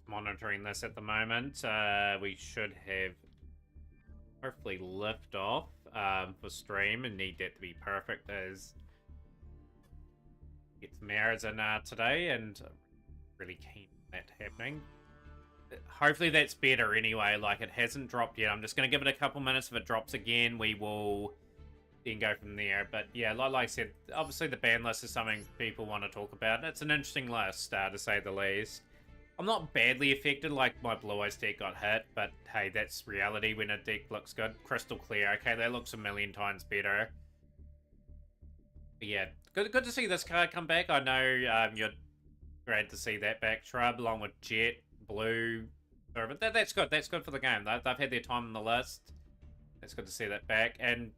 monitoring this at the moment. We should have hopefully lift off for stream and need that to be perfect as get some errors in today, and really keen on that happening. Hopefully that's better anyway, like it hasn't dropped yet. I'm just going to give it a couple minutes. If it drops again, we will then go from there. But yeah, like I said, obviously the ban list is something people want to talk about. It's an interesting list, to say the least. I'm not badly affected, like my Blue Eyes deck got hit, but hey, that's reality when a deck looks good. Crystal Clear, okay, that looks a million times better. But yeah, good to see this card come back. I know you're glad to see that back. Shrub along with Jet, Blue, but that's good. That's good for the game. They've had their time on the list. It's good to see that back. And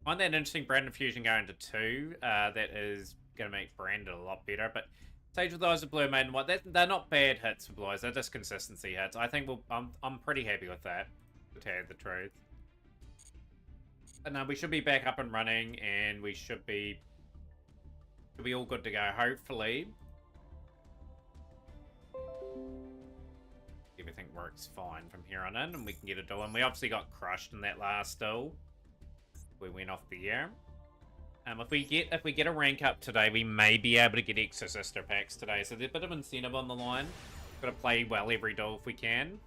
I find that interesting, Brandon Fusion going to 2. That is going to make Brandon a lot better, but Sage with Eyes of Blue, Maiden White, they're not bad hits for Blue Eyes. They're just consistency hits. I think I'm pretty happy with that, to tell you the truth. But no, we should be back up and running, and we should be all good to go, hopefully. Everything works fine from here on in, and we can get it done. We obviously got crushed in that last duel. We went off the air. If we get a rank up today, we may be able to get extra sister packs today. So there's a bit of incentive on the line. Got to play well every duel if we can.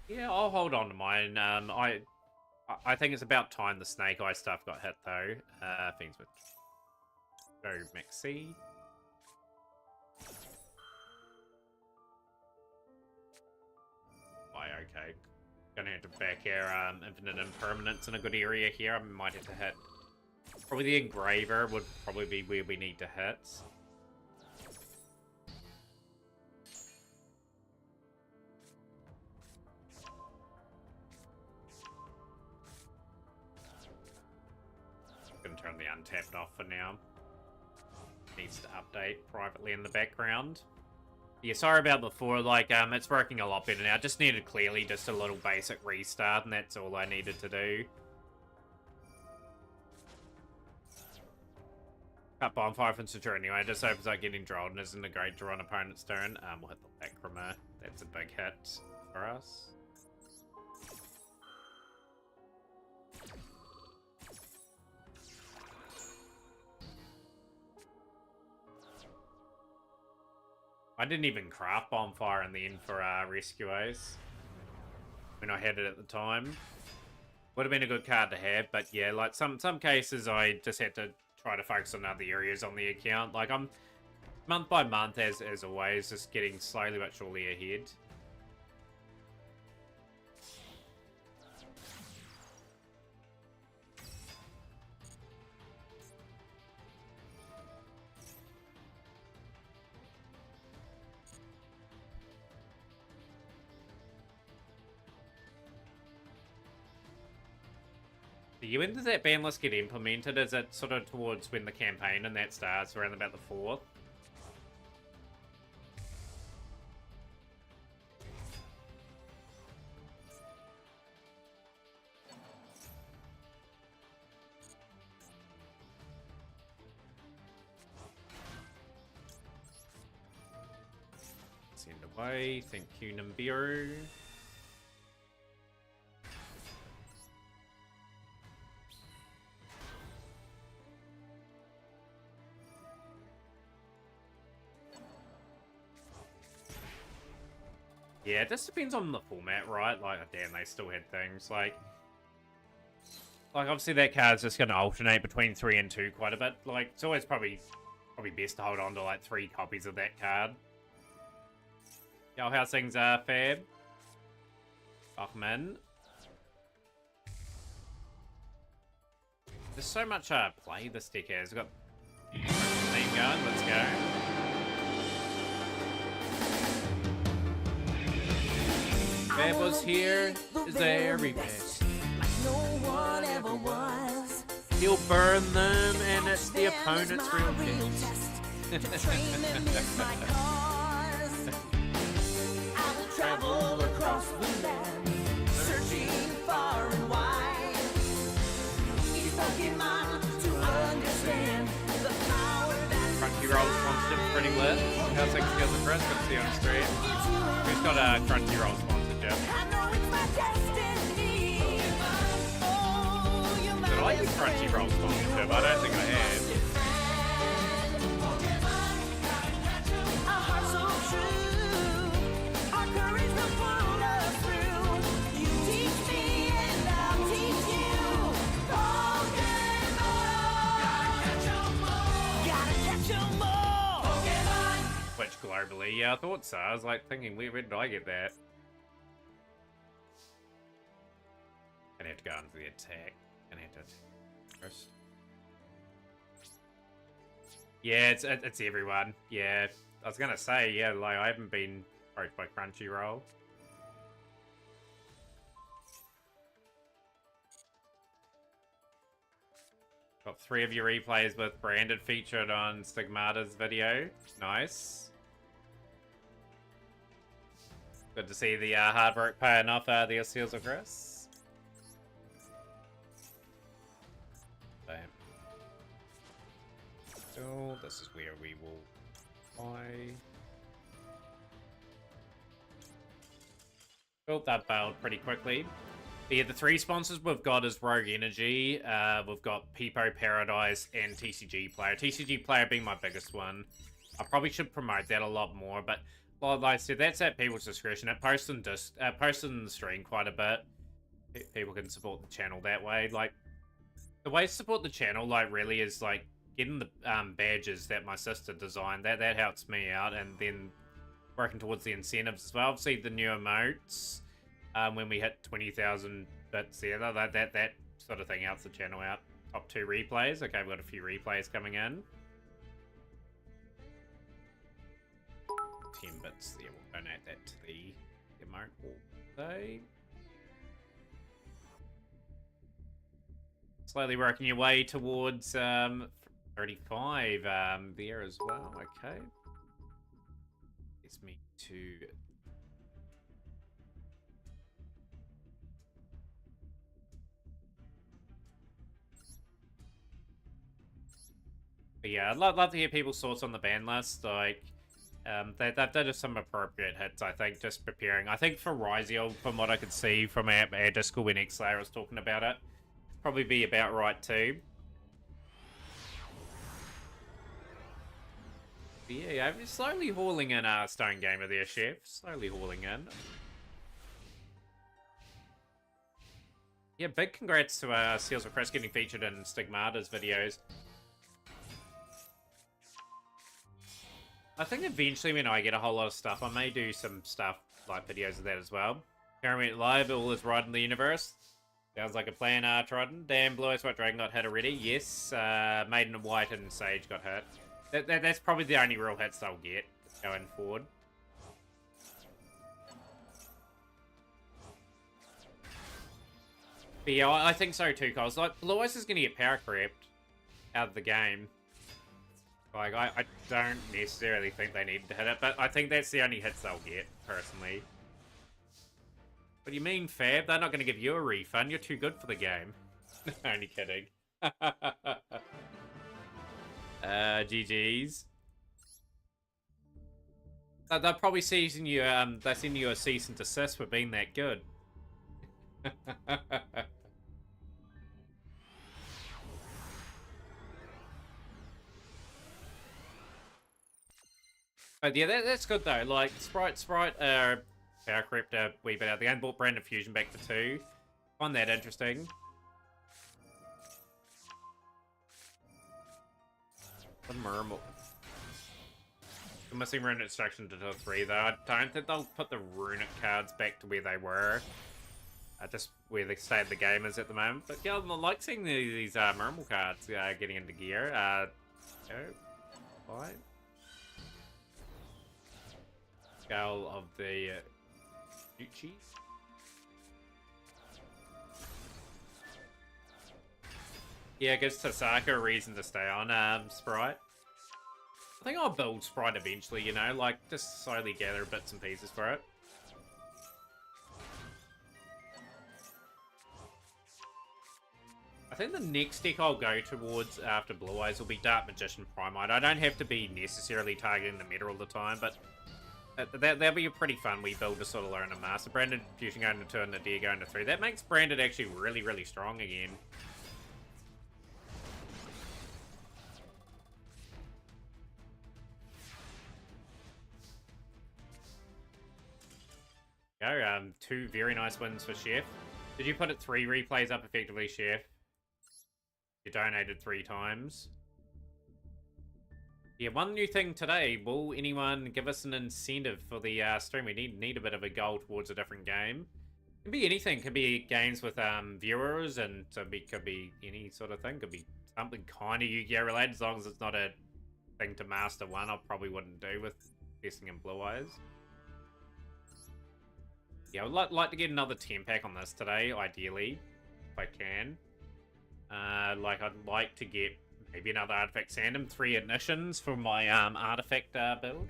Yeah, I'll hold on to mine. I think it's about time the Snake Eye stuff got hit, though. Things with Go Maxi. Why, okay. Gonna have to back our Infinite Impermanence in a good area here. I might have to hit. Probably the Engraver would probably be where we need to hit. Turn the untapped off for now. Needs to update privately in the background. Yeah, sorry about before, like, it's working a lot better now. Just needed clearly just a little basic restart, and that's all I needed to do. Cut Bonfire from Satur anyway, just opens up getting drawn and isn't a great draw on opponent's turn. We'll hit the Lacrima. That's a big hit for us. I didn't even craft Bonfire in the end for Rescuers when I had it at the time. Would have been a good card to have, but yeah, like some cases I just had to try to focus on other areas on the account. Like I'm month by month, as always, just getting slowly but surely ahead. When does that ban list get implemented? Is it sort of towards when the campaign and that starts, around about the 4th? Send away. Thank you, Nibiru. Yeah, it just depends on the format, right? Like, oh, damn, they still had things. Like obviously that card's just going to alternate between 3 and 2 quite a bit. Like, it's always probably best to hold on to, like, 3 copies of that card. Yo, how's things, Fab? Bachman. There's so much play this deck has. We've got theme going, let's go. Fab was here, is very best. No one ever was. He'll burn them, and it's the opponent's real test. I will travel across the land, searching far and wide. Each Pokemon to understand the power that Crunchyroll sponsorship pretty lit. How's things Skills and Chris? Good to see you on the stream. Who's got a Crunchyroll sponsorship? I know it's my destiny. Oh, you Did I use Crunchyroll sponsorship? I don't think I have. a heart so true. Our courage will pull us through. You teach me and I'll teach you. Pokemon. Gotta catch 'em all. Pokemon. Twitch globally. Yeah, I thought so. I was like thinking, where did I get that? Gonna have to go into the attack. Gonna have to attack first. Yeah, it's everyone. Yeah, I was gonna say, yeah, like I haven't been approached by Crunchyroll. Got 3 of your replays with branded featured on Stigmata's video. Nice. Good to see the hard work paying off the Seals of Chris. Bam. So this is where we will buy. Built that build pretty quickly. But yeah, the 3 sponsors we've got is Rogue Energy, we've got Peepo Paradise, and TCG Player. TCG Player being my biggest one. I probably should promote that a lot more, but like I said, that's at people's discretion. It posts in the stream quite a bit. People can support the channel that way. Like, the way to support the channel, like, really is, like, getting the badges that my sister designed. That helps me out, and then working towards the incentives as well. Obviously, the new emotes, when we hit 20,000 bits there, that sort of thing helps the channel out. Top 2 replays. Okay, we've got a few replays coming in. 10 bits there. We'll donate that to the emote all day. Slowly working your way towards 35 there as well. Okay. Gets me to... But yeah, I'd love to hear people's thoughts on the ban list. Like, they've done some appropriate hits, I think, just preparing. I think for Ryziel, from what I could see from our Discord when X-Slayer was talking about it, probably be about right too. But yeah, I'm slowly hauling in Stone Gamer there, Chef. Slowly hauling in. Yeah, big congrats to Seals of Chris getting featured in Stigmata's videos. I think eventually when I get a whole lot of stuff, I may do some stuff, like videos of that as well. Currently live, all is right in the universe. Sounds like a plan, Trodden. Damn, Blue Eyes White Dragon got hit already. Yes, Maiden of White and Sage got hit. That's probably the only real hits they'll get going forward. But yeah, I think so too, cause like Blue Eyes is gonna get power crept out of the game. Like, I don't necessarily think they need to hit it, but I think that's the only hits they'll get, personally. What do you mean, Fab? They're not going to give you a refund. You're too good for the game. Only kidding. GG's. They'll probably season you, they'll send you a cease and desist for being that good. But yeah, that's good though. Like, Sprite, power crept a wee bit out of the game. Brought Brandon Fusion back to 2. Find that interesting. The Murmur. The missing rune instruction to 3 though. I don't think they'll put the runic cards back to where they were. Just where the state of the game is at the moment. But yeah, I like seeing these Murmur cards getting into gear. Fine. Scale of the Gucci's. Yeah, it gives Tasaka a reason to stay on Sprite. I think I'll build Sprite eventually, you know, like, just slowly gather bits and pieces for it. I think the next deck I'll go towards after Blue Eyes will be Dark Magician Primite. I don't have to be necessarily targeting the meta all the time, but that'll be a pretty fun wee build to sort of learn a master. Branded Fusion going to 2 and Nadir going to 3. That makes Branded actually really, really strong again. Go, 2 very nice wins for Chef. Did you put it 3 replays up effectively, Chef? You donated 3 times. Yeah, one new thing today. Will anyone give us an incentive for the stream? We need a bit of a goal towards a different game. Could be anything. Could be games with viewers, and could be any sort of thing. Could be something kind of Yu-Gi-Oh related, as long as it's not a thing to master one. I probably wouldn't do with testing in Blue Eyes. Yeah, I'd like to get another 10 pack on this today, ideally, if I can. Like, I'd like to get maybe another Artifact Sandom, 3 ignitions for my Artifact build.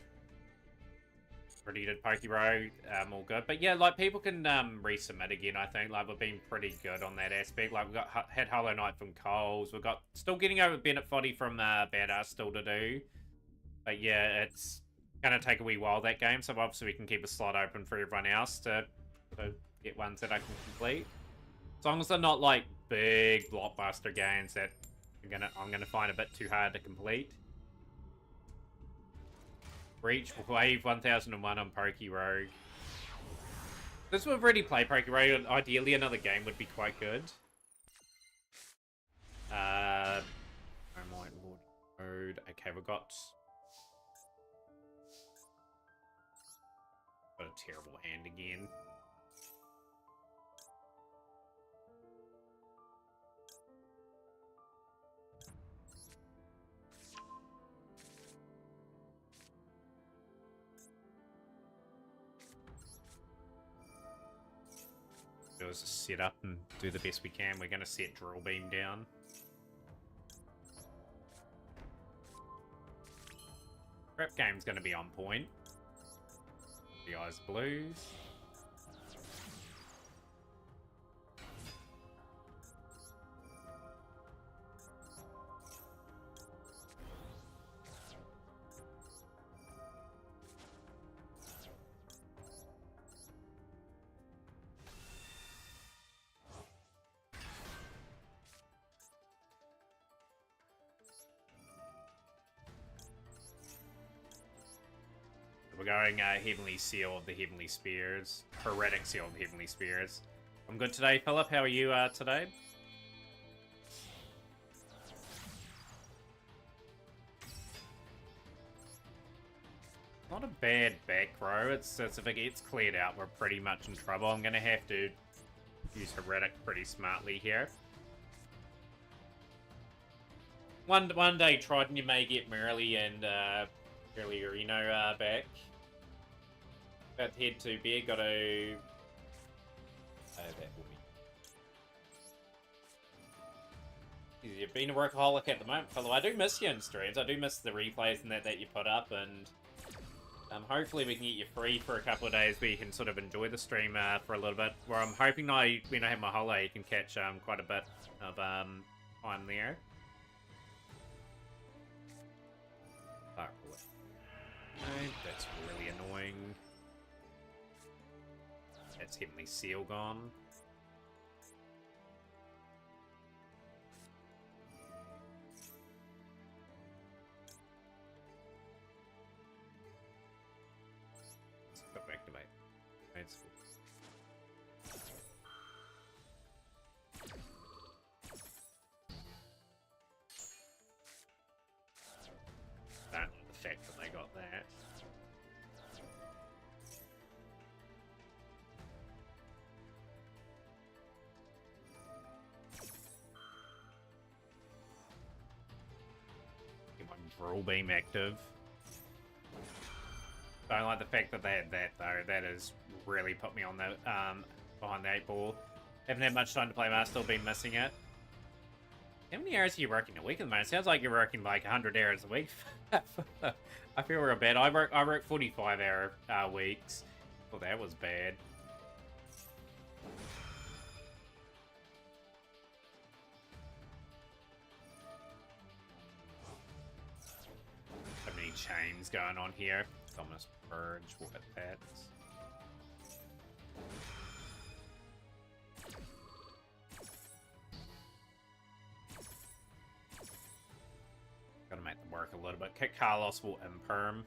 Already did Pokero, all good. But yeah, like, people can resubmit again, I think. Like, we've been pretty good on that aspect. Like, we've had Hollow Knight from Coles. We've got still getting over Bennett Foddy from Badass still to do. But yeah, it's going to take a wee while, that game. So obviously we can keep a slot open for everyone else to get ones that I can complete. As long as they're not, like, big blockbuster games that I'm gonna find a bit too hard to complete. Reach Wave 1001 on Rogue. This would already play Rogue. Ideally, another game would be quite good. Oh my lord mode. Okay, we've got a terrible hand again. Do is just set up and do the best we can. We're going to set Drill Beam down. Prep game's going to be on point. The Eyes Blues. We're going Heavenly Seal of the Heavenly Spears. Heretic Seal of the Heavenly Spears. I'm good today, Philip. How are you today? Not a bad back row. It's if it gets cleared out, we're pretty much in trouble. I'm going to have to use Heretic pretty smartly here. One day, Trident, you may get Merrily and earlier, you know, back. About to head to bed, got to... that will be... You've been a workaholic at the moment, fellow. I do miss you in streams. I do miss the replays and that you put up, and hopefully we can get you free for a couple of days where you can sort of enjoy the stream for a little bit. Where I'm hoping when I have my holiday, you can catch quite a bit of time there. That's really annoying. That's Heavenly Seal gone. Let's go activate. That's that the fact that they got that. Drill Beam active. Don't like the fact that they had that though. That has really put me on the behind the 8 ball. Haven't had much time to play Master, still been missing it. How many hours are you working a week at the moment? Sounds like you're working like 100 hours a week. I feel real bad. I work 45-hour weeks. Well, that was bad. So many chains going on here. Almost purge what that. Gotta make them work a little bit. Kick Carlos will imperm.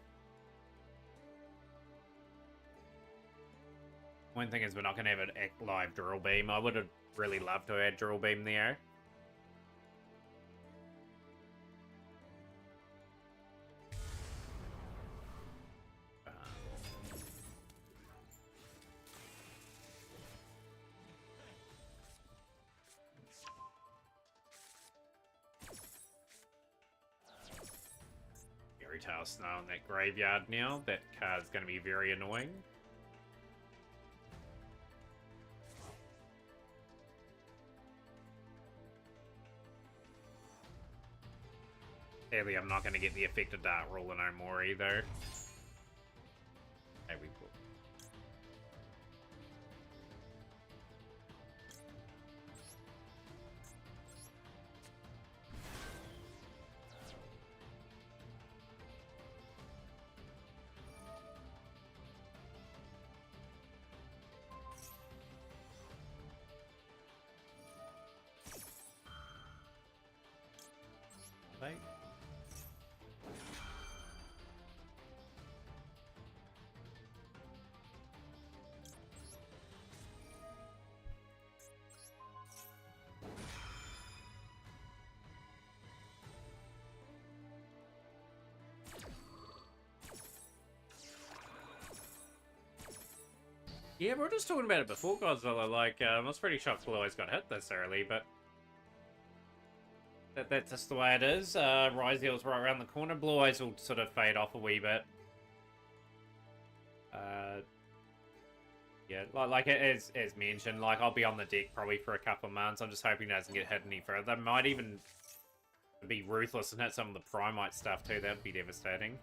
One thing is we're not gonna have an live drill beam. I would have really loved to add drill beam there. Fairy Tail Snow in that graveyard now. That card's going to be very annoying. Sadly, I'm not going to get the effective Dark Ruler no more either. Okay, we will. Right. Yeah, we were just talking about it before, Godzilla. Like, I was pretty shocked Blue Eyes got hit this early, but that's just the way it is. Ryzeal's right around the corner. Blue Eyes will sort of fade off a wee bit. Yeah, like as mentioned, like I'll be on the deck probably for a couple of months. I'm just hoping it doesn't get hit any further. They might even be ruthless and hit some of the Primite stuff too. That'd be devastating.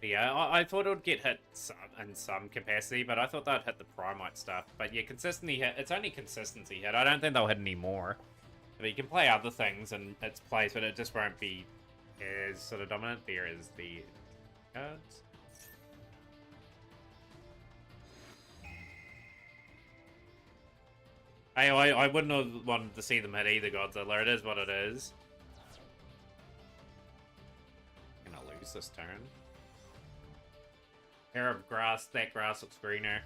Yeah, I thought it would get hit in some capacity, but I thought they'd hit the Primite stuff. But yeah, consistently hit. It's only consistency hit. I don't think they'll hit any more. But you can play other things in its place, but it just won't be as sort of dominant. There is the cards. Hey, I wouldn't have wanted to see them hit either, Godzilla. It is what it is. I'm gonna lose this turn. Hair of grass, that grass looks greener.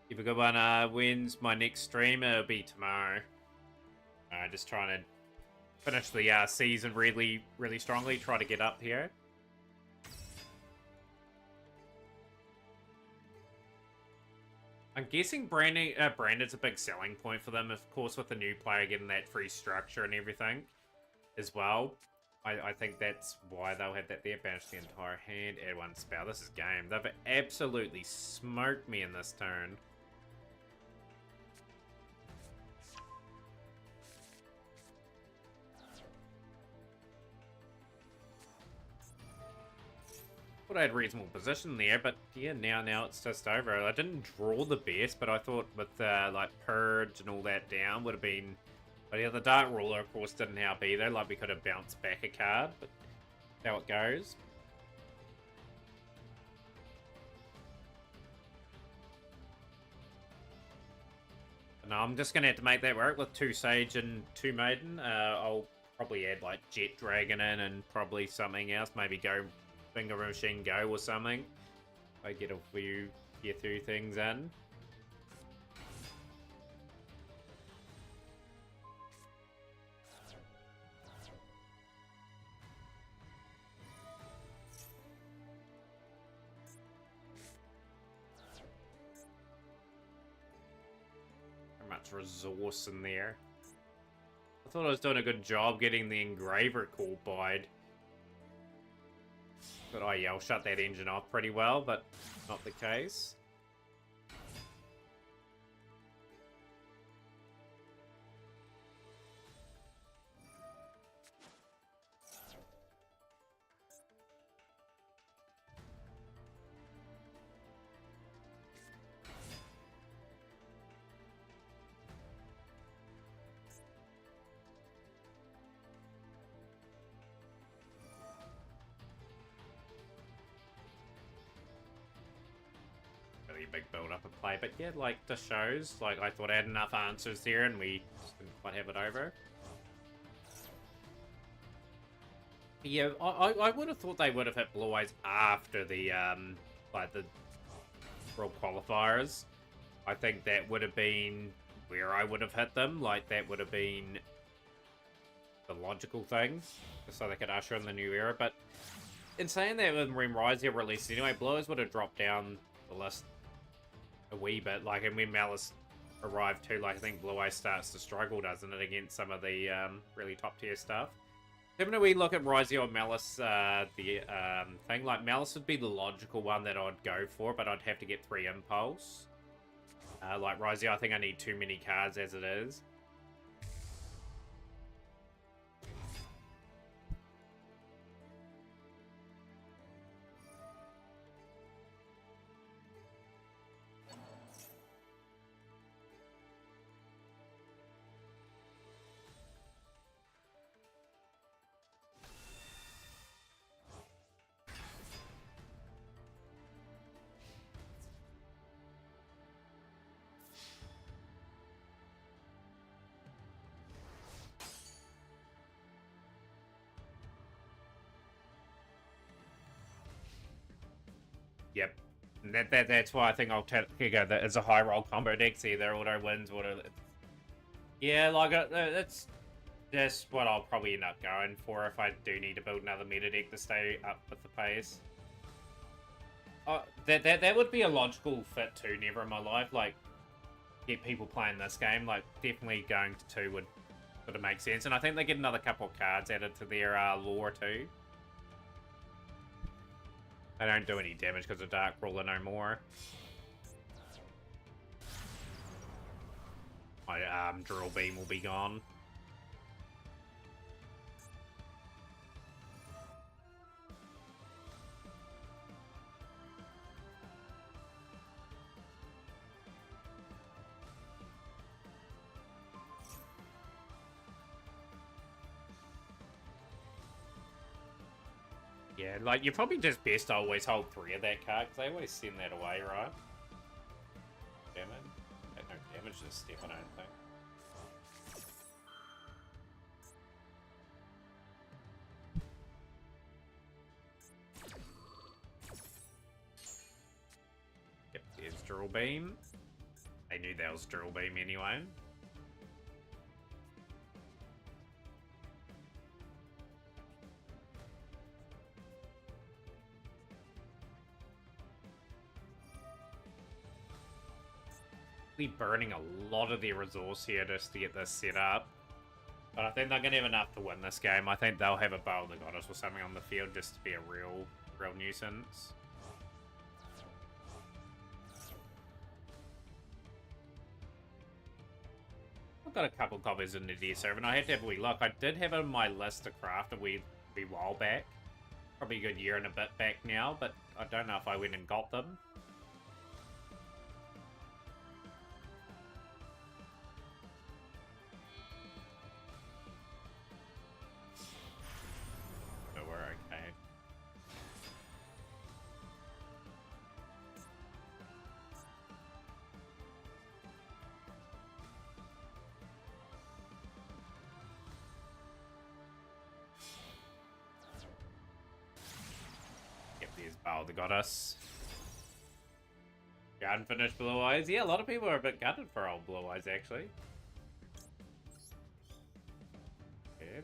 If a good one wins my next stream, it'll be tomorrow. Just trying to finish the season really strongly. Try to get up here. I'm guessing branded's a big selling point for them, of course, with the new player getting that free structure and everything as well. I think that's why they'll have that there. Banish the entire hand, add one spell. This is game. They've absolutely smoked me in this turn. I had reasonable position there, but yeah, now it's just over. I didn't draw the best, but I thought with like Purge and all that down would have been. But yeah, the Dark Ruler, of course, didn't help either. Like we could have bounced back a card, but how it goes. No, I'm just gonna have to make that work with 2 Sage and 2 Maiden. I'll probably add like Jet Dragon in and probably something else. Maybe go Finger Machine Go or something. I get a few things in. much resource in there. I thought I was doing a good job getting the engraver core bide. But oh yeah, I'll shut that engine off pretty well, but not the case. Really big build up of play, but yeah, like the shows, like I thought I had enough answers there and we just didn't quite have it over. Yeah, I would have thought they would have hit Blue Eyes after the like the World Qualifiers. I think that would have been where I would have hit them. Like that would have been the logical thing, so they could usher in the new era. But in saying that, when Ryzia released anyway, Blue Eyes would have dropped down the list a wee bit. Like, and when Malice arrived too, like I think Blue Eyes starts to struggle, doesn't it, against some of the really top tier stuff. Even if we look at Ryzia or Malice, thing, like Malice would be the logical one that I'd go for, but I'd have to get 3 Impulse. Like Ryzia, I think I need too many cards as it is. Yep. And that's why I think I'll go that as a high roll combo deck. See, either auto wins, auto. Yeah, like that's what I'll probably end up going for if I do need to build another meta deck to stay up with the pace. That would be a logical fit too. Never in my life, like get people playing this game. Like definitely going to 2 would sort of make sense, and I think they get another couple of cards added to their lore too. They don't do any damage because of Dark Ruler no more. My Drill Beam will be gone. Yeah, like, you're probably just best to always hold 3 of that card, because they always send that away, right? Damage? No damage this step, I don't think. Yep, there's Drill Beam. They knew that was Drill Beam anyway. Burning a lot of their resource here just to get this set up. But I think they're going to have enough to win this game. I think they'll have a Bow of the Goddess or something on the field just to be a real nuisance. I've got a couple copies in the DSR, and I had to have a wee look. I did have it on my list to craft a wee while back. Probably a good year and a bit back now, but I don't know if I went and got them. Oh, they got us. Unfinished Blue Eyes. Yeah, a lot of people are a bit gutted for old Blue Eyes, actually. Good.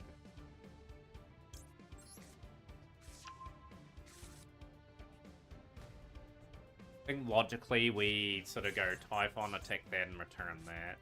I think logically we sort of go Typhon, attack that, and return that.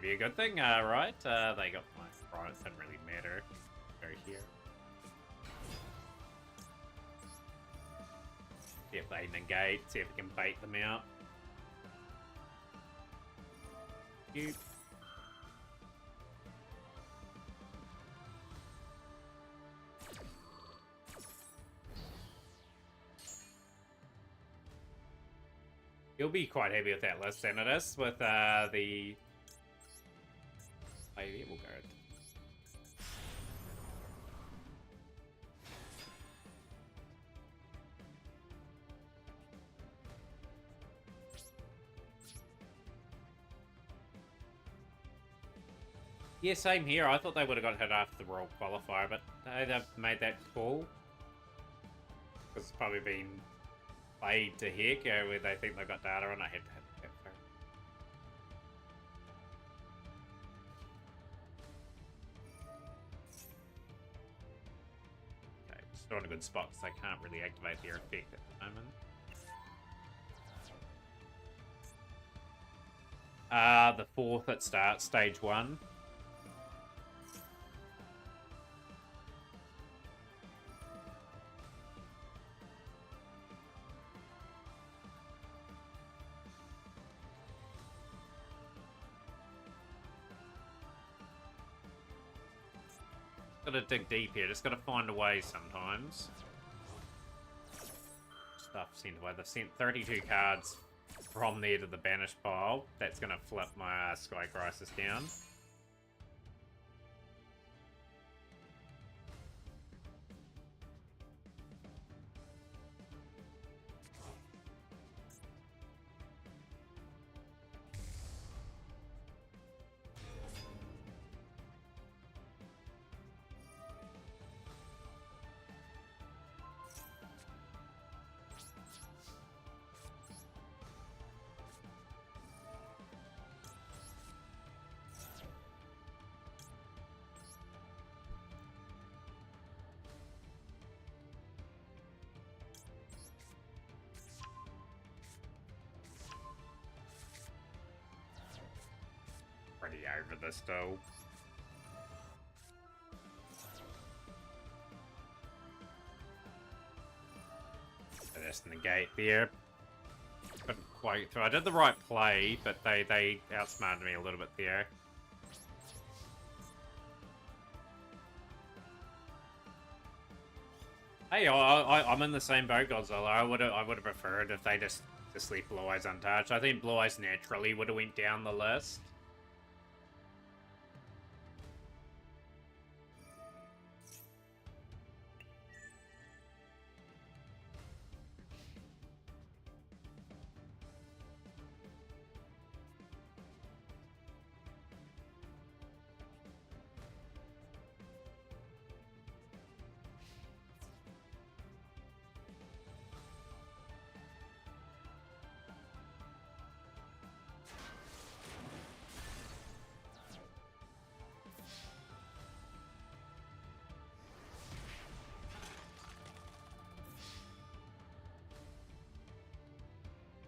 maybe a good thing, right? They got my right, it doesn't really matter. Go here. See if they negate, see if we can bait them out. You. You'll be quite happy with that list, Senatus, with the... Maybe we'll go. Yeah, same here. I thought they would have got hit after the World Qualifier, but they've made that call. Because it's probably been played to heck, where they think they've got data on it. I had to hit that first. Okay, still in a good spot because they can't really activate their effect at the moment. The 4th at start, stage 1. Gotta dig deep here, just gotta find a way sometimes. Stuff sent away. They've sent 32 cards from there to the banished pile. That's gonna flip my Sky Crisis down. Pretty over this though. Just negate there. Couldn't quite through. I did the right play, but they outsmarted me a little bit there. Hey, I'm in the same boat, Godzilla. I would have preferred if they just leave Blue Eyes untouched. I think Blue Eyes naturally would have went down the list.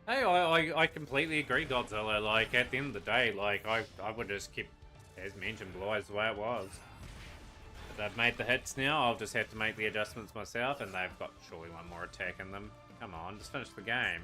Hey, I completely agree, Godzilla. Like, at the end of the day, like, I would just keep, as mentioned, Blue Eyes the way it was. But they've made the hits now, I'll just have to make the adjustments myself, and they've got surely one more attack in them. Come on, just finish the game.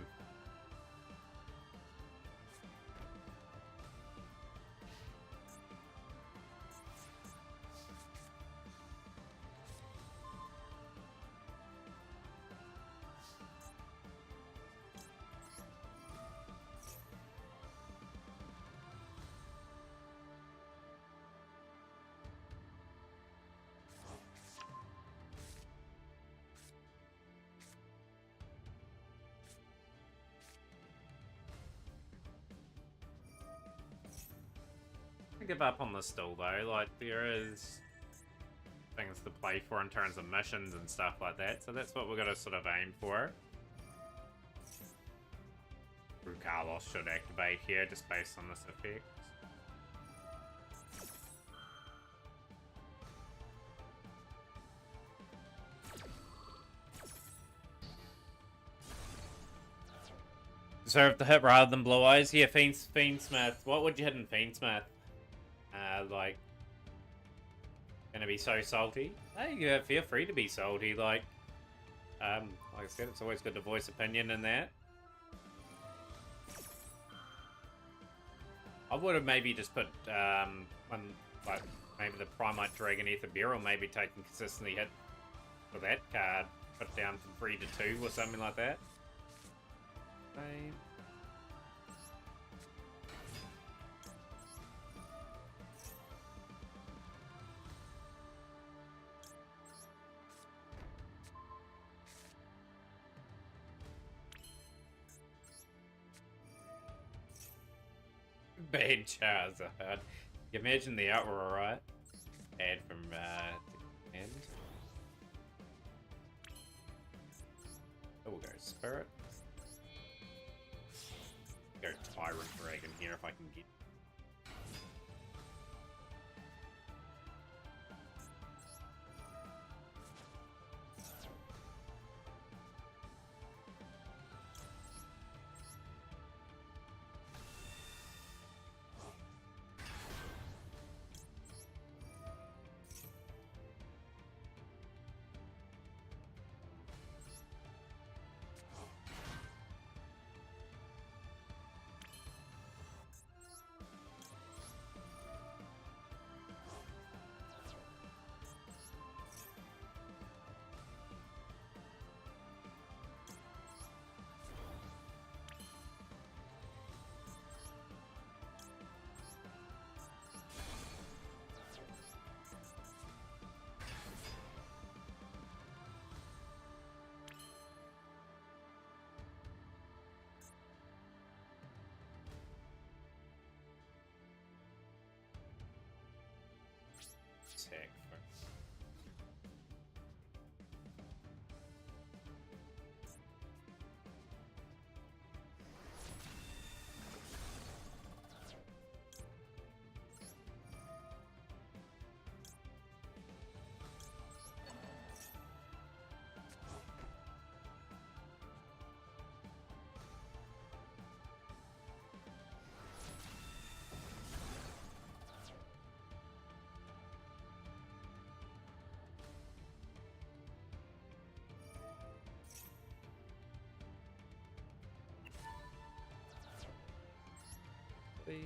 Give up on this still though, like there is things to play for in terms of missions and stuff like that, so that's what we're gonna sort of aim for. Carlos should activate here just based on this effect. Deserve the hit rather than Blue Eyes. Yeah, Fiendsmith. What would you hit in Fiendsmith? like, gonna be so salty. Hey, feel free to be salty. Like I said, it's always good to voice opinion in that. I would have maybe just put like maybe the Primite Dragon Ether Beryl, maybe taking consistently hit for that card, put down from 3 to 2 or something like that. Same. Bad Charizard. You imagine the outroar, right? Add from end. Oh, we'll go Spirit. Go Tyrant Dragon here if I can get. Attack first. Please.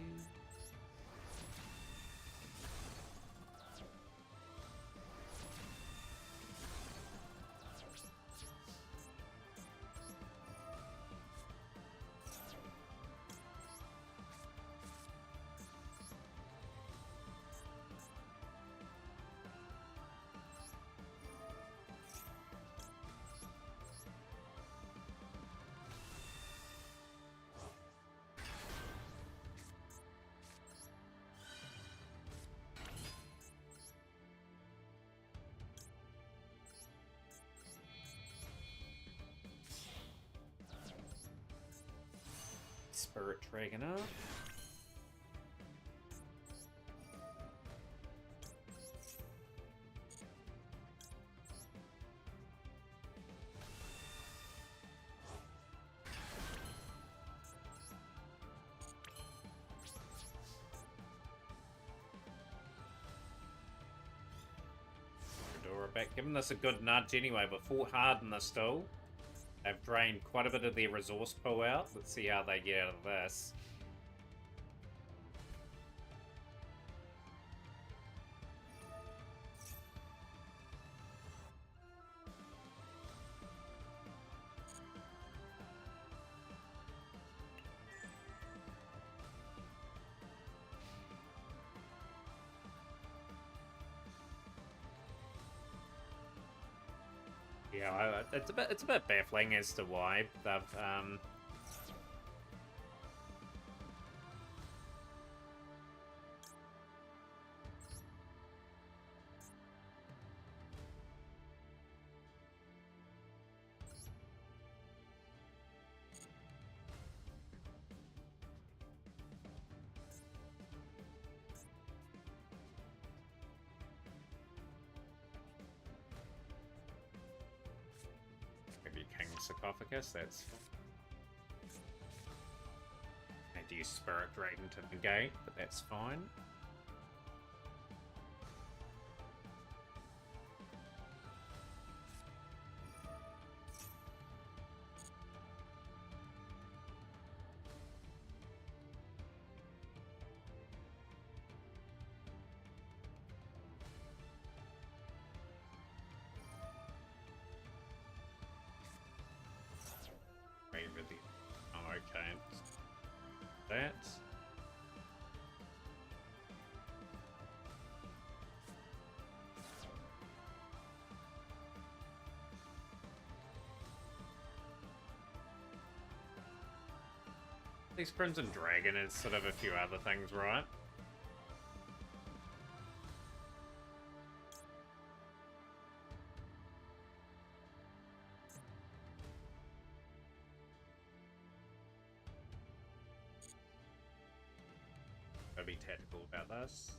Spirit Dragon up. Fedora back, giving this a good nudge anyway, but fought hard in the still. They've drained quite a bit of their resource pool out. Let's see how they get out of this. Yeah, it's a bit baffling as to why they've maybe King Sarcophagus. That's I do Spirit Dragon to negate, but that's fine. that. These Crimson Dragon is sort of a few other things, right? Gotta be tactical about this.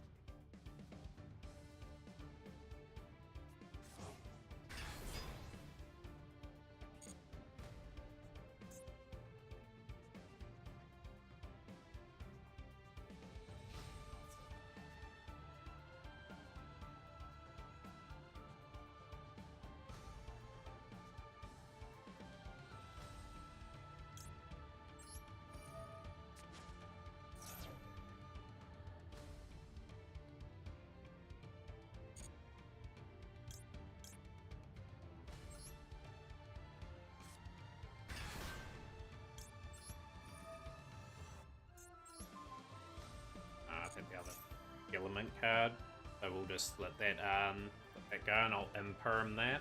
I think the other element card. So we'll just let that go and I'll imperm that.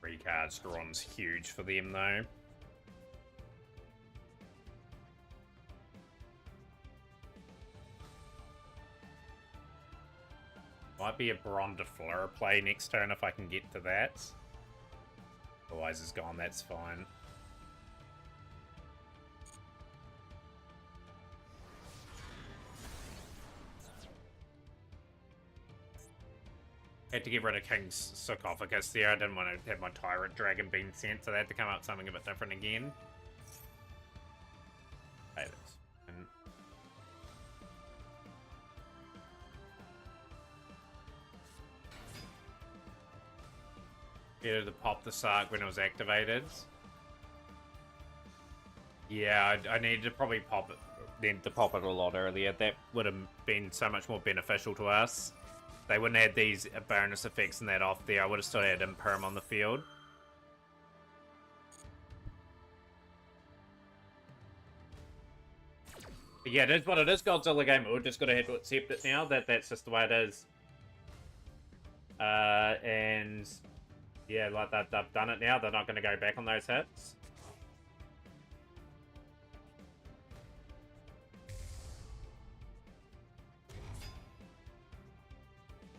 Three cards draw's huge for them though. Might be a Bron de Fleur play next turn if I can get to that. Otherwise it's gone, that's fine. Had to get rid of King's Sarcophagus there. I didn't want to have my Tyrant Dragon being sent, so they had to come up with something a bit different again. Hey, that's fine. Better to pop the Sark when it was activated. Yeah, I needed to probably pop it, then to pop it a lot earlier. That would have been so much more beneficial to us. They wouldn't have had these bonus effects and that off there. I would have still had Imperm on the field. But yeah, it is what it is. Godzilla game. We're just gonna have to accept it now. That's just the way it is. And yeah, like they've done it now. They're not gonna go back on those hits.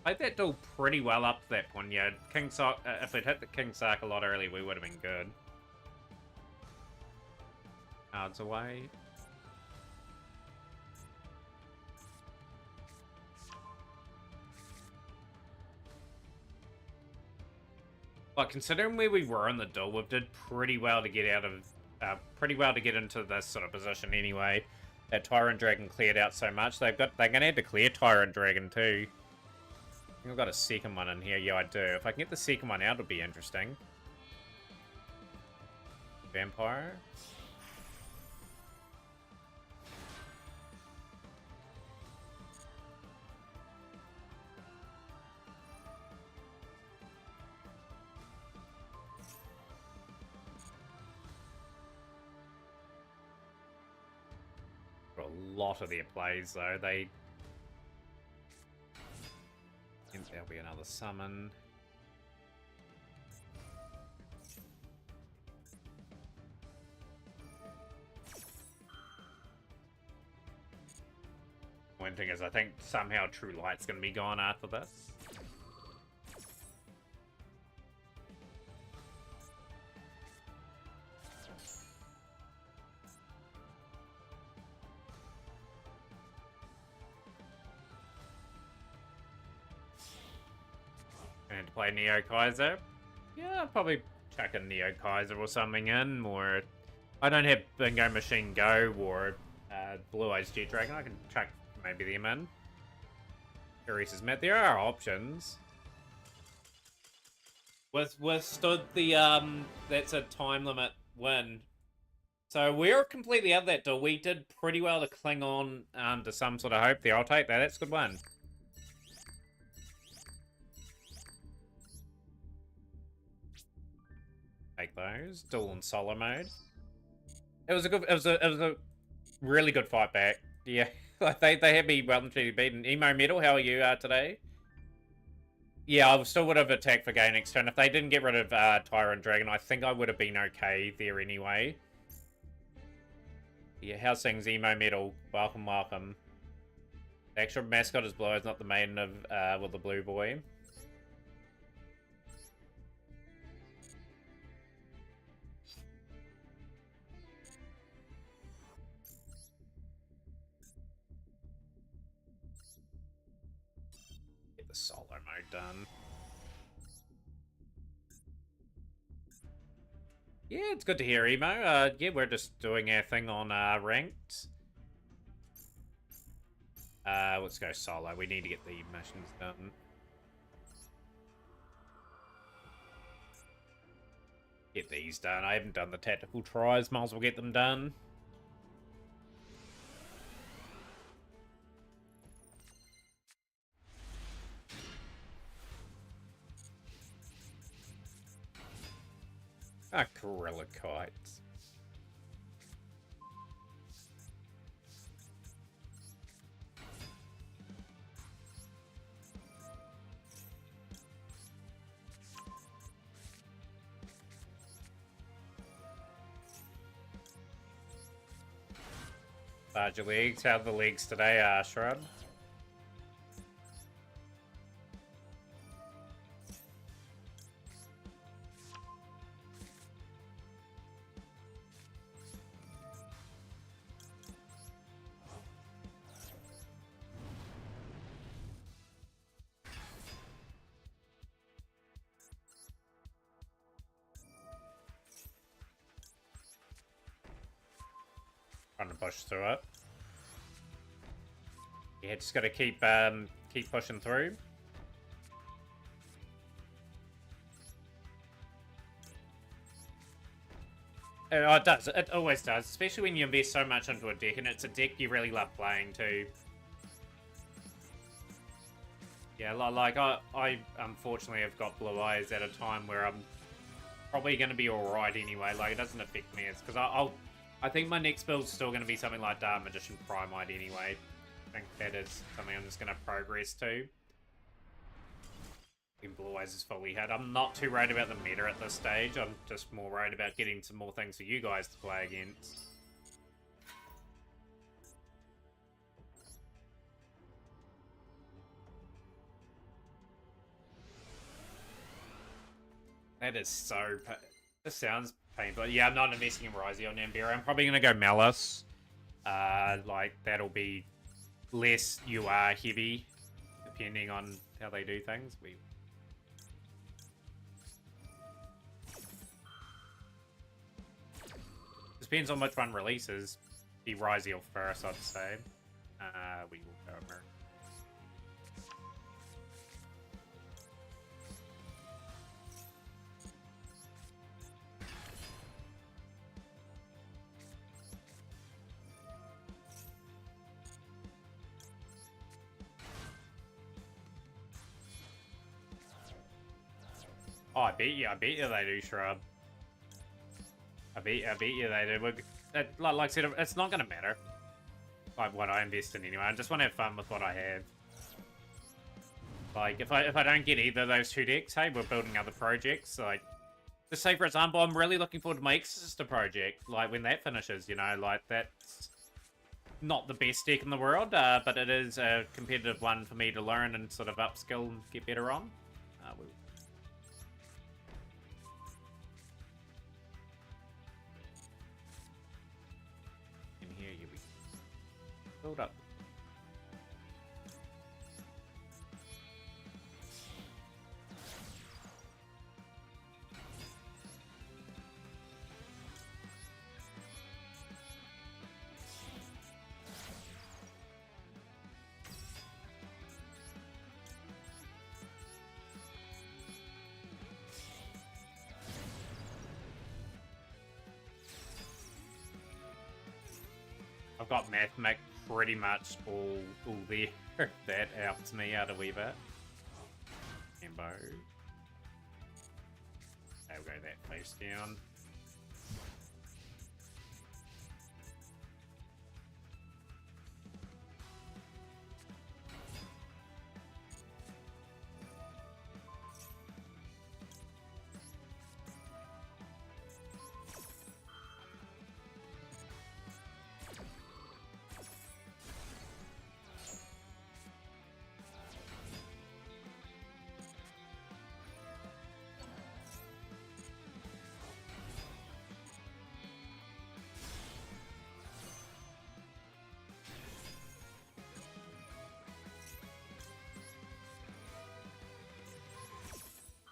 Played that duel pretty well up to that point, yeah. King Sark, if we'd hit the King Sark a lot earlier, we would have been good. Cards away. But considering where we were in the duel, we did pretty well to get out of, pretty well to get into this sort of position anyway. That Tyrant Dragon cleared out so much. They're gonna have to clear Tyrant Dragon too. I think I've got a second one in here. Yeah, I do. If I can get the second one out, it'll be interesting. Vampire. Got a lot of their plays, though. I think there'll be another summon. One thing is, I think somehow True Light's going to be gone after this. And to play Neo Kaiser. Yeah, I'll probably chuck a Neo Kaiser or something in, or I don't have Bingo Machine Go or Blue Eyes Jet Dragon. I can chuck maybe them in. Teresa's Met. There are options. Withstood the that's a time limit win. So we're completely out of that deal. We did pretty well to cling on to some sort of hope there. I'll take that. That's a good one. Take those. Duel and solo mode. It was a really good fight back. Yeah. Like they had me well and truly beaten. Emo Metal, how are you today? Yeah, I still would have attacked for gain next turn. If they didn't get rid of Tyrant Dragon, I think I would have been okay there anyway. Yeah, how's things, Emo Metal? Welcome, welcome. The actual mascot is Blue Eyes, not the maiden of with the blue boy. Get the solo mode done. Yeah, it's good to hear, Emo. Yeah, we're just doing our thing on ranked. Let's go solo. We need to get the missions done. Get these done. I haven't done the tactical tries. Might as well get them done. Ah, Gorilla Kites. Larger legs. How are the legs today, Shrub? Trying to push through it. Yeah, just gotta keep pushing through. Oh, it does. It always does. Especially when you invest so much into a deck, and it's a deck you really love playing too. Yeah, like I unfortunately have got Blue Eyes at a time where I'm probably going to be alright anyway. Like, it doesn't affect me. It's because I think my next build's still going to be something like Dark Magician Primite anyway. I think that is something I'm just going to progress to. When Blue Eyes is fully hit. I'm not too worried about the meta at this stage. I'm just more worried about getting some more things for you guys to play against. That is so... This sounds painful. Yeah, I'm not investing in Rysy or Nambera. I'm probably going to go Malice. Like, that'll be less UR heavy, depending on how they do things. Depends on which one releases. Be Rysy or first, I'd say. We will go American. Oh, I bet you they do, Shrub. I bet you they do. Like I said, it's not gonna matter. Like what I invest in anyway. I just want to have fun with what I have. Like if I don't get either of those two decks, hey, we're building other projects. Like, just say for example, I'm really looking forward to my Exorcister project. Like when that finishes, you know, like that's not the best deck in the world, but it is a competitive one for me to learn and sort of upskill and get better on. Build up. I've got Mathemac pretty much all there. That helps me out a wee bit. Tembo. I'll go that face down.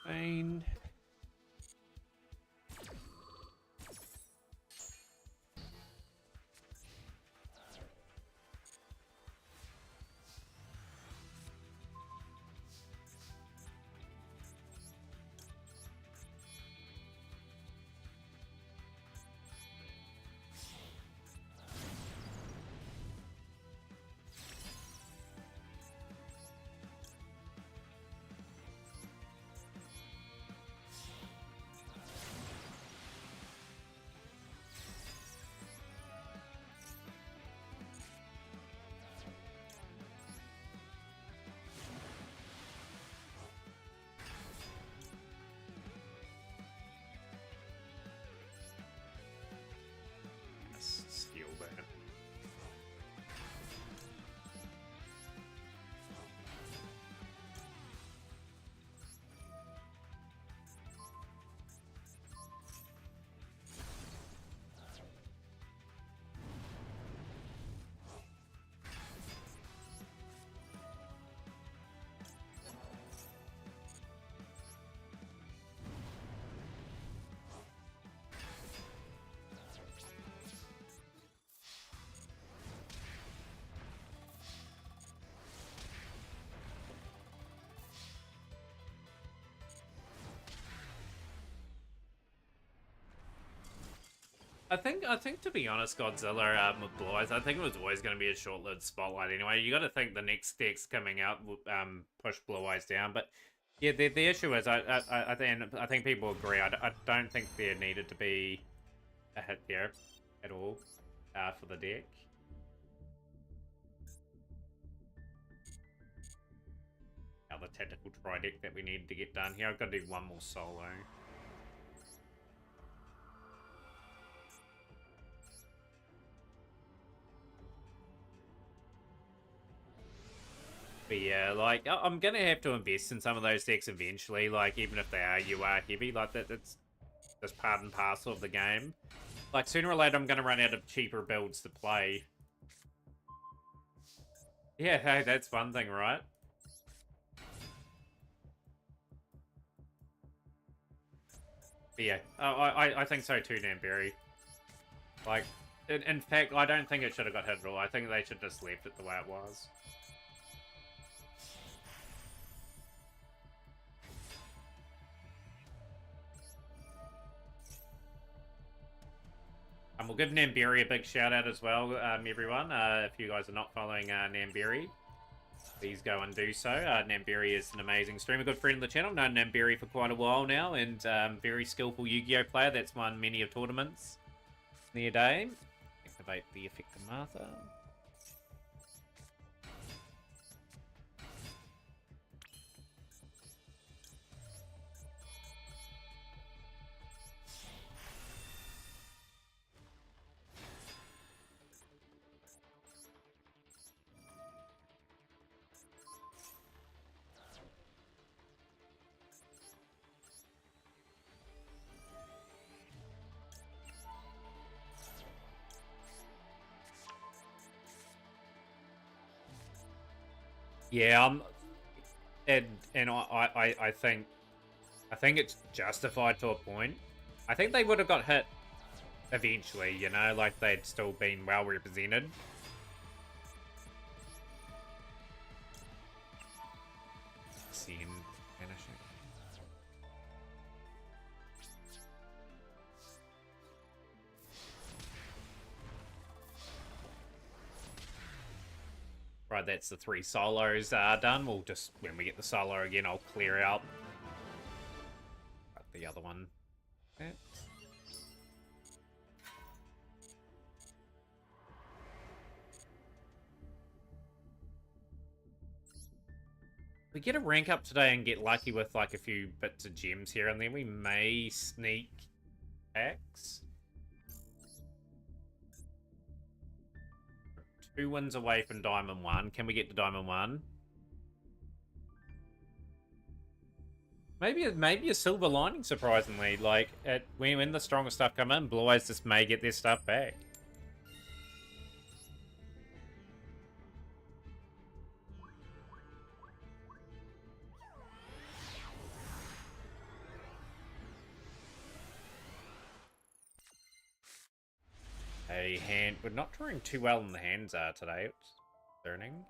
Fine. Steal that. I think to be honest, Godzilla with Blue Eyes, I think it was always going to be a short-lived spotlight anyway. You got to think the next decks coming out will push Blue Eyes down, but yeah, the issue is I think people agree. I don't think there needed to be a hit there at all for the deck. Now the tactical tri deck that we needed to get done here. I've got to do one more solo. But yeah, like, I'm gonna have to invest in some of those decks eventually, like, even if they are UR heavy, like, that's just part and parcel of the game. Like, sooner or later, I'm gonna run out of cheaper builds to play. Yeah, hey, that's one thing, right? But yeah, I think so too, Namberry. Like, in fact, I don't think it should have got hit at all. I think they should just left it the way it was. And we'll give Namberry a big shout out as well, everyone. If you guys are not following Namberry, please go and do so. Namberry is an amazing streamer, good friend of the channel. Known Namberry for quite a while now, and very skillful Yu-Gi-Oh player that's won many of tournaments in their day. Activate the effect of Martha. Yeah, and I think it's justified to a point. I think they would have got hit eventually, you know, like they'd still been well represented. Sin vanishing. Right, that's the 3 solos done. We'll just, when we get the solo again, I'll clear out the other one. We get a rank up today and get lucky with like a few bits of gems here, and then we may sneak packs. 2 wins away from Diamond 1. Can we get to Diamond 1? Maybe a silver lining, surprisingly. Like, when the stronger stuff come in, Blue Eyes just may get their stuff back. A hand... We're not drawing too well in the hands today. It's concerning.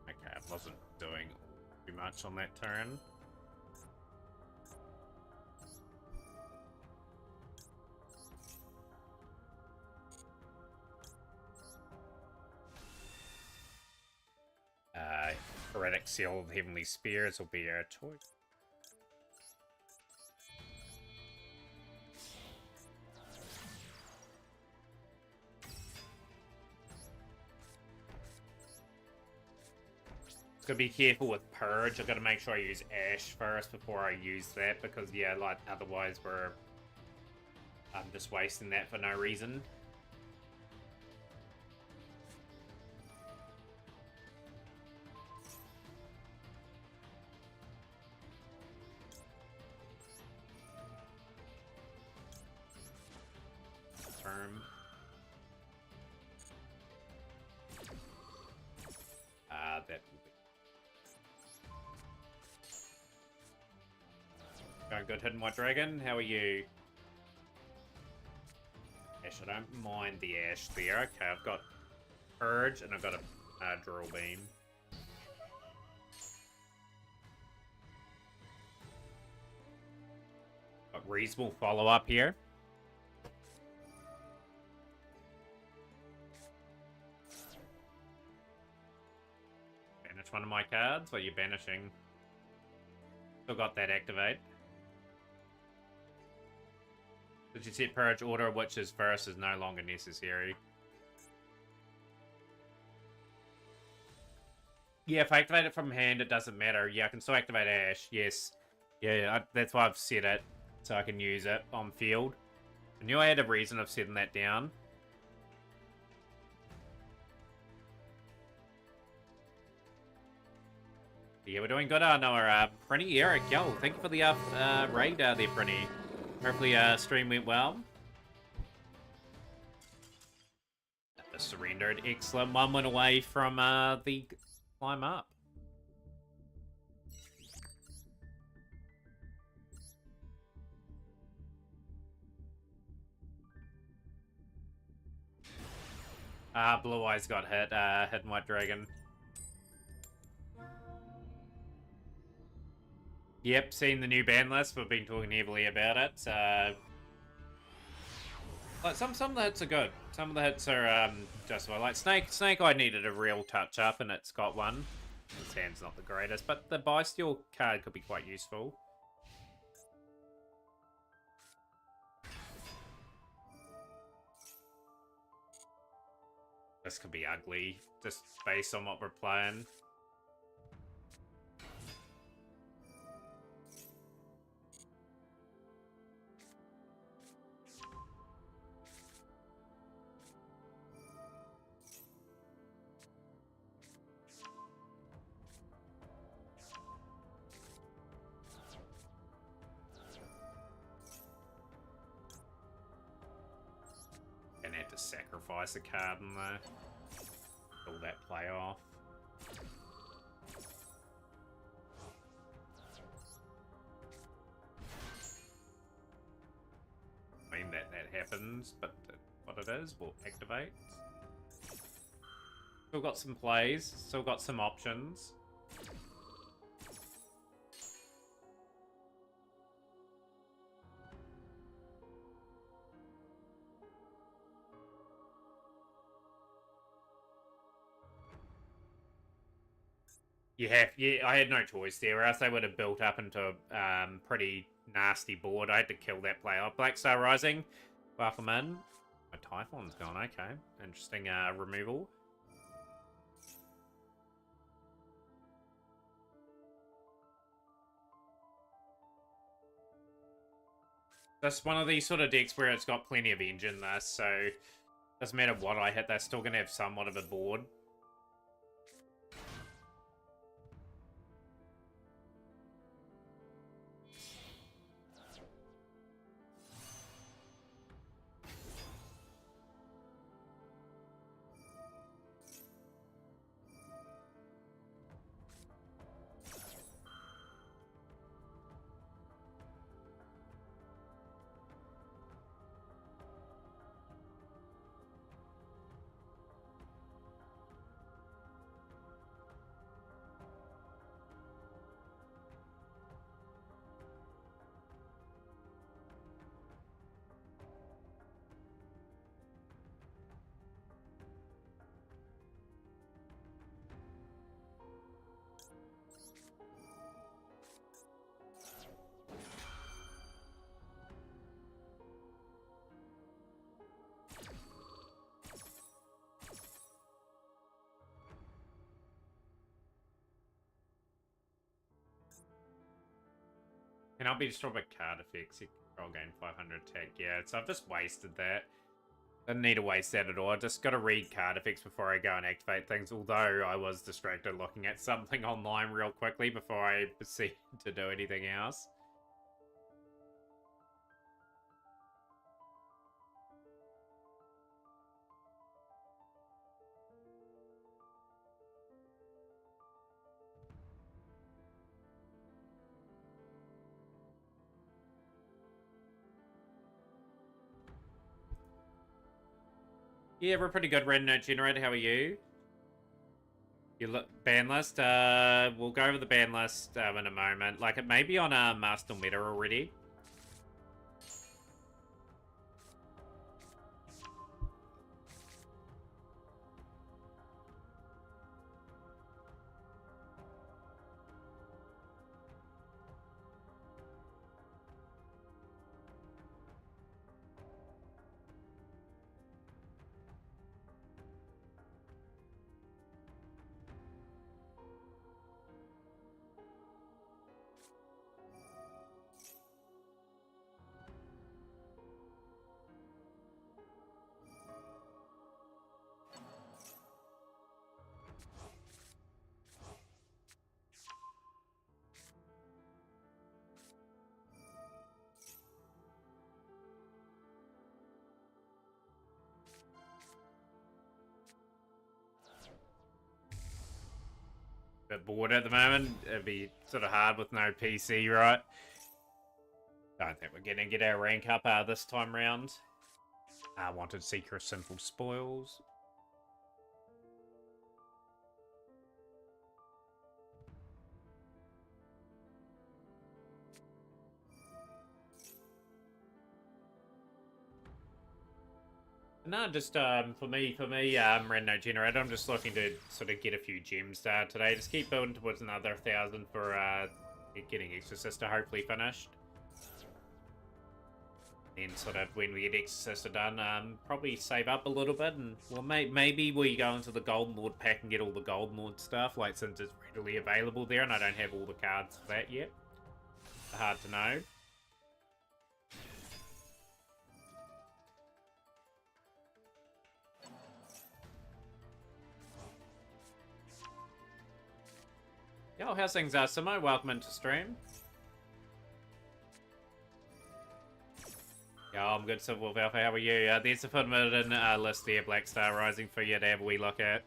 Okay, I wasn't doing too much on that turn. Heretic Seal of Heavenly Spears will be our choice. Gotta be careful with Purge. I've got to make sure I use Ash first before I use that, because yeah, like otherwise I'm just wasting that for no reason. Term. That will be going good. Hidden White Dragon, how are you? Ash, I don't mind the Ash there. Okay, I've got Purge and I've got a Drill Beam. Got reasonable follow-up here. Banish one of my cards. What are you banishing? Still got that activate. Did you set Purge Order, which is first is no longer necessary? Yeah, if I activate it from hand, it doesn't matter. Yeah, I can still activate Ash. Yes. Yeah, that's why I've set it. So I can use it on field. I knew I had a reason of setting that down. Yeah, we're doing good on our Prinny. Eric, yo, thank you for the raid there, Prinny. Hopefully stream went well. Surrendered. Excellent. 1 win away from the climb up. Blue Eyes got hit. Hidden White Dragon. Yep, seen the new ban list. We've been talking heavily about it. Like some of the hits are good. Some of the hits are justified. Like Snake Eye needed a real touch up, and it's got one. His hand's not the greatest, but the Bysteel card could be quite useful. This could be ugly, just based on what we're playing. Gonna have to sacrifice a card in there. Pull that play off. happens, but what it is will activate. Still got some plays, still got some options. Yeah, I had no choice there, or else they would have built up into a pretty nasty board. I had to kill that player. Black Star Rising, welcome in. My Typhon's gone, okay. Interesting removal. That's one of these sort of decks where it's got plenty of engine there, so doesn't matter what I hit, they're still going to have somewhat of a board. And I'll be destroyed by card effects. You control gain 500 attack. Yeah, so I've just wasted that. Didn't need to waste that at all. I just got to read card effects before I go and activate things. Although I was distracted looking at something online real quickly before I proceeded to do anything else. Yeah, we're pretty good. Red Note Generator, how are you? You look ban list. We'll go over the ban list in a moment. Like it may be on Master Meta already. Bit bored at the moment. It'd be sort of hard with no PC, right? Don't think we're gonna get our rank up this time round. I wanted Seeker of Sinful Spoils. No, just for me, Red Note Generator, I'm just looking to sort of get a few gems today. Just keep building towards another 1,000 for getting Exorcista hopefully finished. Then sort of when we get Exorcista done, probably save up a little bit, and well, maybe we go into the Golden Lord pack and get all the Golden Lord stuff, like since it's readily available there, and I don't have all the cards for that yet. Hard to know. Yo, how's things, Simo? Welcome into stream. Yo, I'm good, Civil Wolf Alpha. How are you? There's a footnoted list there, Black Star Rising, for you to have a wee look at.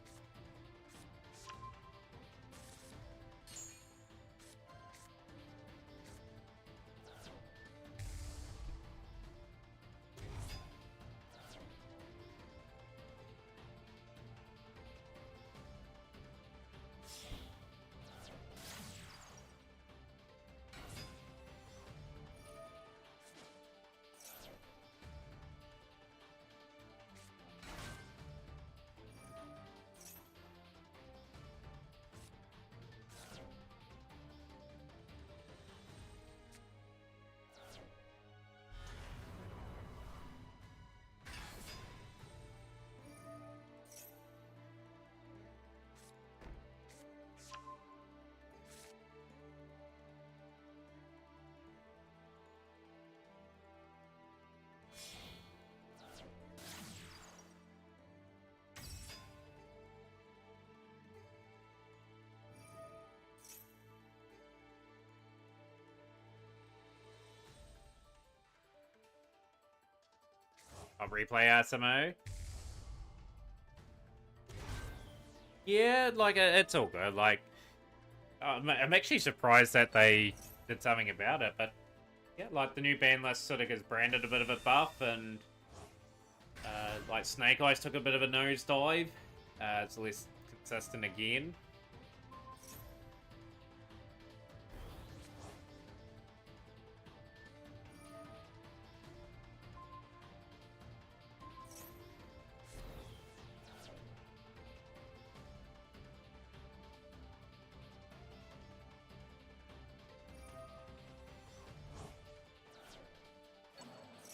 I'll replay Asimo. Yeah, like, it's all good. Like, I'm actually surprised that they did something about it, but yeah, like, the new ban list sort of gives Branded a bit of a buff, and like, Snake Eyes took a bit of a nosedive. It's less consistent again.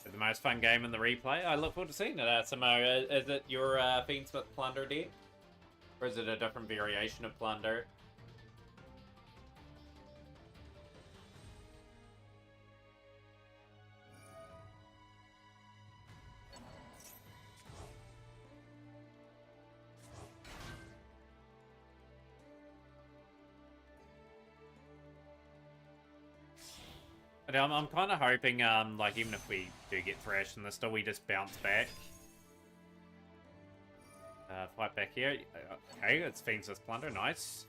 The most fun game in the replay. I look forward to seeing it. Samo, is it your Fiendsmith Plunder deck? Or is it a different variation of Plunder? But I'm kind of hoping, like, even if we do get thrashed in this, still we just bounce back. Fight back here. Okay, it's Fiendsmith Plunder. Nice.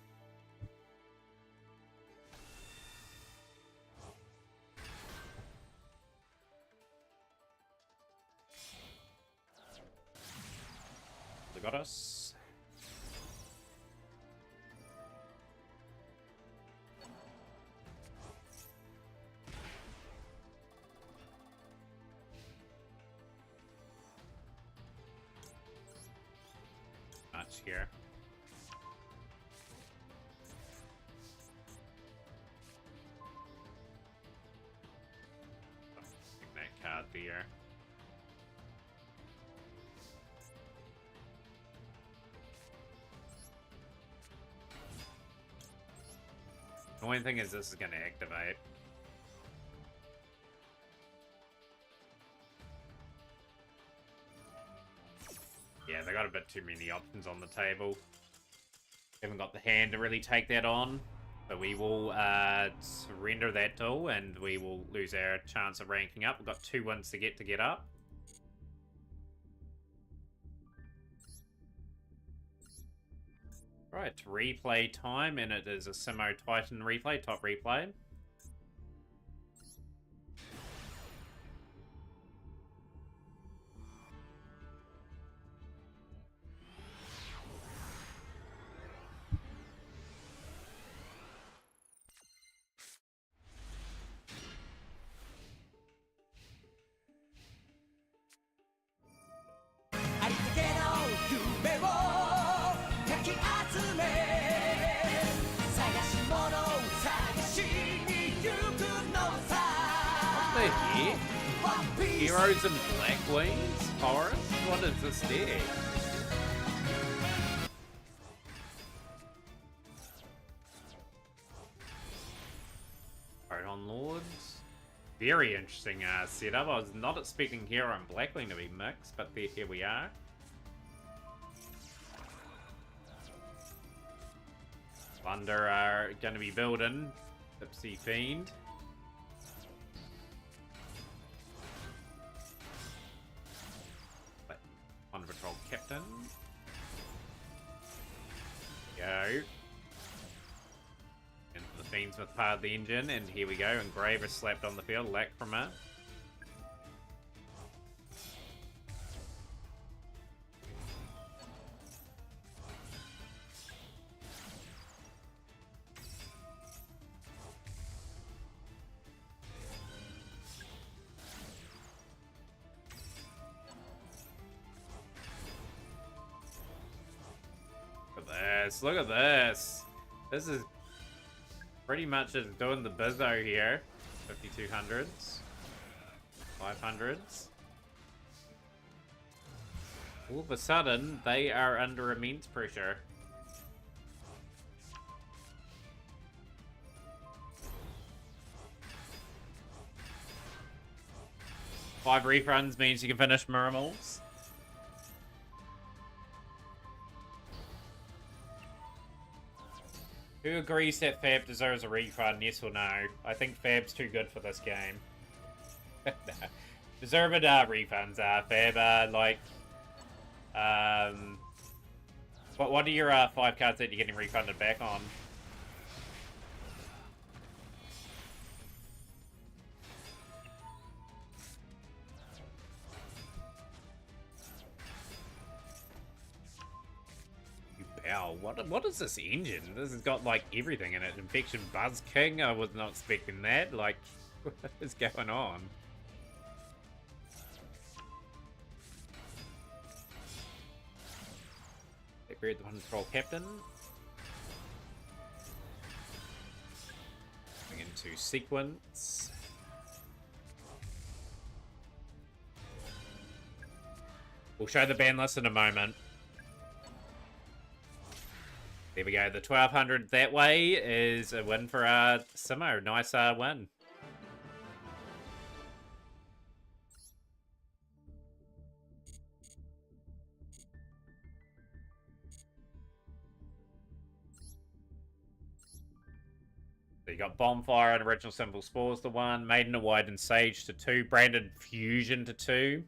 They got us. Much here. That card there. The only thing is this is going to activate. Yeah, they got a bit too many options on the table. Haven't got the hand to really take that on. But we will surrender that duel, and we will lose our chance of ranking up. We've got 2 wins to get up. Right, replay time, and it is a Simo Titan replay, top replay. Heroes and Black Wings? Forest? What is this deck? Proton Lords. Very interesting setup. I was not expecting Hero and Blackwing to be mixed, but here we are. Thunder are going to be building. Tipsy Fiend. Thunder Patrol Captain. Go. And the Fiends with part of the engine, and here we go. Engraver slapped on the field. Lacrima. Look at this. This is pretty much just doing the bizzo here. 5200s. 500s. All of a sudden, they are under immense pressure. Five refunds means you can finish Miramals. Who agrees that Fab deserves a refund, yes or no? I think Fab's too good for this game. Deserved refunds, Fab. Like, what are your 5 cards that you're getting refunded back on? Wow, what is this engine? This has got like everything in it. Infection Buzz King. I was not expecting that. Like, what is going on? Buried the one control captain. Going into sequence. We'll show the ban list in a moment. There we go. The 1200 that way is a win for Simo. Nice win. So you got Bonfire and Original Symbol Spores to 1, Maiden of Wide and Sage to 2, Branded Fusion to 2,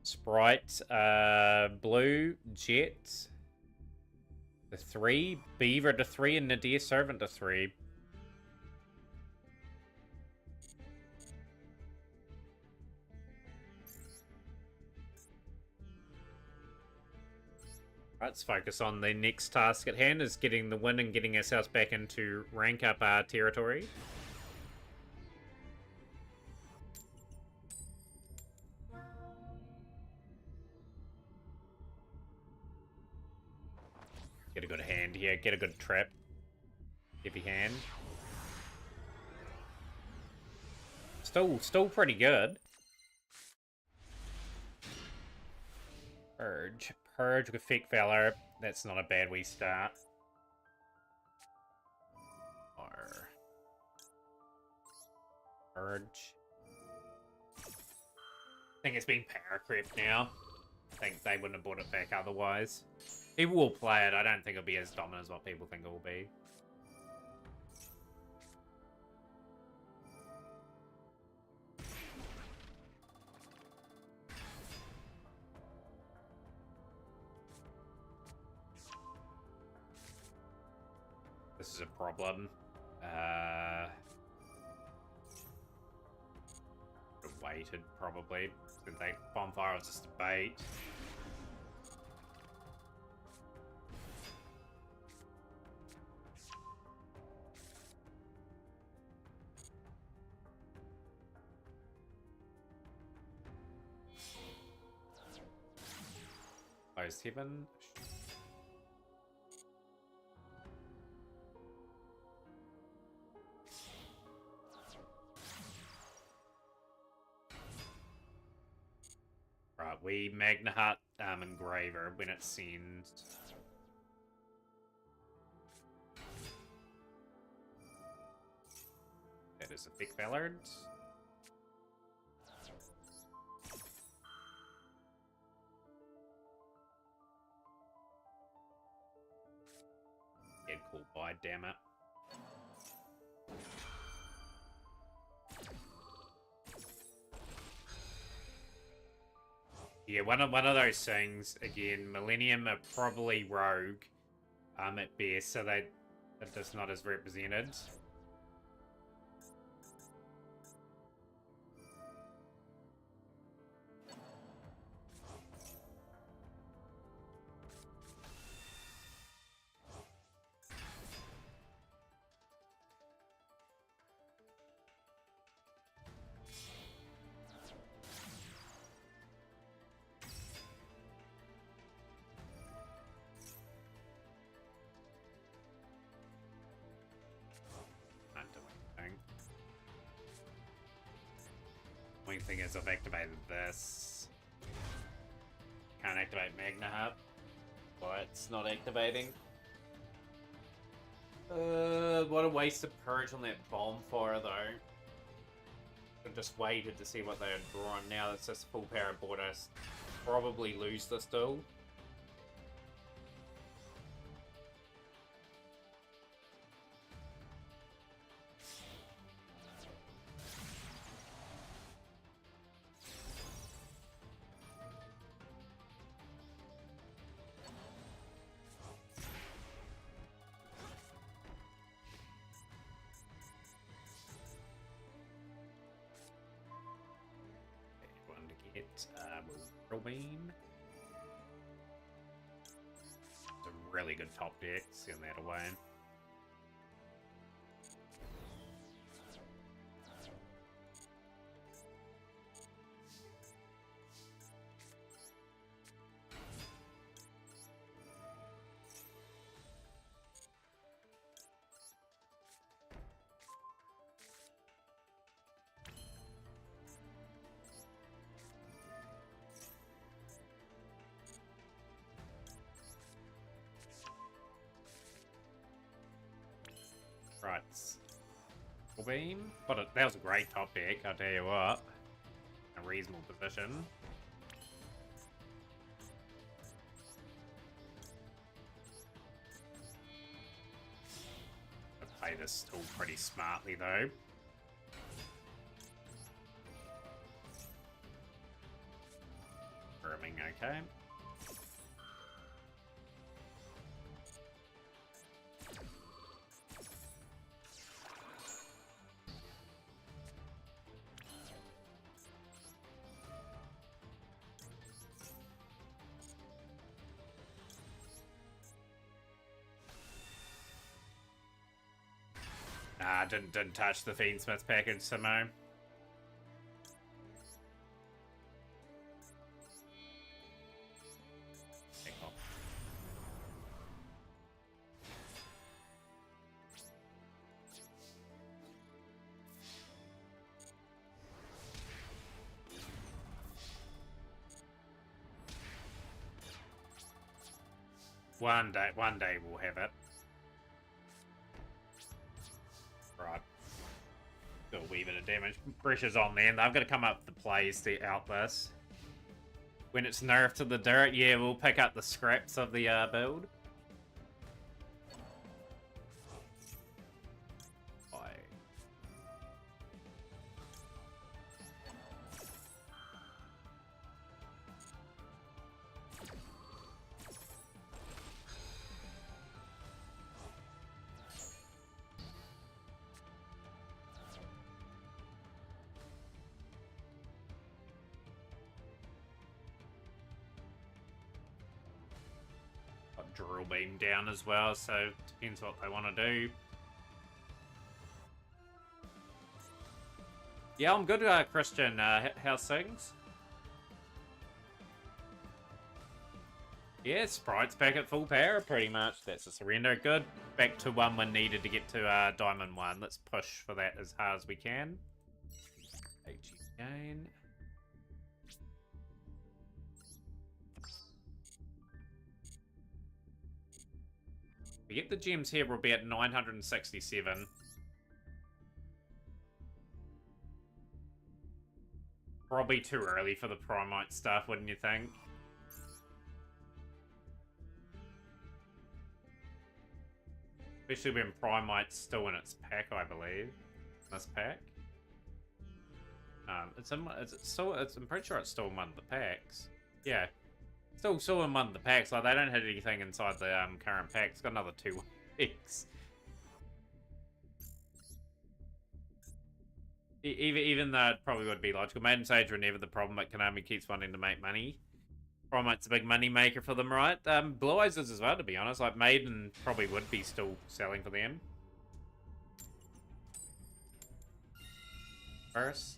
Sprite, Blue, Jet to 3, Beaver to 3, and Nadir Servant to 3. Let's focus on the next task at hand, is getting the win and getting ourselves back into rank up territory. Get a good hand here, get a good trap. Heavy hand. Still pretty good. Purge with Fake Valor. That's not a bad wee start. Or Purge. I think it's been power creep now. I think they wouldn't have brought it back otherwise. People will play it. I don't think it'll be as dominant as what people think it will be. This is a problem. Waited probably. Didn't think Bonfire was just a bait. Closed Heaven. Right, we Magna Hut Engraver when it sends. That is a Thick Ballard. Get cool by, damn it. Yeah, one of those things. Again, Millennium are probably rogue, at best, so they're just not as represented. Only thing is I've activated this. Can't activate Magna Hub. Well, it's not activating. What a waste of Purge on that Bonfire though. I just waited to see what they had drawn. Now it's just full power board us. Probably lose this duel. It's Will Beam. It's a really good top deck. Send that away. Right. Will Beam. That was a great top deck, I'll tell you what. A reasonable position. I play this still pretty smartly though. Grooming, okay. Nah, didn't touch the Fiendsmith package, Simo. One day we'll have it. Right. Do a wee bit of damage. Pressure's on there. I've got to come up with the plays to out this. When it's nerfed to the dirt, yeah, we'll pick up the scraps of the build. Drill beam down as well, so depends what they want to do. Yeah, I'm good, Christian. How's things? Yeah, Sprite's back at full power, pretty much. That's a surrender. Good. Back to 1 when needed to get to Diamond 1. Let's push for that as hard as we can. HE again. We get the gems here, we'll be at 967. Probably too early for the Primite stuff, wouldn't you think? Especially when Primite's still in its pack, I believe. This pack. I'm pretty sure it's still in one of the packs. Yeah. Still in one of the packs. Like, they don't have anything inside the current pack. It's got another 2 weeks. Even though it probably would be logical. Maiden Sage were never the problem, but Konami keeps wanting to make money. Primite's a big money maker for them, right? Blue Eyes is as well, to be honest. Like, Maiden probably would be still selling for them. First.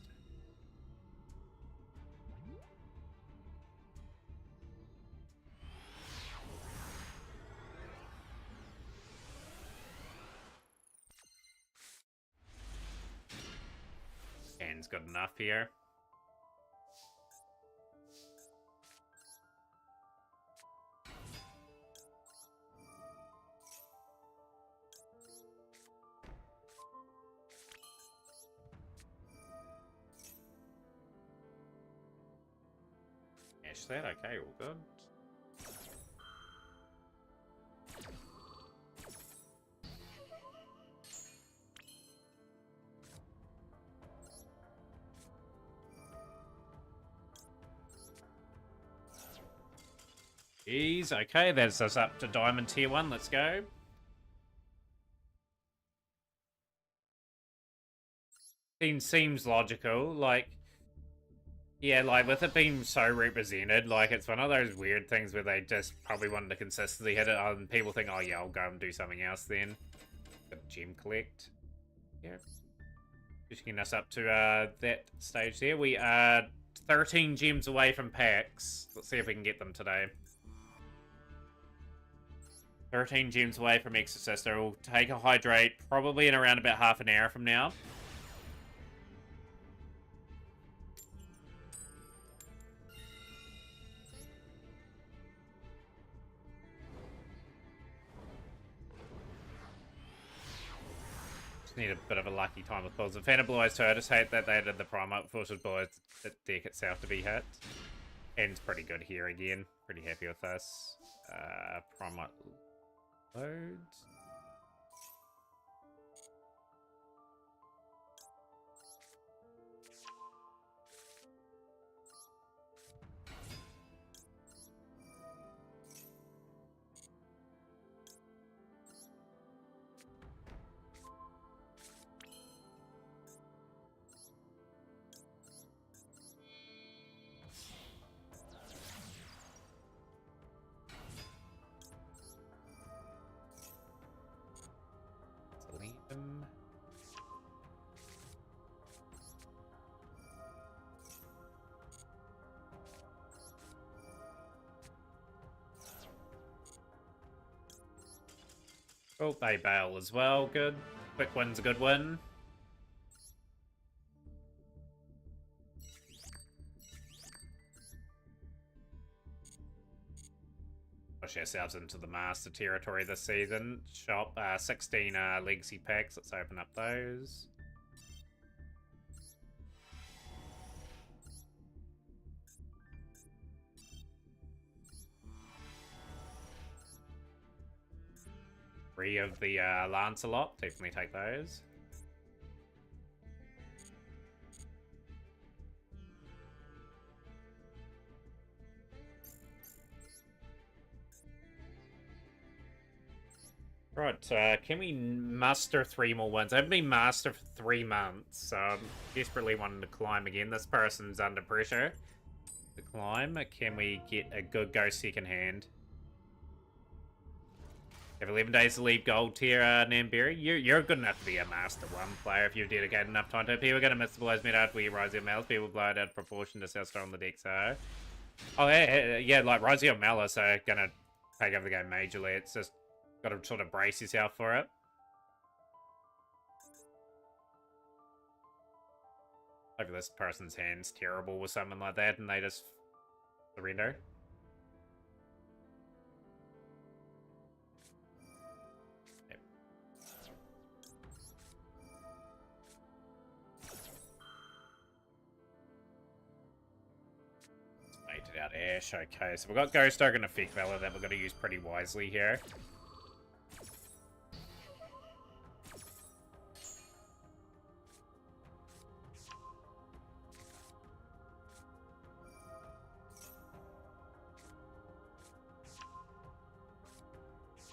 Hand's good enough here. Cash that, okay, all good. Jeez, okay, that's us up to Diamond Tier 1, let's go. Seems logical, like... Yeah, like with it being so represented, like it's one of those weird things where they just probably wanted to consistently hit it and people think, oh yeah, I'll go and do something else then. Got a gem collect. Yeah. Just getting us up to that stage there. We are 13 gems away from packs. Let's see if we can get them today. 13 gems away from Exorcist. We'll take a hydrate probably in around about half an hour from now. Just need a bit of a lucky time with pulls. The Phantom Blue Eyes too. I just hate that they added the Prime Up forces boys the deck itself to be hit. And it's pretty good here again. Pretty happy with this. Prime Up loads. Oh, they bail as well. Good. Quick win's a good win. Push ourselves into the master territory this season. Shop 16 legacy packs. Let's open up those. Three of the Lancelot. Definitely take those. Right, can we muster 3 more wins? I haven't been master for 3 months, so I'm desperately wanting to climb again. This person's under pressure to climb. Can we get a good go second hand? You have 11 days to leave gold tier, Namberi. You're good enough to be a Master 1 player if you're dedicated enough time to it. People are going to miss the blows made after we rise your malice. People blow it out of proportion to how strong the decks are. Oh, yeah, like Rise your malice are going to take over the game majorly. It's just got to sort of brace yourself for it. Hopefully this person's hand's terrible with something like that and they just surrender. Yep. Baited out Ash. Okay, so we've got Ghost Dog and Effect Valor that we're going to use pretty wisely here.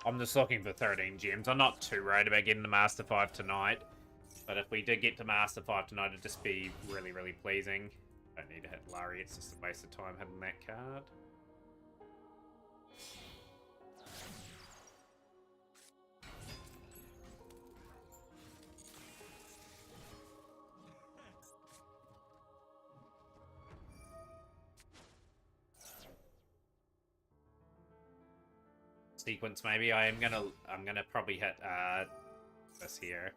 I'm just looking for 13 gems. I'm not too worried about getting to Master 5 tonight. But if we did get to Master 5 tonight, it'd just be really, really pleasing. Don't need to hit Larry. It's just a waste of time hitting that card. Sequence maybe. I'm gonna probably hit this here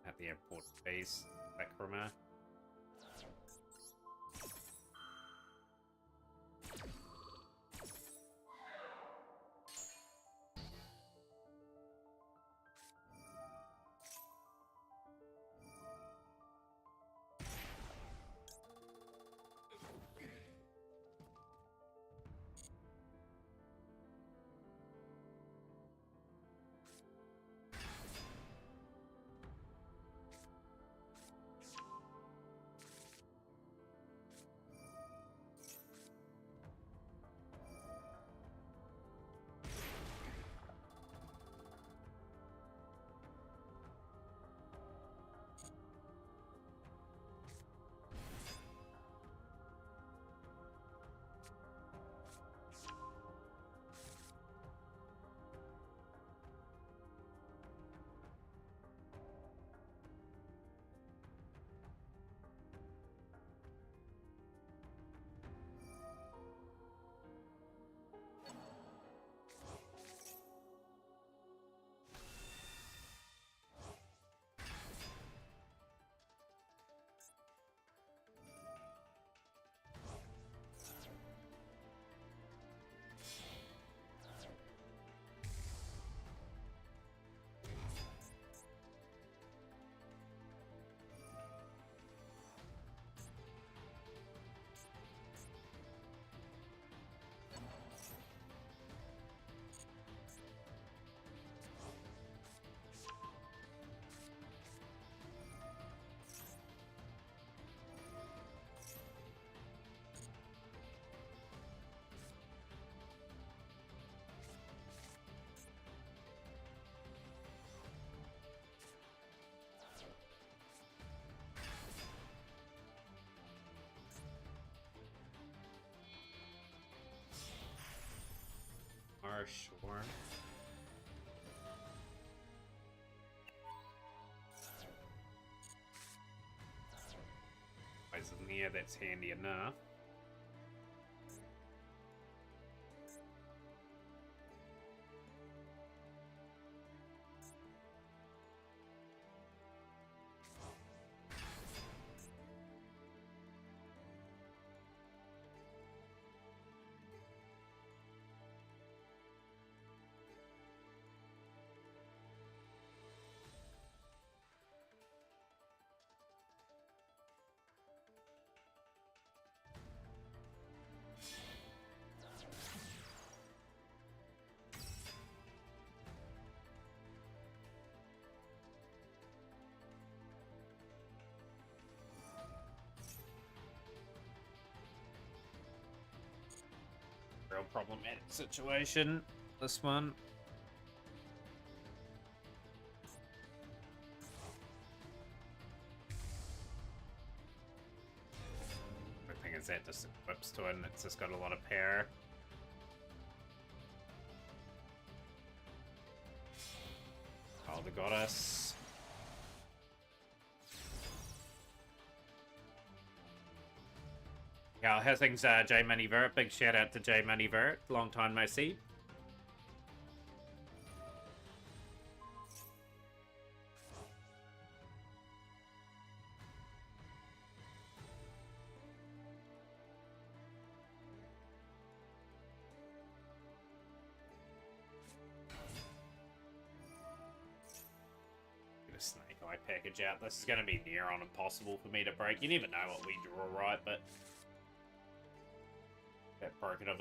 at the airport base, Bakruma. sure. Places in the air, that's handy enough. Real problematic situation, this one. The thing is that just equips to it and it's just got a lot of power. Oh, the goddess. Yeah, how's things, J Money Vert? Big shout out to J Money Vert. Long time no see. Get a snake eye package out. This is going to be near on impossible for me to break. You never know what we draw, right? But that broken of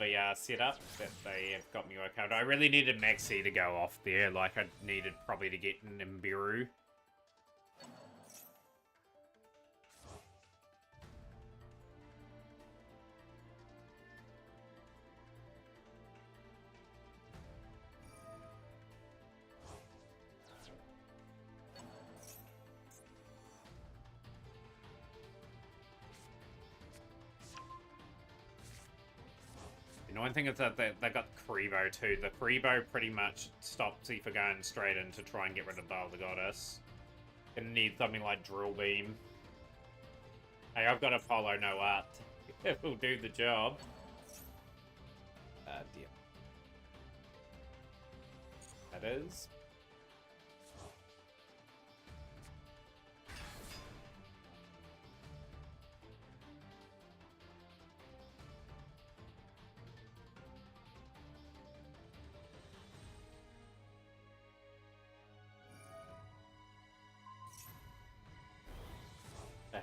a setup that they have got me worked out. I really needed Maxi to go off there. Like I needed probably to get an Imbiru. The annoying thing is that they got Kribo too. The Kribo pretty much stops you for going straight in to try and get rid of the goddess. Gonna need something like Drill Beam. Hey, I've got Apollo no art. It will do the job. Dear. That is.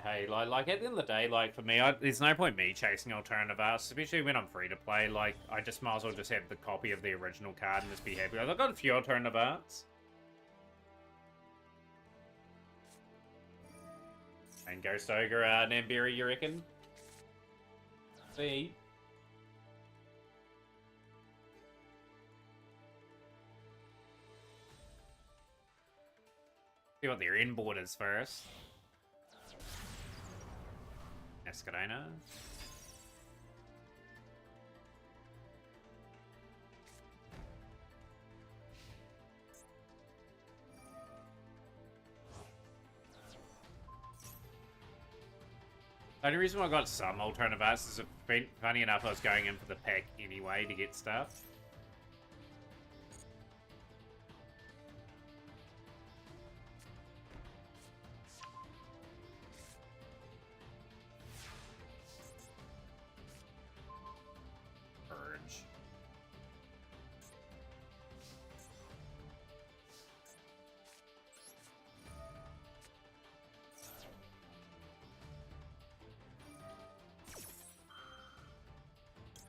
Hey, like at the end of the day, like for me, there's no point me chasing alternative arts, especially when I'm free to play. Like I just might as well just have the copy of the original card and just be happy. I've got a few alternative arts. And Ghost Ogre, Namberi, you reckon? See. See what their inboard is first. Escadena. The only reason why I got some alternative arts is, funny enough, I was going in for the pack anyway to get stuff.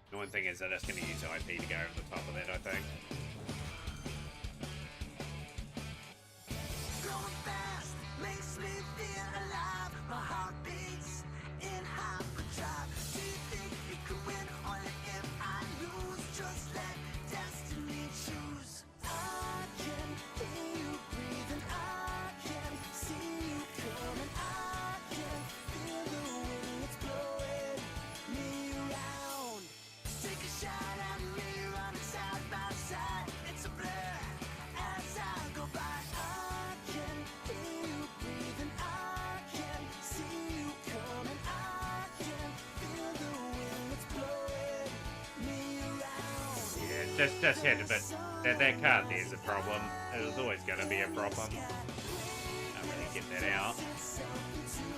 The one thing is they're just going to use IP to go over the top of that, I think. Going fast makes me feel alive. My heart beats in hyperdrive. Do you think you could win? Only if I lose. Just let destiny choose. I can hear you breathing. I can see you coming. I can feel the wind that's blowing me around. Take a shot at me. just had a bit. That card there's a problem. It was always going to be a problem. Can't really get that out.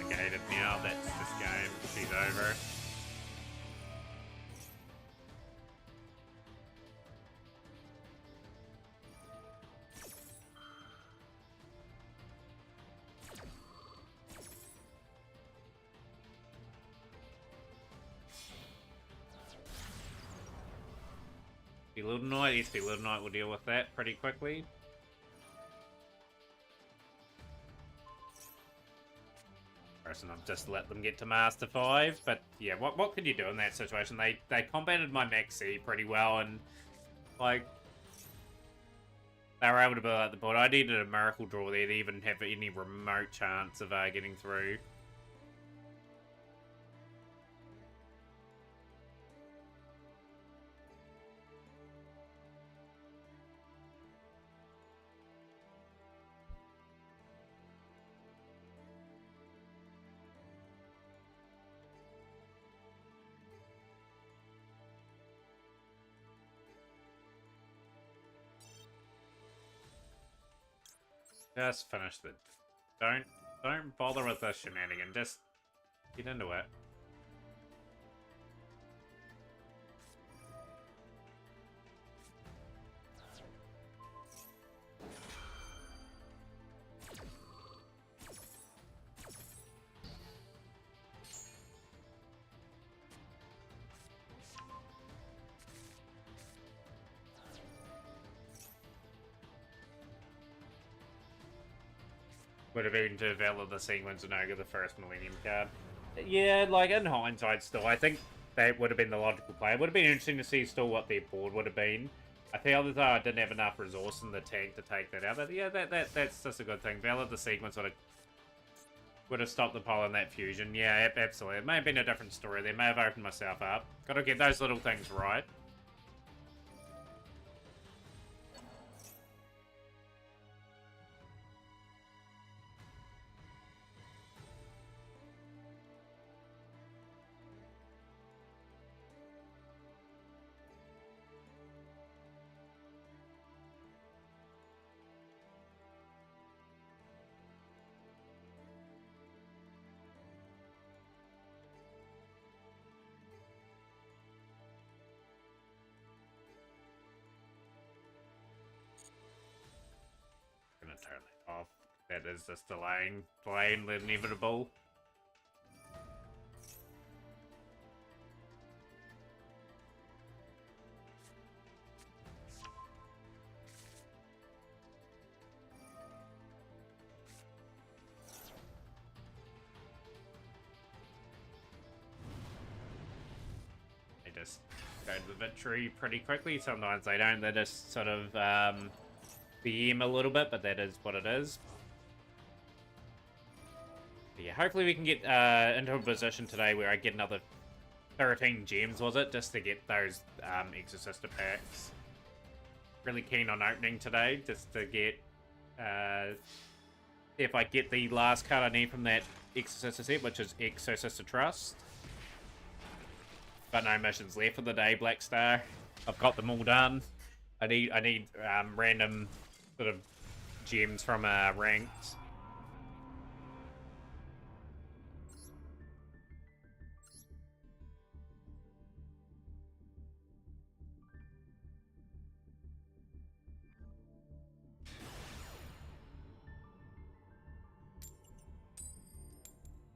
Negated now. That's this game. She's over. Little Knight, SP Little Knight will deal with that pretty quickly. Person, I've just let them get to Master 5, but yeah, what could you do in that situation? They combated my Maxi pretty well, and like they were able to build out the board. I needed a miracle draw there to even have any remote chance of getting through. Just finish the... Don't bother with this shenanigan. Just get into it. Would have been to Valor the Sequence and Ogre the first Millennium card. Yeah, like in hindsight still, I think that would have been the logical play. It would have been interesting to see still what their board would have been. I feel that I didn't have enough resource in the tank to take that out. But yeah, that's just a good thing. Valor the Sequence would have stopped the pole in that fusion. Yeah, absolutely. It may have been a different story. They may have opened myself up. Gotta get those little things right. Gonna turn it off. That is just delaying the inevitable. They just go to the victory pretty quickly. Sometimes they don't. They just sort of BM a little bit, but that is what it is. But yeah, hopefully we can get into a position today where I get another 13 gems, was it? Just to get those Exorcista packs. Really keen on opening today, just to get... if I get the last card I need from that Exorcista set, which is Exorcista Trust. But no missions left for the day, Black Star. I've got them all done. I need random sort of gems from ranked.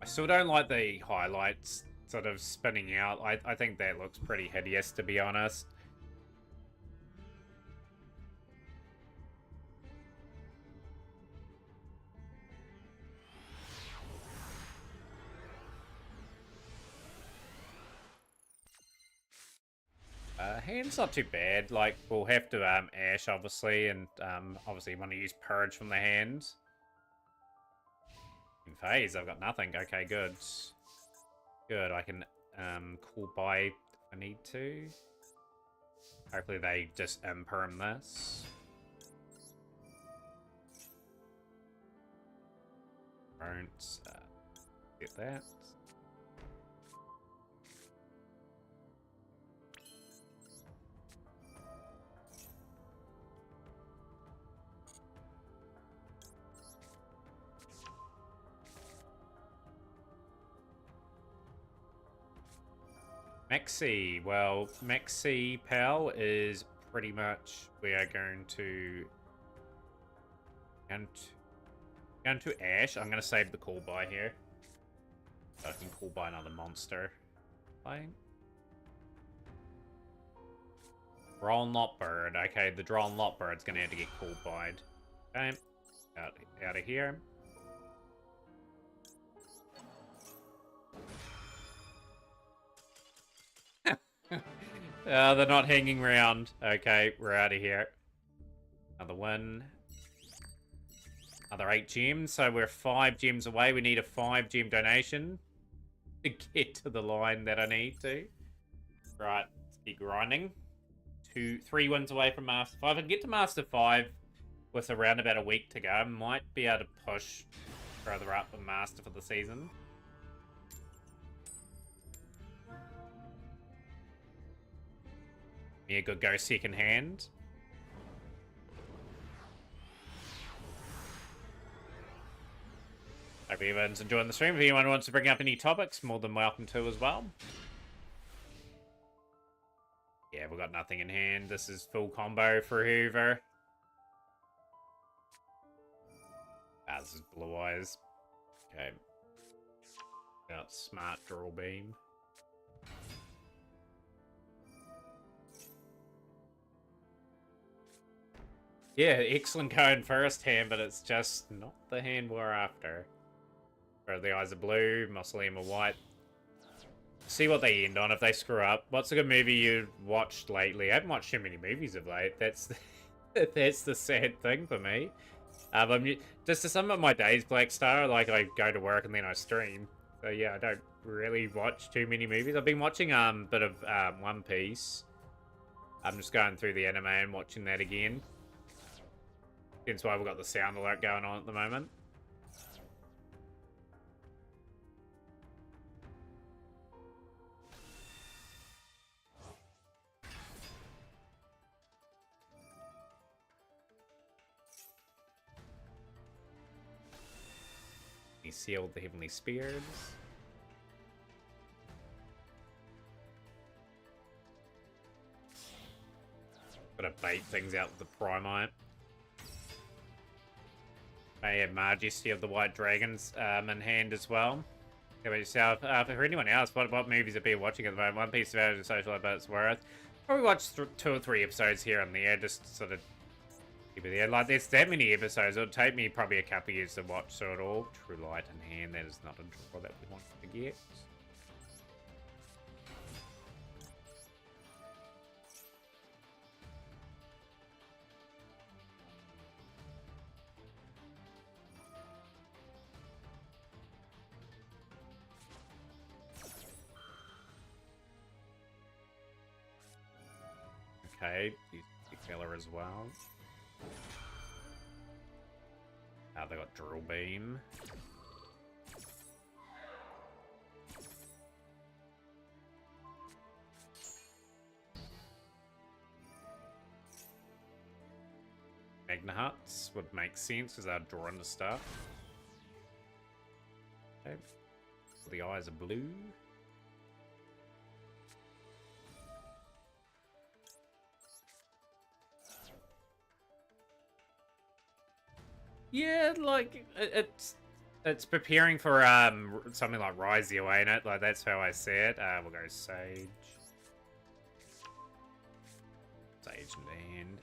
I still don't like the highlights sort of spinning out. I think that looks pretty hideous, to be honest. Hand's not too bad. Like, we'll have to Ash, obviously, and obviously want to use Purge from the hand. In phase, I've got nothing. Okay, good. Good, I can call by if I need to. Hopefully they just imperm this. Don't get that. Maxi. Well, Maxi Pal is pretty much we are going to going to Ash. I'm going to save the call by here. So I can call by another monster. Fine. Droll Lotbird. Okay, the Droll Lotbird's going to have to get called by. Okay. Out of here. They're not hanging around. Okay, we're out of here. Another one. Another 8 gems. So we're 5 gems away. We need a 5 gem donation to get to the line that I need to. Right, let's keep grinding. 3 wins away from Master 5. I can get to Master 5 with around about a week to go. I might be able to push further up the Master for the season. Be a good go second hand. Hope everyone's enjoying the stream. If anyone wants to bring up any topics, more than welcome to as well. Yeah, we've got nothing in hand. This is full combo for Hoover. Ah, this is Blue Eyes. Okay. Got Smart Drill Beam. Yeah, excellent going first hand, but it's just not the hand we're after. Where the eyes are blue, Mausoleum are white. See what they end on if they screw up. What's a good movie you watched lately? I haven't watched too many movies of late. That's that's the sad thing for me. Just to sum up my days, Black Star, like I go to work and then I stream. So yeah, I don't really watch too many movies. I've been watching a bit of One Piece. I'm just going through the anime and watching that again. Hence why we've got the sound alert going on at the moment. He sealed the Heavenly Spears. Gotta bait things out with the Primite. May have Majesty of the White Dragons in hand as well. How about yourself? For anyone else, what movies have you been watching at the moment? One Piece of Out Social Life, but it's worth. Probably watch 2 or 3 episodes here and there, just sort of keep it there. Like, there's that many episodes. It'll take me probably a couple of years to watch through it all. True Light in hand, that is not a draw that we want to get. Okay, use Killer as well. They got Drill Beam. Magna Huts would make sense because they're drawing the stuff. Okay. So the eyes are blue. Yeah, like it's preparing for something like Rise the Away in it. Like that's how I see it. We'll go Sage. Sage in the hand.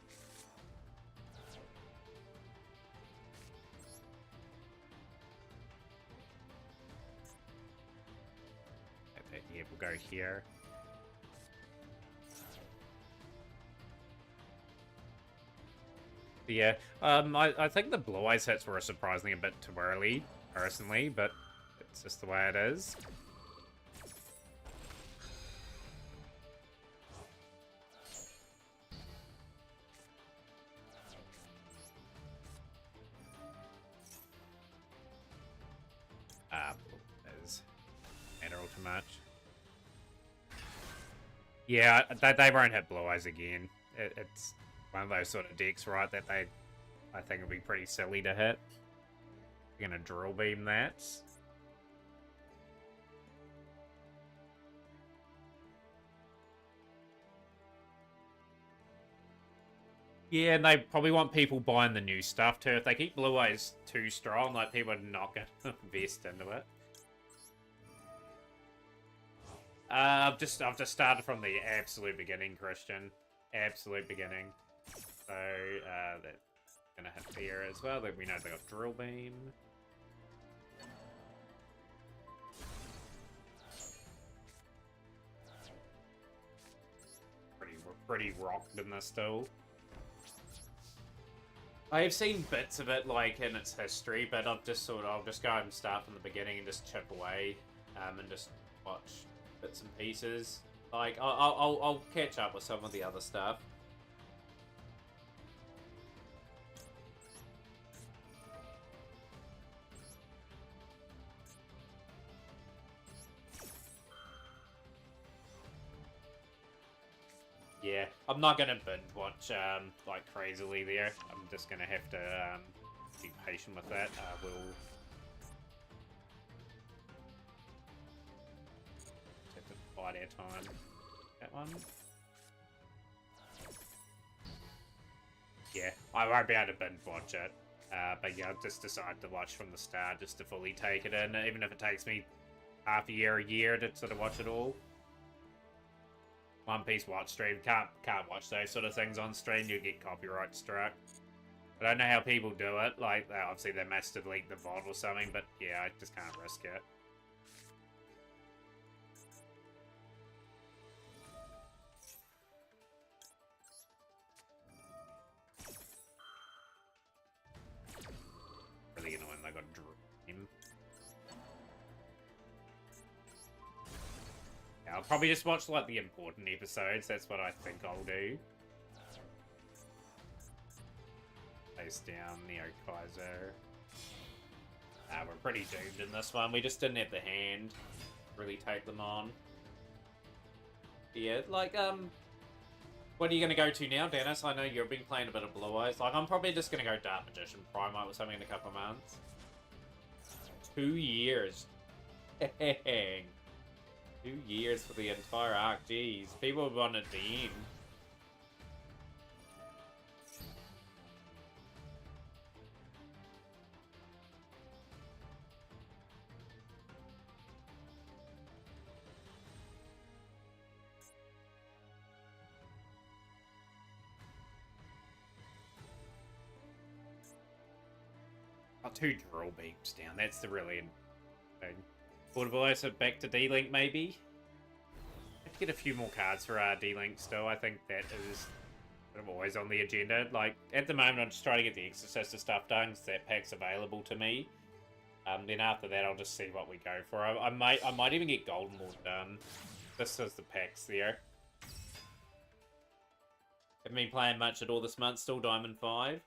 Okay, yeah, we'll go here. Yeah, I think the Blue Eyes hits were surprisingly a bit too early, personally, but it's just the way it is. Is matter all too much. Yeah, they won't hit Blue Eyes again. It's one of those sort of decks, right, that I think would be pretty silly to hit. You're gonna Drill Beam that. Yeah, and they probably want people buying the new stuff too. If they keep Blue Eyes too strong, like people are not going to invest into it. I've just started from the absolute beginning, Christian. Absolute beginning. So that's gonna hit there as well. We know they got drill beam. Pretty rocked in this still. I have seen bits of it like in its history, but I'll just go and start from the beginning and just chip away, and just watch bits and pieces. Like I'll catch up with some of the other stuff. Yeah, I'm not gonna binge watch like crazily there. I'm just gonna have to be patient with that. We'll have to bide our time. That one. Yeah, I won't be able to binge watch it. But yeah, I've just decided to watch from the start just to fully take it in, even if it takes me half a year to sort of watch it all. One Piece watch stream. Can't watch those sort of things on stream. You get copyright struck. I don't know how people do it. Like, obviously they must delete the VOD or something, but yeah, I just can't risk it. Really annoying they got dream. Yeah, I'll probably just watch like the important episodes. That's what I think I'll do. Face down, Neo Kaiser. We're pretty doomed in this one. We just didn't have the hand to really take them on. Yeah, like, what are you gonna go to now, Dennis? I know you've been playing a bit of Blue Eyes. Like, I'm probably just gonna go Dark Magician Primite or something in a couple of months. 2 years. Dang. 2 years for the entire arc. Jeez, people want a Dean. Oh, 2 drill beams down. That's the really thing. Would also back to D-Link maybe? Have to get a few more cards for D-Link still. I think that is sort of always on the agenda. Like, at the moment, I'm just trying to get the Exorcist stuff done because that pack's available to me. Then after that, I'll just see what we go for. I might even get Golden Lord done. This is the packs there. Haven't been playing much at all this month. Still Diamond 5.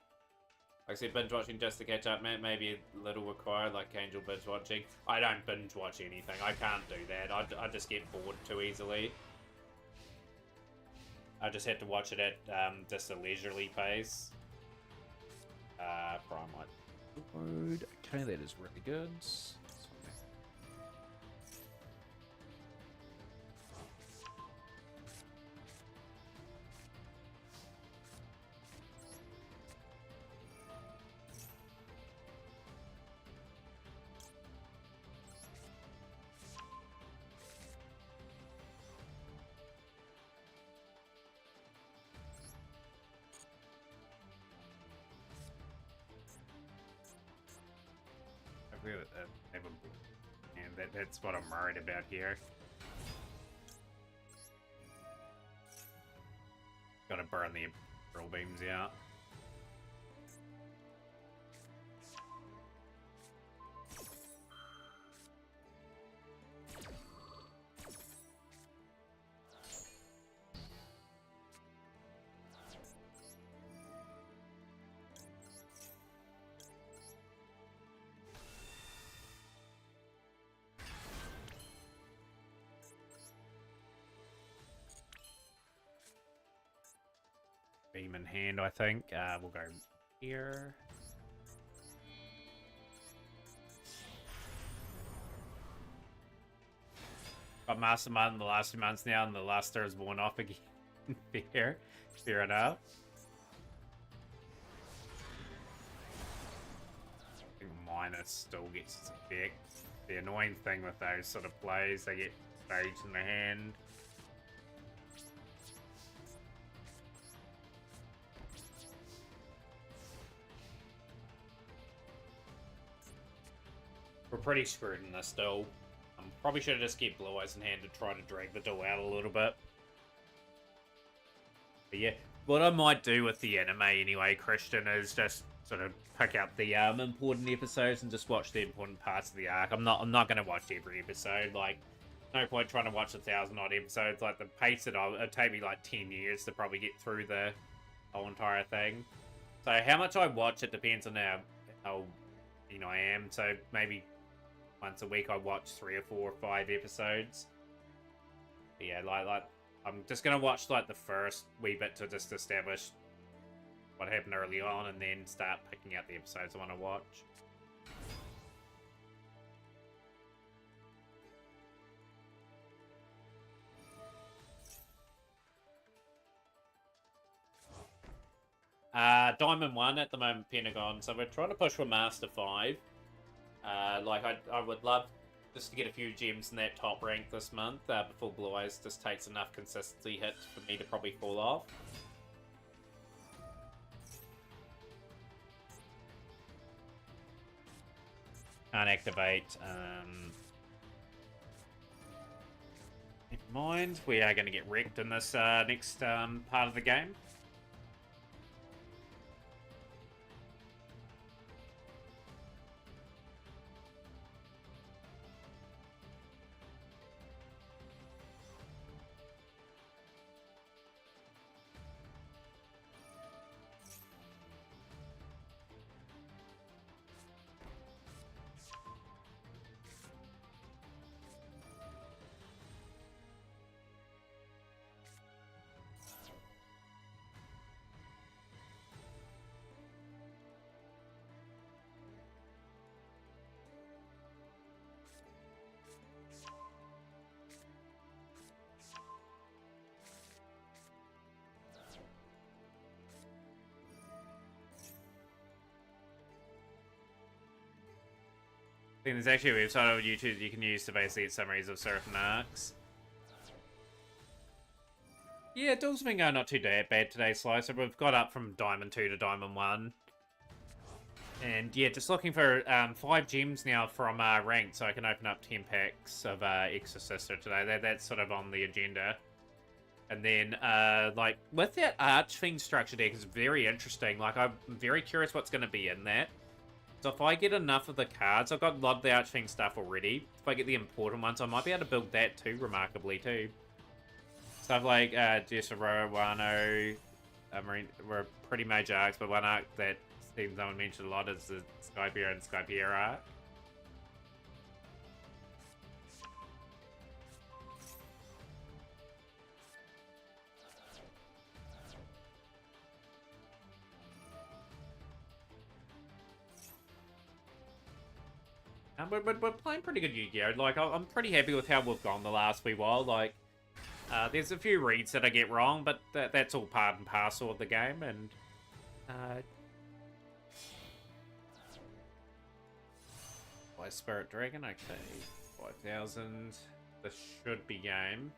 Like I said, binge watching just to catch up, man. Maybe a little required, like Angel binge watching. I don't binge watch anything. I can't do that. I just get bored too easily. I just have to watch it at just a leisurely pace. Primite. Okay, that is really good. And that's what I'm worried about here. Gotta burn the drill beams out. Beam in hand, I think. We'll go here. Got Mastermind in the last 2 months now, and the Luster is worn off again. Fair enough. I think minus still gets its effect. The annoying thing with those sort of plays, they get staged in the hand. We're pretty screwed in this duel. Probably should have just kept Blue Eyes in hand to try to drag the duel out a little bit. But yeah, what I might do with the anime anyway, Christian, is just sort of pick up the important episodes and just watch the important parts of the arc. I'm not gonna watch every episode. Like, no point trying to watch 1,000 odd episodes. Like the pace it'll take me like 10 years to probably get through the whole entire thing. So how much I watch, it depends on how I am. So maybe once a week I watch 3 or 4 or 5 episodes. But yeah, like I'm just gonna watch like the first wee bit to just establish what happened early on, and then start picking out the episodes I want to watch. Diamond 1 at the moment, Pentagon. So we're trying to push for Master 5. Like I would love just to get a few gems in that top rank this month before Blue Eyes just takes enough consistency hits for me to probably fall off. Can't activate. Never mind. We are going to get wrecked in this next part of the game. I think there's actually a website on YouTube you can use to basically get summaries of certain arcs. Yeah, duels have been going not too bad today, Slicer. We've got up from Diamond 2 to Diamond 1. And yeah, just looking for 5 gems now from ranked, so I can open up 10 packs of Exorcister today. That's sort of on the agenda. And then, like, with that Archfiend structure deck, is very interesting. Like, I'm very curious what's going to be in that. So if I get enough of the cards, I've got a lot of the Archfiend stuff already. If I get the important ones, I might be able to build that too, remarkably too. Stuff like Jesero, Wano, Marine were pretty major arcs, but one arc that seems no one mentioned a lot is the Skypiea and Skypiea arc. We're playing pretty good Yu-Gi-Oh! Like, I'm pretty happy with how we've gone the last wee while. Like, there's a few reads that I get wrong, but that's all part and parcel of the game, and... By Spirit Dragon, okay. 5,000. This should be game.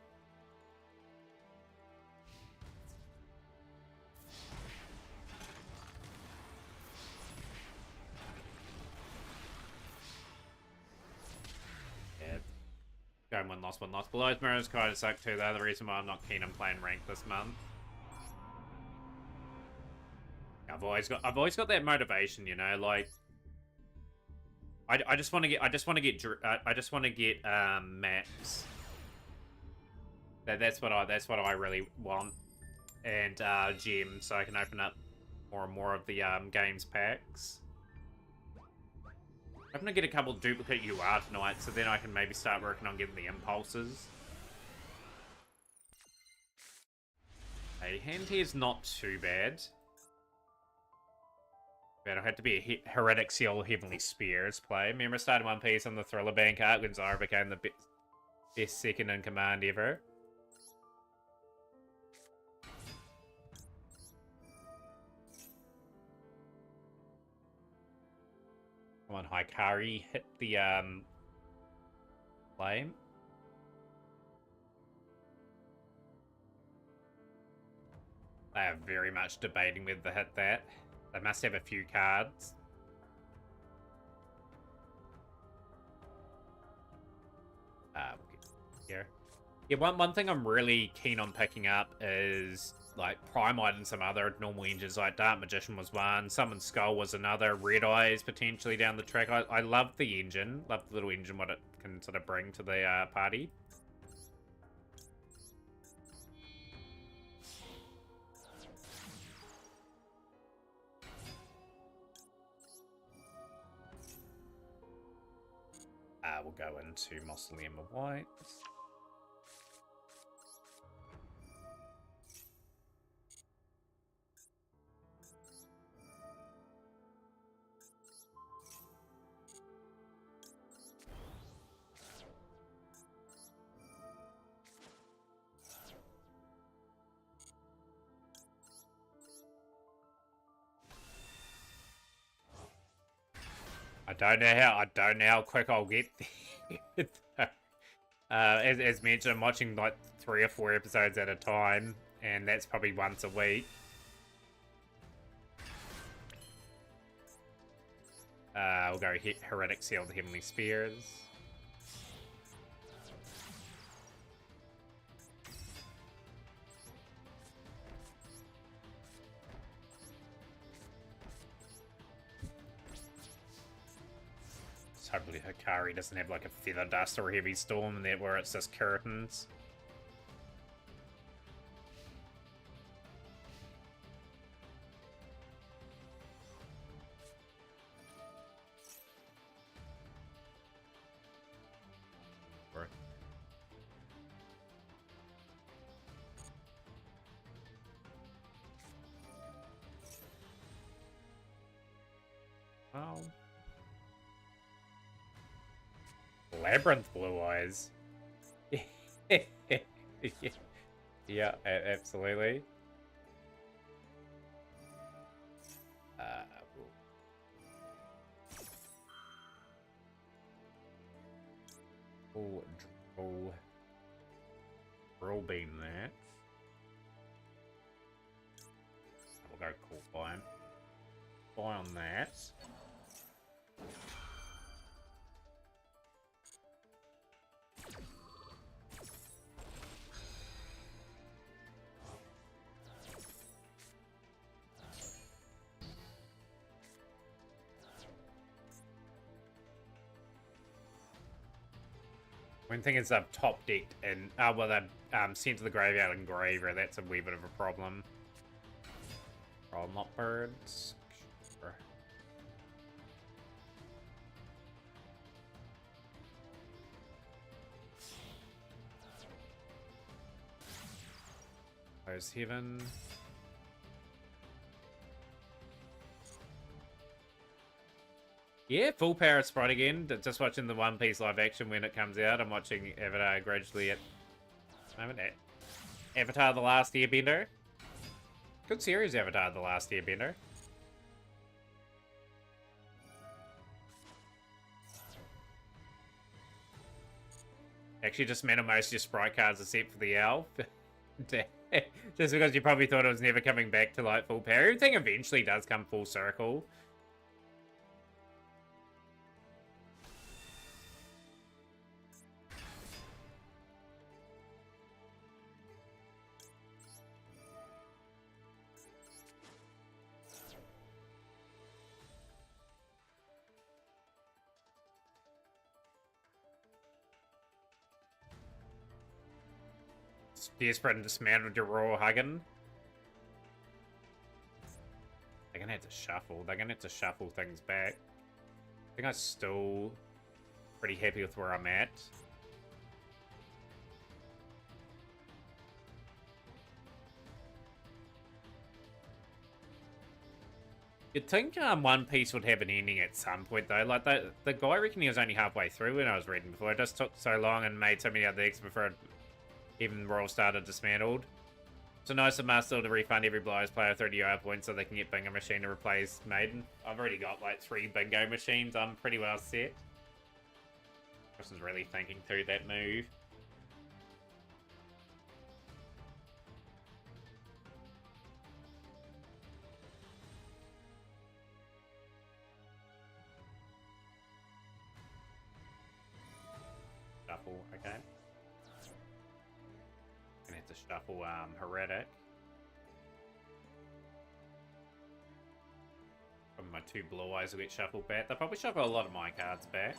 Going one lost, one lost. Below Mirrors kind of suck too. Though the reason why I'm not keen on playing ranked this month. I've always got that motivation, you know. Like, I just want to get maps. That's what I really want, and gems, so I can open up more and more of the games packs. I'm gonna get a couple duplicate UR tonight, so then I can maybe start working on getting the impulses. Hey, hand here is not too bad. But I had to be a Heretic Seal Heavenly Spears play. Remember starting One Piece on the Thriller Bank arc when Zara became the best second in command ever. Come on, Hikari hit the flame. They are very much debating whether to hit that. They must have a few cards. We'll get here. Yeah, one thing I'm really keen on picking up is like Primite and some other normal engines, like Dark Magician was one, Summon Skull was another, Red Eyes potentially down the track. I love the engine, love the little engine, what it can sort of bring to the party. We'll go into Mausoleum of White. I don't know how quick I'll get there. As mentioned, I'm watching like 3 or 4 episodes at a time, and that's probably once a week. We'll go Heretic Seal of the Heavenly Spears. Hopefully Hikari doesn't have like a Feather Dust or a Heavy Storm in there where it's just curtains. Oh. Labyrinth Blue Eyes. Yeah, absolutely. Drill Beam that. We'll go Cool Buy on that. One thing is I've top decked and well they've sent to the graveyard and Graver. That's a wee bit of a problem. Roll not birds. Sure. Close Heaven. Yeah, full power Sprite again. Just watching the One Piece live action when it comes out. I'm watching Avatar gradually at the moment. Avatar The Last Airbender. Good series, Avatar The Last Airbender. Actually, just meant most of your Sprite cards except for the Owl. Just because you probably thought it was never coming back to like full power. Everything eventually does come full circle. Desperate and dismantled your Royal Huggin. They're gonna have to shuffle. They're gonna have to shuffle things back. I think I'm still pretty happy with where I'm at. You'd think One Piece would have an ending at some point, though. Like, the guy reckon he was only halfway through when I was reading before. It just took so long and made so many other decks before even Royal started dismantled. So nice of Master to refund every Bly's player 30 UR points so they can get Bingo Machine to replace Maiden. I've already got like 3 Bingo Machines. I'm pretty well set. Chris is really thinking through that move. Shuffle, okay. Gonna have to shuffle Heretic. Probably my 2 Blue Eyes will get shuffled back. They'll probably shuffle a lot of my cards back.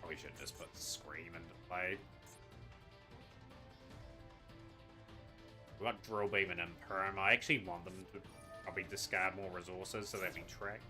Probably should just put Scream into play. We've got Drill Beam and Imperm. I actually want them to probably discard more resources so that we track.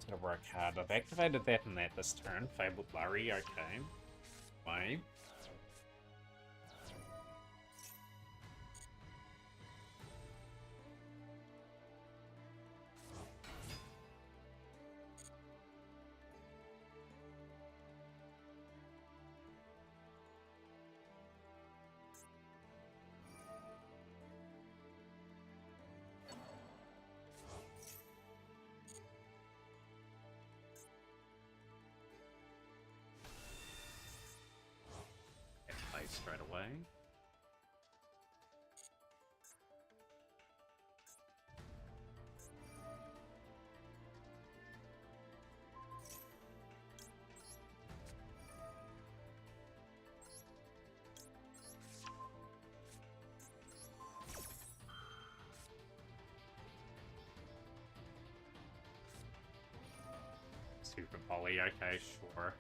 Gonna work hard. I've activated that and that this turn. Fabled Blurry, okay. Way. Straight away. Super Poly, okay, sure.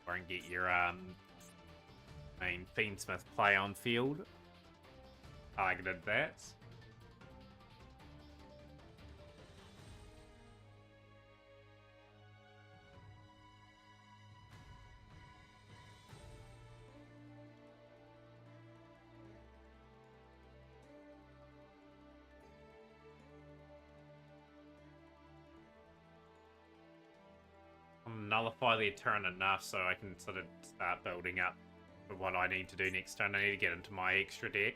And get your main Fiendsmith play on field. Targeted that. Nullify the turn enough so I can sort of start building up for what I need to do next turn. I need to get into my extra deck.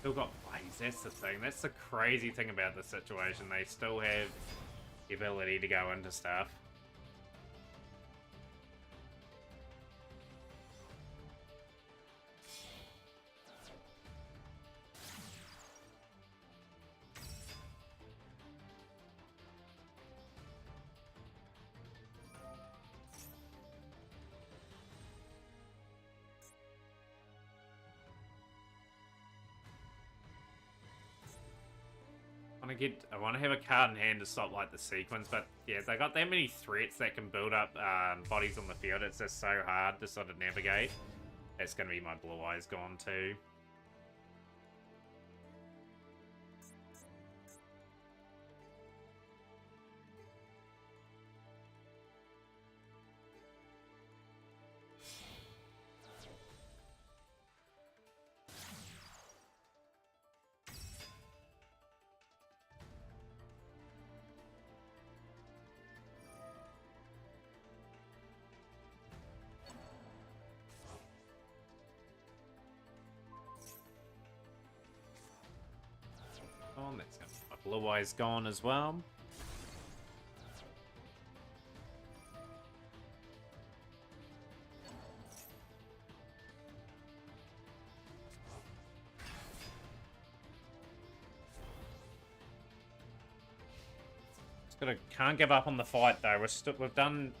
Still got plays, that's the thing. That's the crazy thing about this situation. They still have the ability to go into stuff. I want to have a card in hand to stop like the sequence, but yeah, they got that many threats that can build up bodies on the field. It's just so hard to sort of navigate. That's going to be my blue eyes gone too. That's going to be my blue eyes gone as well. Can't give up on the fight though. We've done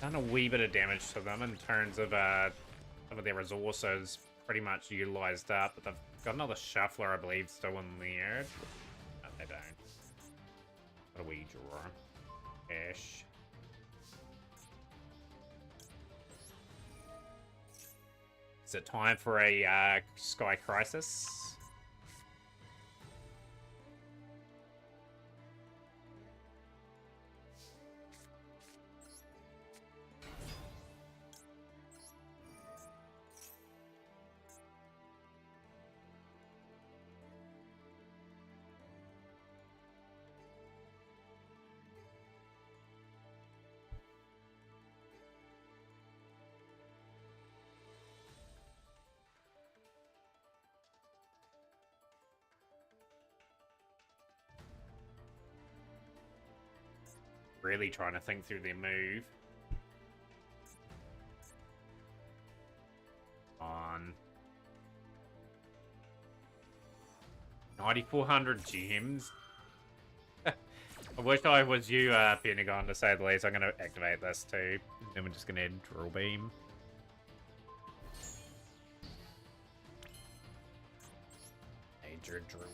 a wee bit of damage to them in terms of some of their resources pretty much utilized up, but they've got another shuffler, I believe, still in there. No, they don't. What a wee draw. Ash. Is it time for a Sky Crisis? Really trying to think through their move. On 9,400 gems. I wish I was you, Pentagon, to say the least. I'm going to activate this too. Then we're just going to add Drill Beam. Major Drill.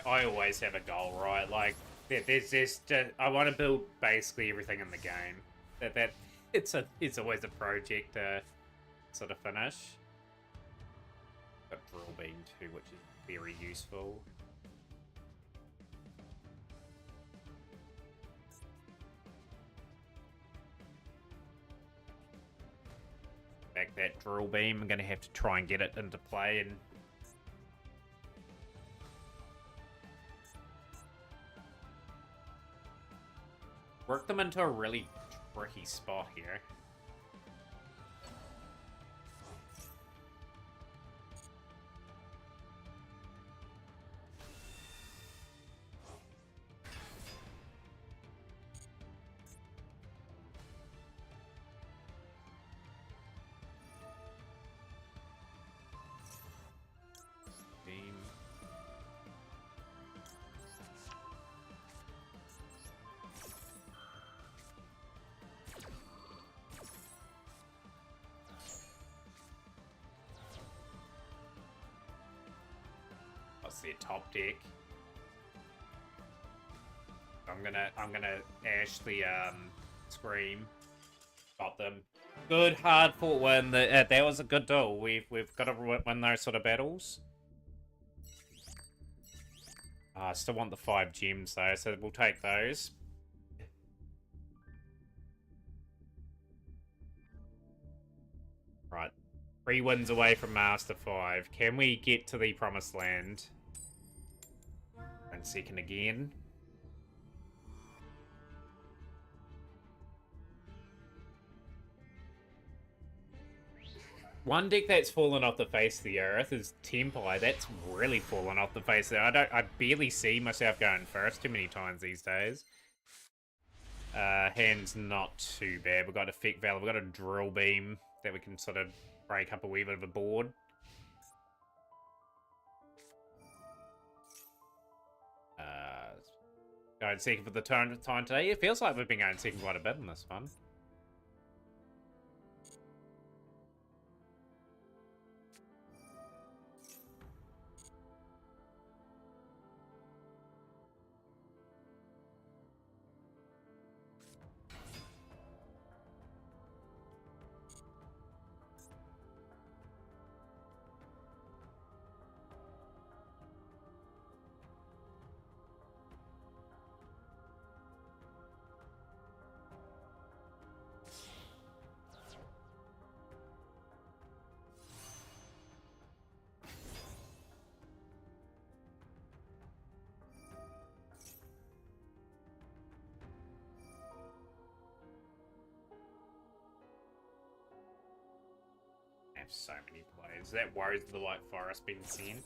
I always have a goal, right? Like, there's just I want to build basically everything in the game. It's always a project to sort of finish. Got Drill Beam too, which is very useful. Back that Drill Beam, I'm going to have to try and get it into play and work them into a really tricky spot here. Beam. That's their top deck. I'm gonna ash the Scream. Got them. Good hard fought win. That was a good duel. We've got to win those sort of battles. I still want the 5 gems though, so we'll take those. Right. 3 wins away from Master 5. Can we get to the Promised Land? And second again. One deck that's fallen off the face of the earth is Tempai. That's really fallen off the face of the earth. I barely see myself going first too many times these days. Hand's not too bad. We've got Effect Valve, we've got a Drill Beam that we can sort of break up a wee bit of a board. Going second for the time today. It feels like we've been going second quite a bit in this one. Have so many plays. That worries the White Forest being sent.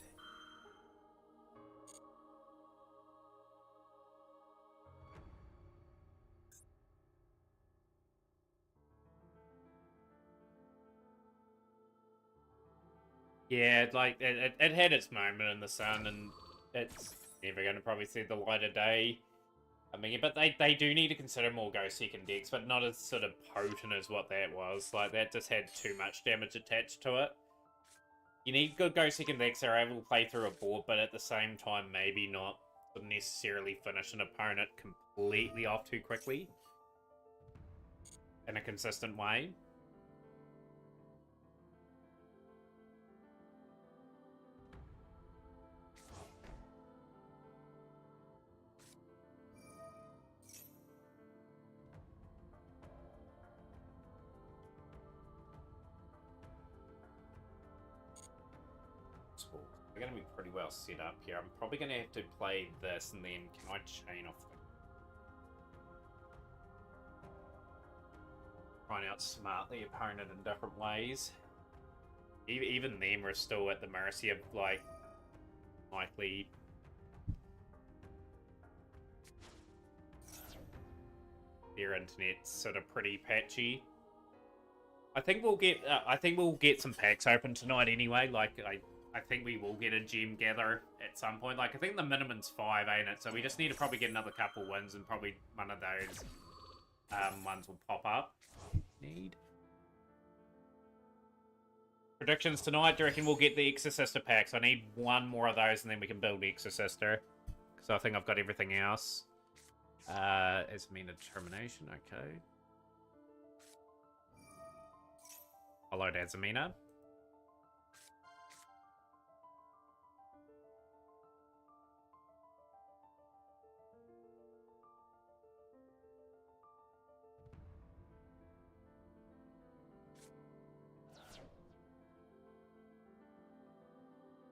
Yeah, like it had its moment in the sun, and it's never going to probably see the light of day. I mean, but they do need to consider more Go Second decks, but not as sort of potent as what that was. Like, that just had too much damage attached to it. You need good Go Second decks that are able to play through a board, but at the same time, maybe not necessarily finish an opponent completely off too quickly in a consistent way. We're going to be pretty well set up here. I'm probably going to have to play this, and then can I chain off the... Try and outsmart the opponent in different ways. Even then, we're still at the mercy of, like, likely... Their internet's sort of pretty patchy. I think we'll get some packs open tonight anyway. Like, I think we will get a gem gather at some point. Like, I think the minimum's 5, ain't it? So we just need to probably get another couple wins, and probably one of those ones will pop up. Need predictions tonight. Do you reckon we'll get the Exorcister packs? I need one more of those, and then we can build the Exorcister. So I think I've got everything else. Azamina Determination, okay. Followed Azamina.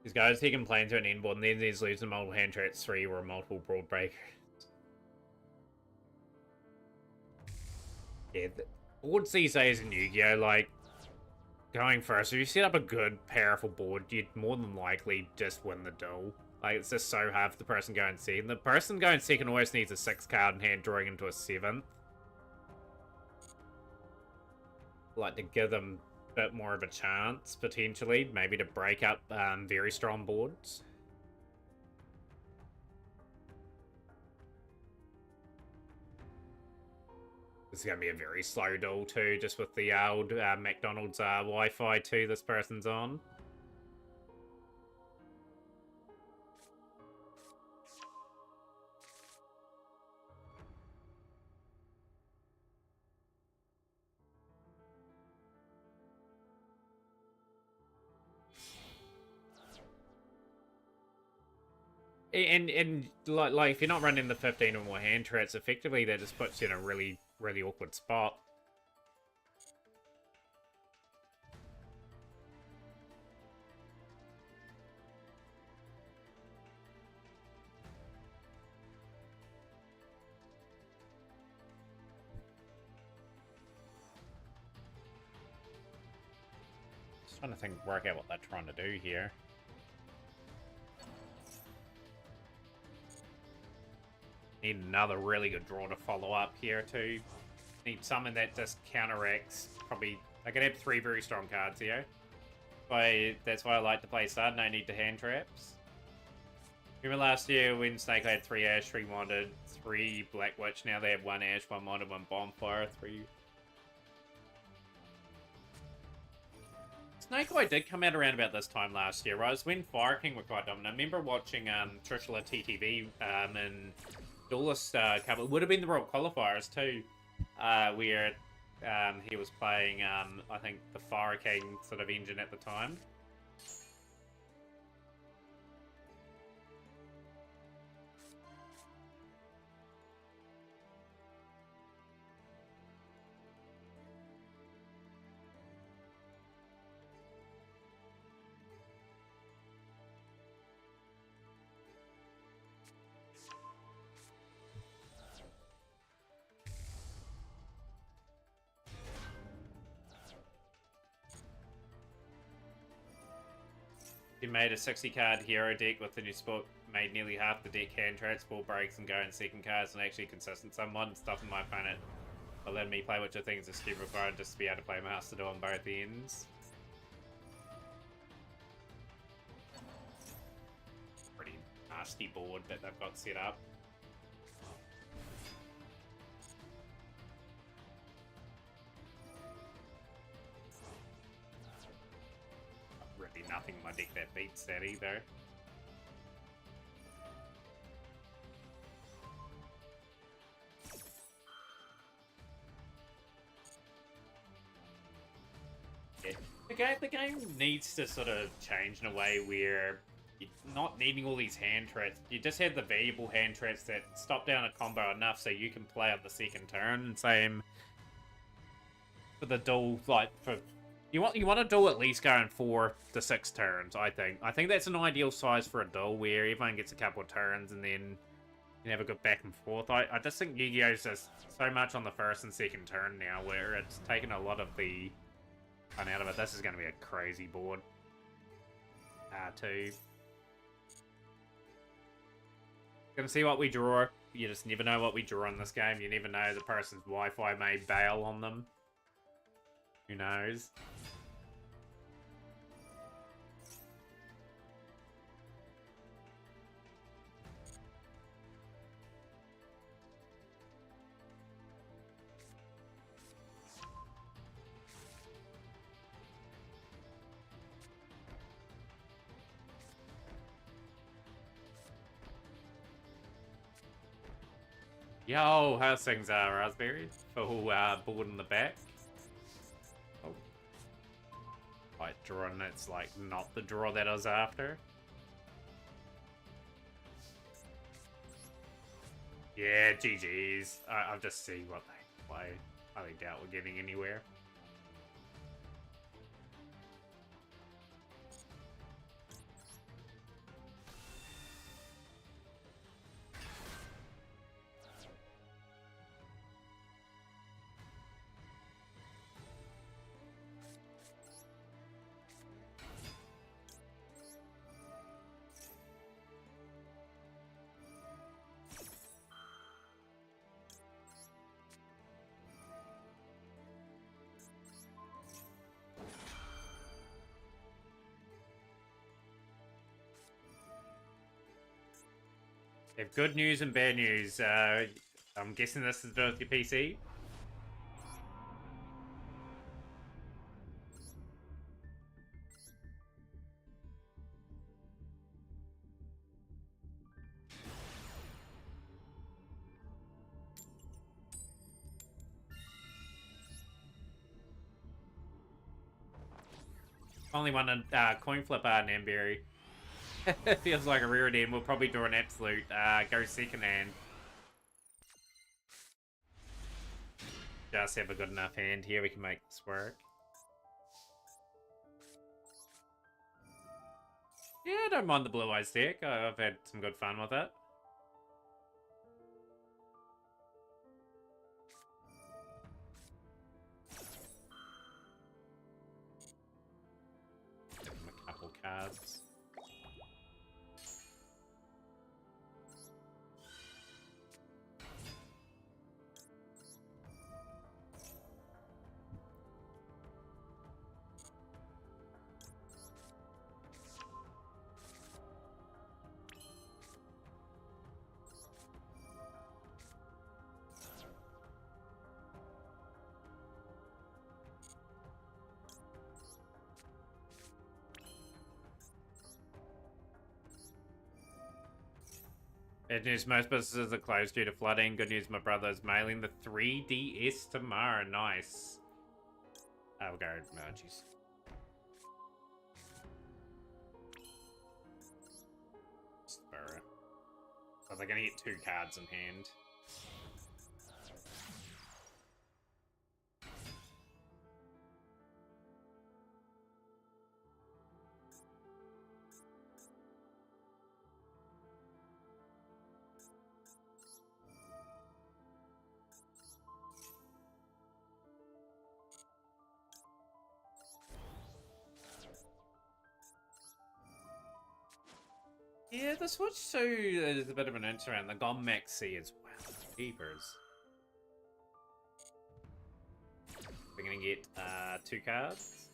These guys, he can play into an end board, and then he's losing multiple hand traps 3 or multiple broad breakers. Yeah, the boards these days in Yu-Gi-Oh! Like, going first, if you set up a good, powerful board, you'd more than likely just win the duel. Like, it's just so hard for the person going second. The person going second always needs a 6 card in hand, drawing into a 7th. Like, to give them a bit more of a chance, potentially. Maybe to break up very strong boards. This is going to be a very slow duel too, just with the old McDonald's Wi-Fi too this person's on. And like if you're not running the 15 or more hand traps, effectively that just puts you in a really, really awkward spot. Trying to think, work out what they're trying to do here. Need another really good draw to follow up here too. Need something that just counteracts. Probably I could have 3 very strong cards here. But that's why I like to play Sud. No need to hand traps. Remember last year when Snake had 3 Ash, 3 Wanted, 3 Black Witch. Now they have 1 Ash, 1 Wanted, 1 Bonfire, 3. Snake Eye did come out around about this time last year, right? It was when Fire King were quite dominant. I remember watching Trishula TTV in Duelist Cup. It would have been the World Qualifiers too, where he was playing, I think, the Fire King sort of engine at the time. He made a 60-card hero deck with the new sport, made nearly half the deck hand traps, ball breaks, and go in second cards, and actually consistent. Some modern stuff in my opponent allowed me play which I think is a stupid required just to be able to play Master Duel on both ends. Pretty nasty board that they've got set up. Really nothing in my deck that beats that either. Yeah. The game needs to sort of change in a way where you're not needing all these hand traps. You just have the valuable hand traps that stop down a combo enough so you can play up the second turn. And same for the duel, like for you want a duel at least going 4 to 6 turns. I think that's an ideal size for a duel where everyone gets a couple of turns and then you can have a good back and forth. I just think Yu-Gi-Oh's just so much on the first and second turn now where it's taken a lot of the fun out of it. This is going to be a crazy board. Too. Gonna see what we draw. You just never know what we draw in this game. You never know, the person's Wi-Fi may bail on them. Who knows? Yo, how's things, Raspberry? Full board in the back. Oh. Right, drawing it's like not the draw that I was after. Yeah, GG's. I've just seen what they play. I doubt we're getting anywhere. They have good news and bad news. I'm guessing this is both your PC. Only one coin flip Namberry. Feels like a rarity, and we'll probably do an absolute go second hand. Just have a good enough hand here, we can make this work. Yeah, I don't mind the Blue Eyes deck. I've had some good fun with it. cards. Bad news, most businesses are closed due to flooding. Good news, my brother is mailing the 3DS tomorrow. Nice. I'll go, no, jeez. Spur. So they're gonna get 2 cards in hand. Yeah, the Switch 2 is a bit of an intern. The Gone Maxi as well. Keepers. We're gonna get 2 cards.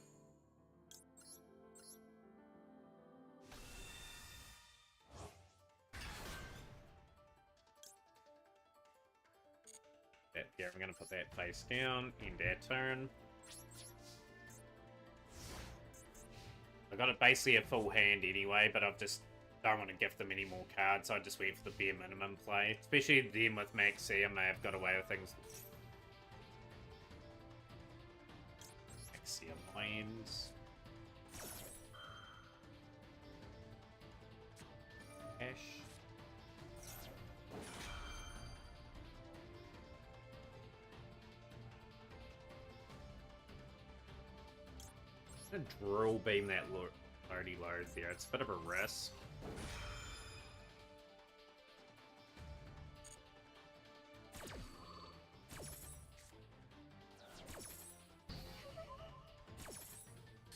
Yeah, I'm gonna put that face down, end our turn. I've got basically a full hand anyway, but I've just don't want to gift them any more cards, so I just wait for the bare minimum play. Especially them with Maxi, I may have got away with things. Maxi lands. Cash. I'm gonna drill beam that already load there. It's a bit of a risk.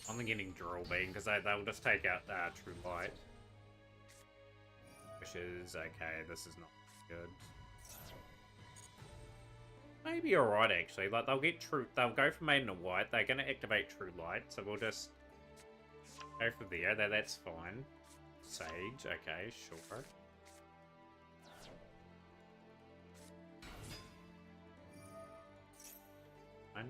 I'm getting drill beam because they'll just take out True Light. Which is okay, this is not good. Maybe alright actually. Like they'll go for Maiden of White, they're gonna activate True Light, so we'll just go for there. That's fine. Sage, okay, sure. Fine.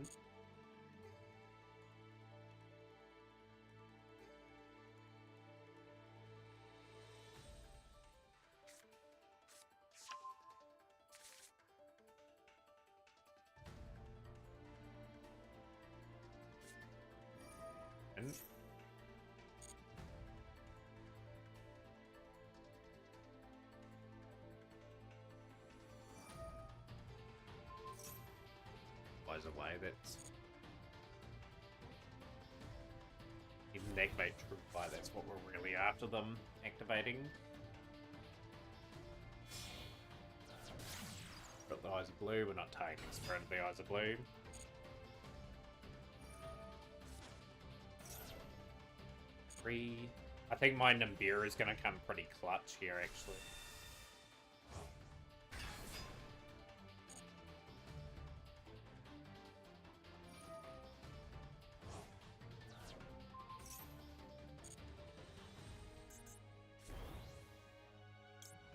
Flies away, that's... Even activate True Fly, that's what we're really after them activating. Got the Eyes of Blue, we're not taking Spirit of the Eyes of Blue. I think my Nimbira is going to come pretty clutch here, actually.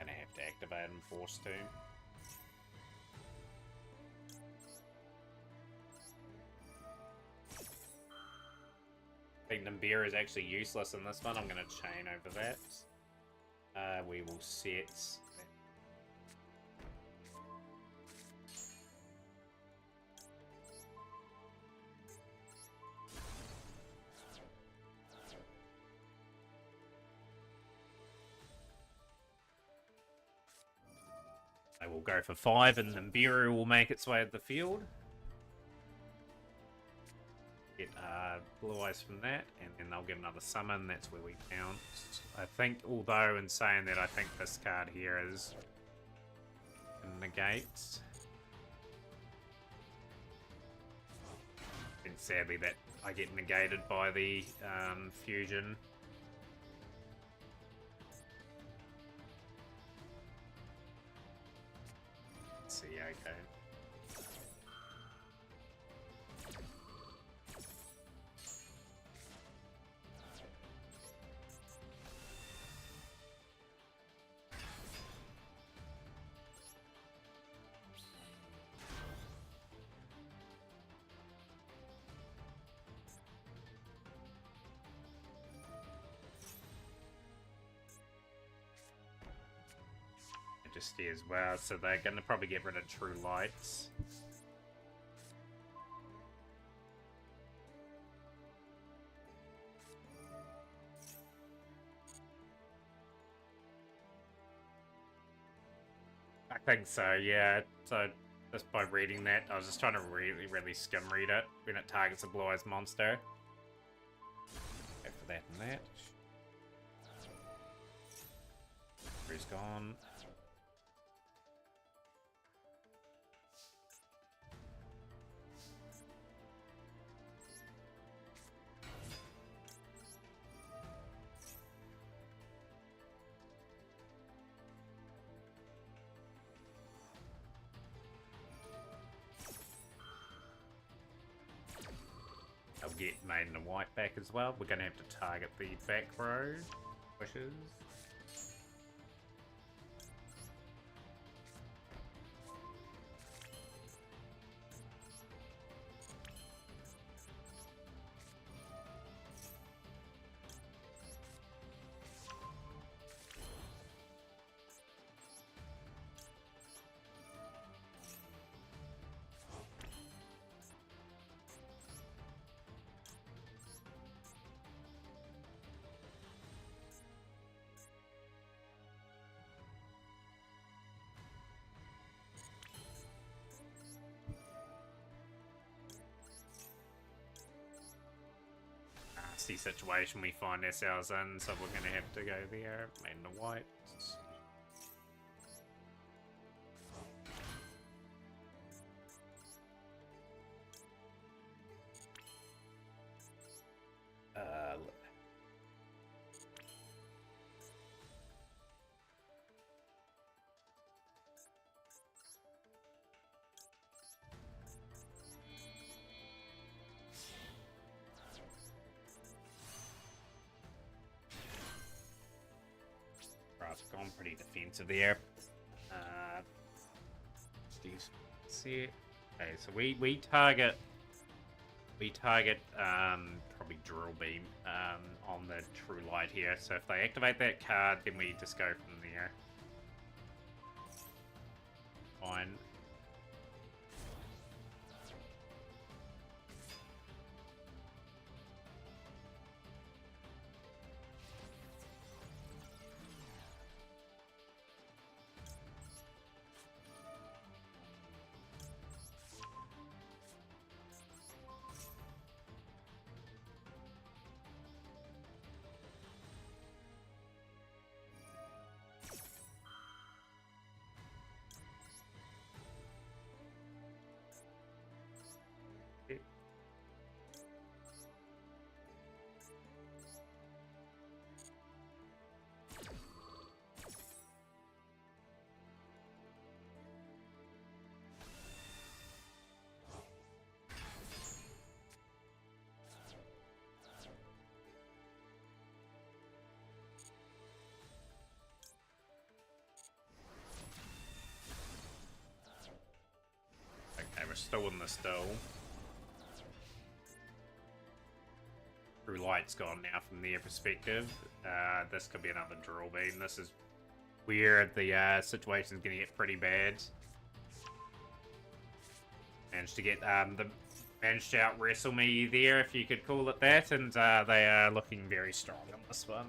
Gonna have to activate and force to. I think Nimbira is actually useless in this one. I'm going to chain over that. We will set... I will go for 5 and Nimbira will make its way to the field. Get Blue Eyes from that, and then they'll get another summon. That's where we pounced. I think, although in saying that, I think this card here is negates. And sadly, that I get negated by the fusion. see, okay. Majesty as well, so they're gonna probably get rid of True Lights. I think so, yeah. So just by reading that, I was just trying to really skim read it when it targets a Blue Eyes monster. Go for that and that. Who's gone? I'll get Maiden of White back as well. We're gonna have to target the back row wishes. Nasty situation we find ourselves in, so we're gonna have to go there. Maiden of White. Right, gone pretty defensive there. See it. Okay, so we target probably Drill Beam on the True Light here. So if they activate that card, then we just go from there. Fine. Okay, we're still in the still. True Light's gone now from their perspective. This could be another Drill Beam. This is where the situation's gonna get pretty bad. Managed to get managed to out wrestle me there, if you could call it that, and they are looking very strong on this one.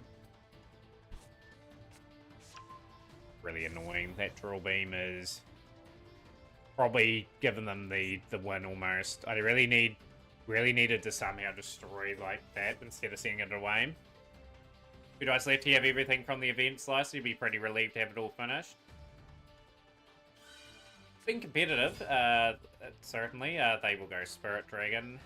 Really annoying. That Drill Beam is probably giving them the win almost. I really needed to somehow destroy like that instead of sending it away. 2 dice left. You have everything from the event slice. You'd be pretty relieved to have it all finished. It's been competitive, certainly. They will go Spirit Dragon.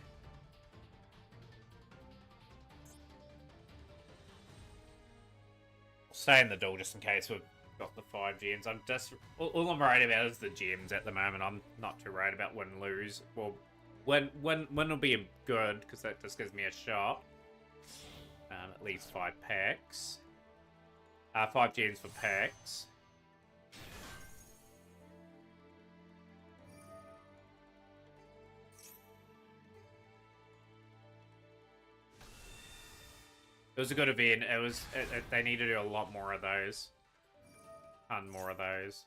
Stay in the duel just in case we're got the 5 gems. I'm just all I'm worried about is the gems at the moment. I'm not too worried about win lose. Well, win will be good because that just gives me a shot. At least 5 packs. 5 gems for packs. It was a good event. It was. They need to do a lot more of those. A ton more of those.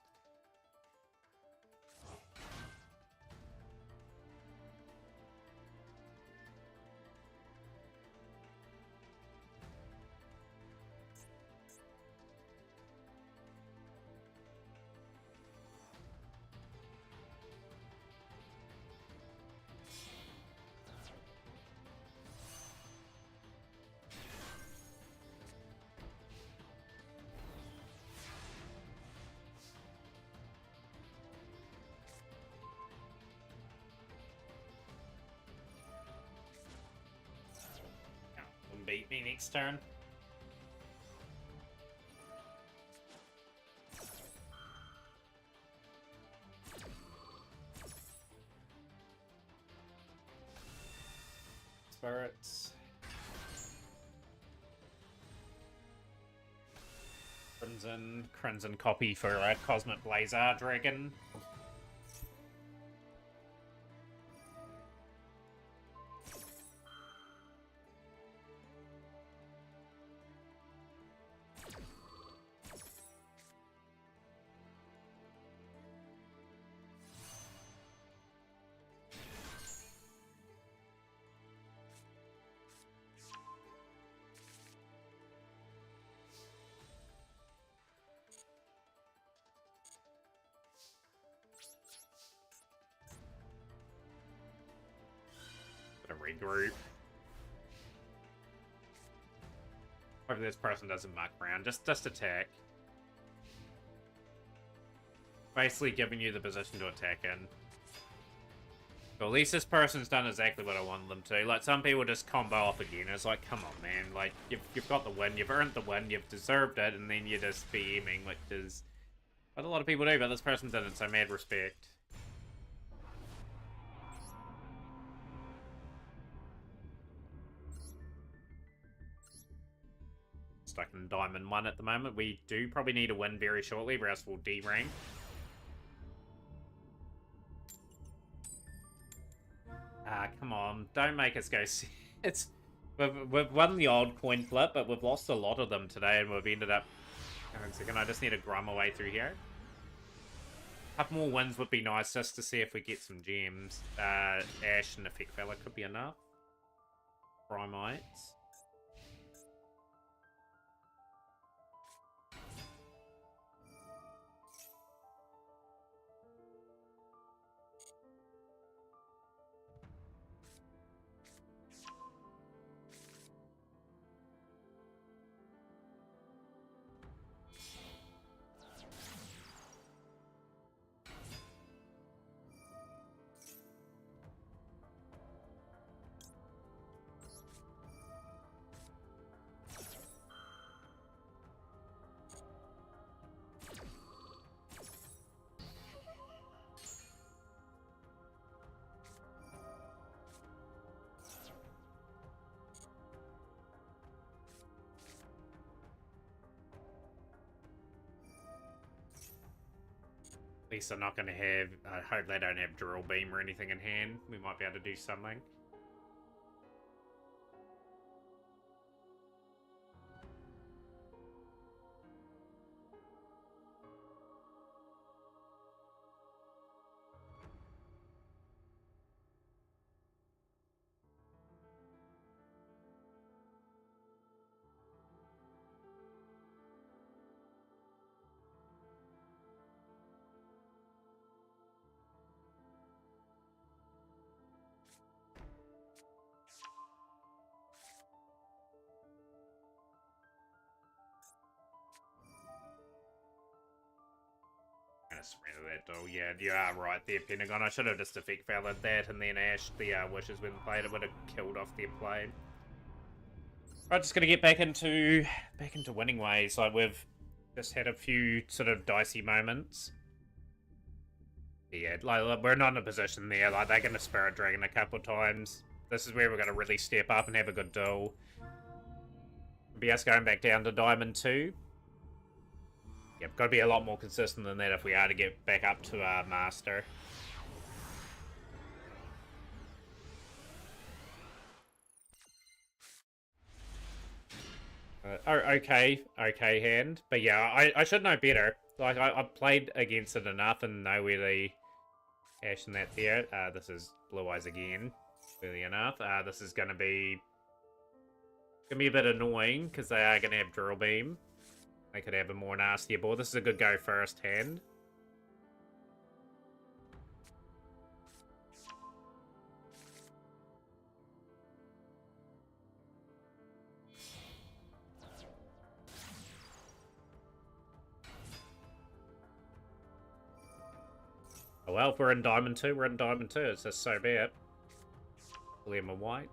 Beat me next turn. Spirits. Crimson copy for a Cosmic Blazer Dragon. Regroup. Hopefully this person doesn't muck around. Just attack. Basically giving you the position to attack in. But at least this person's done exactly what I wanted them to. Like, some people just combo off again. It's like, come on, man. Like, you've got the win. You've earned the win. You've deserved it. And then you're just BMing, which is what a lot of people do. But this person didn't, so mad respect. Stuck in Diamond 1 at the moment. We do probably need a win very shortly, or else we'll D-rank. Come on. Don't make us go... We've won the odd coin flip, but we've lost a lot of them today, and we've ended up... Hang on a second, I just need to grum my way through here. A couple more wins would be nice, just to see if we get some gems. Ash and Effect Fella could be enough. Primites. At least I'm not going to have... I hope they don't have Drill Beam or anything in hand. We might be able to do something. Surrender that doll. Yeah, you are right there, Pentagon. I should have just Effect Valid that and then Ash the Wishes when played. It would have killed off their play. Right, just gonna get back into winning ways. Like just had a few sort of dicey moments. Yeah, like we're not in a position there. Like they're gonna Spirit Dragon a couple times. This is where we're gonna really step up and have a good duel. Be us going back down to Diamond 2. Yep, gotta be a lot more consistent than that if we are to get back up to our Master. Okay hand. But yeah, I should know better. Like, I've played against it enough and know where the Ash and that there. This is Blue Eyes again, clearly enough. This is gonna be a bit annoying, because they are gonna have Drill Beam. They could have a more nastier board. This is a good go first hand. Oh well, if we're in Diamond 2, we're in Diamond 2. It's just so bad. Lemon White.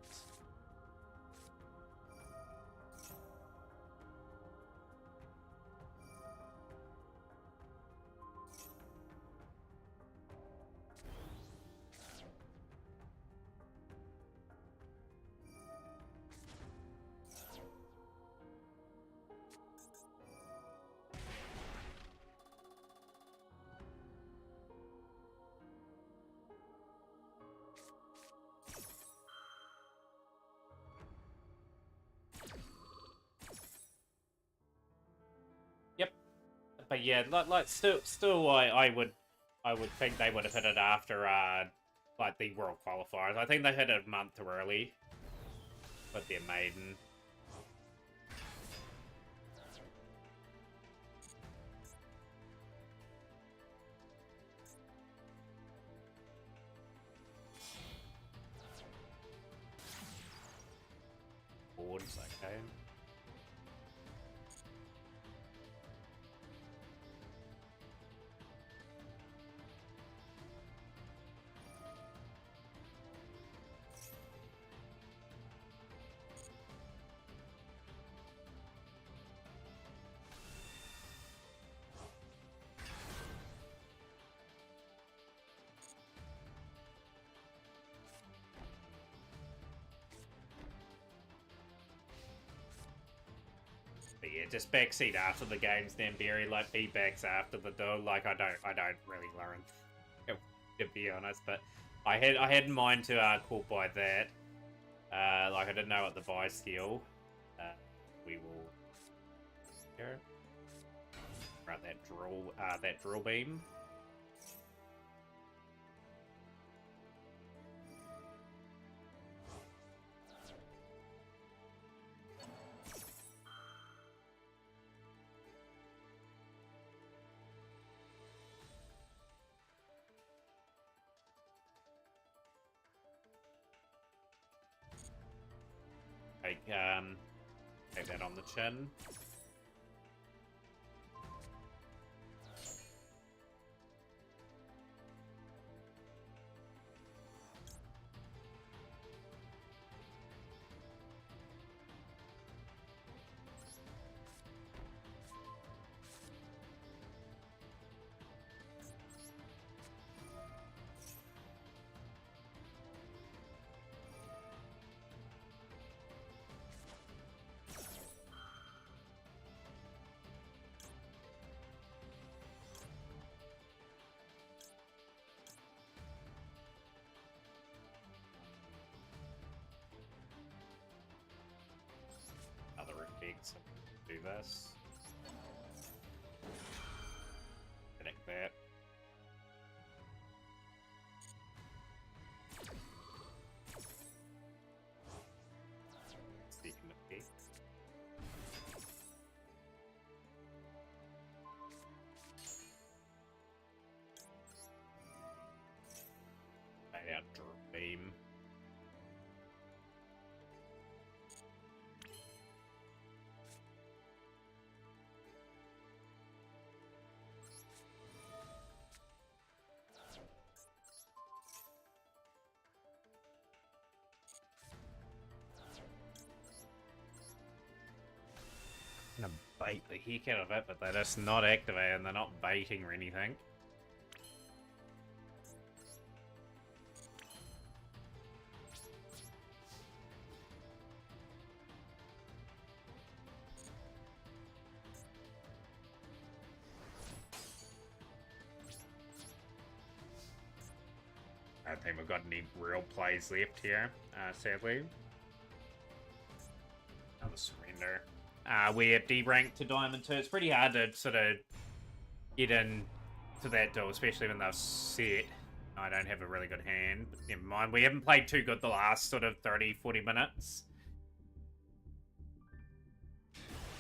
Yep. But yeah, like still, I would think they would have hit it after like the World Qualifiers. I think they hit it a month too early with their maiden. Boards, okay. But yeah, just backseat after the game's then Barry, like feedbacks after the duel. Like I don't really learn, to be honest. But I had in mind to call by that. Like I didn't know what the buy skill. We will here. Right, that drill beam. Take that on the chin. Other effects. Do this. Connect that. Second effect. Fade out draw beam. bait the heck out of it, but they're just not activating, they're not baiting or anything. I don't think we've got any real plays left here, sadly. Another surrender. We're D-ranked to Diamond 2. It's pretty hard to sort of get in to that duel, especially when they're set. I don't have a really good hand, but never mind. We haven't played too good the last sort of 30-40 minutes.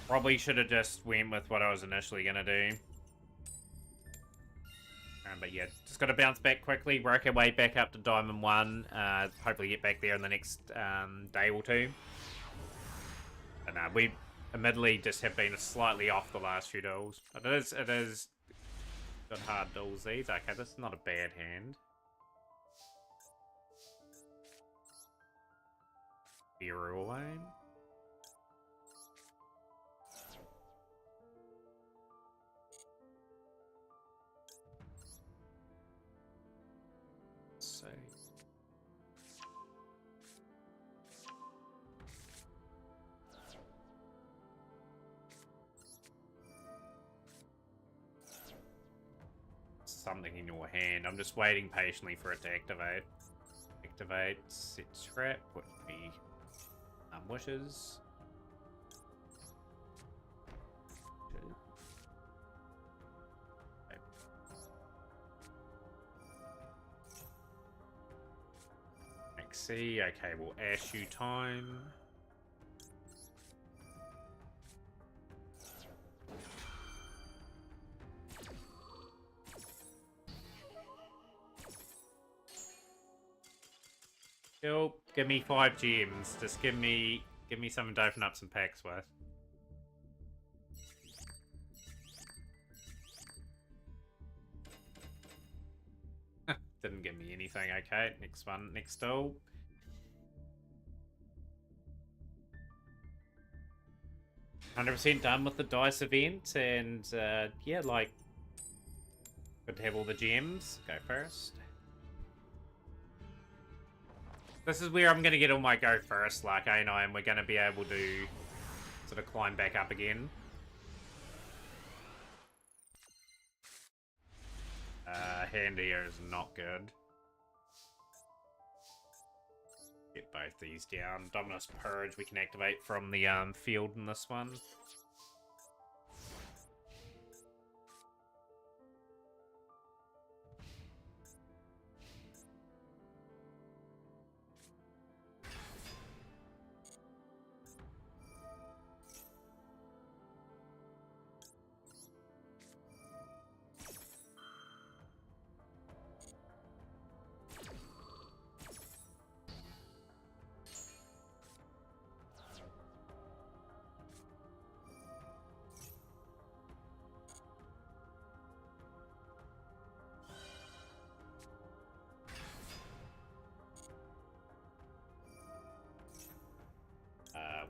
Probably should have just went with what I was initially going to do. But yeah, just got to bounce back quickly, work our way back up to Diamond 1. Hopefully get back there in the next day or two. And we admittedly just have been slightly off the last few duels. But it is got hard duels these. Okay, this is not a bad hand. Fear away. So something in your hand. I'm just waiting patiently for it to activate. Activate, set trap, put me wishes. See, okay, we'll ash you time. Help, give me 5 gems. Just give me something to open up some packs with. Didn't give me anything. Okay, next one, next duel. %100% done with the dice event, and yeah, like, good to have all the gems. Go first. This is where I'm going to get all my go first, like, I know, and we're going to be able to sort of climb back up again. Hand here is not good. Get both these down. Dominus Purge we can activate from the field in this one.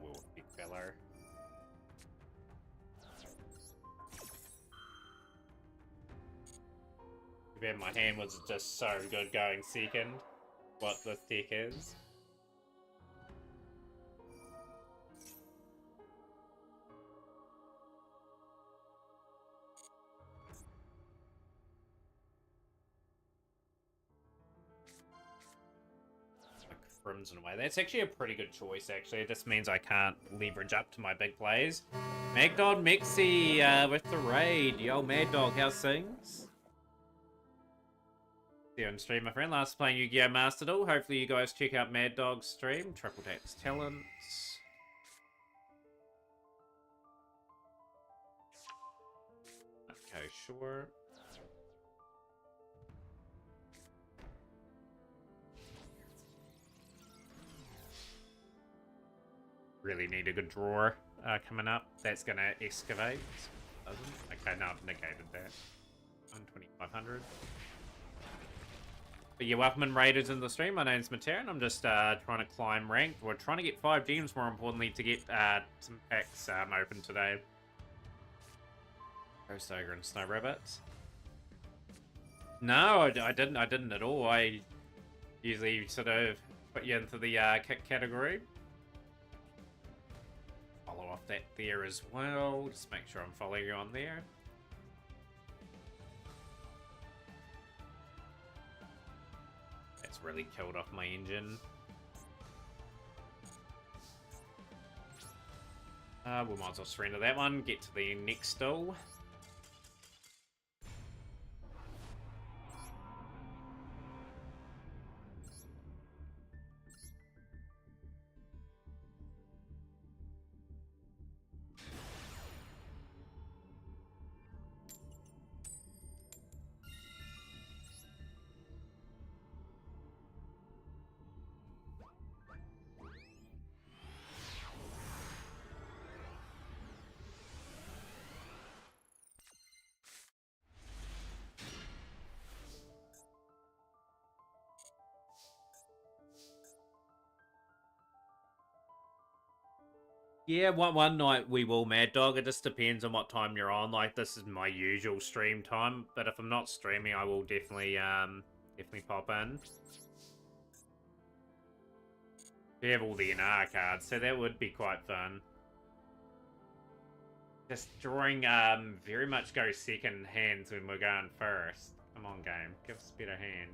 We'll big feller. Too bad my hand was just so good going second. What this deck is. Crimson away. That's actually a pretty good choice, actually. It just means I can't leverage up to my big plays. Magdog Mixie with the raid. Yo, Mad Dog, how's things? See you on stream, my friend. Last playing Yu-Gi-Oh! Master Duel. Hopefully you guys check out Mad Dog's stream. Triple Taps Talents. Okay, sure. Really need a good draw coming up. That's going to excavate. Doesn't? Okay, no, I've negated that. 12500. But yeah, welcome and raiders in the stream. My name's Materan. I'm just trying to climb rank. We're trying to get 5 gems, more importantly, to get some packs open today. Ghost Ogre and Snow Rabbit. No, I didn't. I didn't at all. I usually sort of put you into the kick category. Follow off that there as well. Just make sure I'm following you on there. That's really killed off my engine. We might as well surrender that one. Get to the next stall. Yeah, one night we will Mad Dog. It just depends on what time you're on. Like, this is my usual stream time, but if I'm not streaming, I will definitely pop in. We have all the NR cards, so that would be quite fun. Just drawing very much go second hands when we're going first. Come on, game, give us a better hand.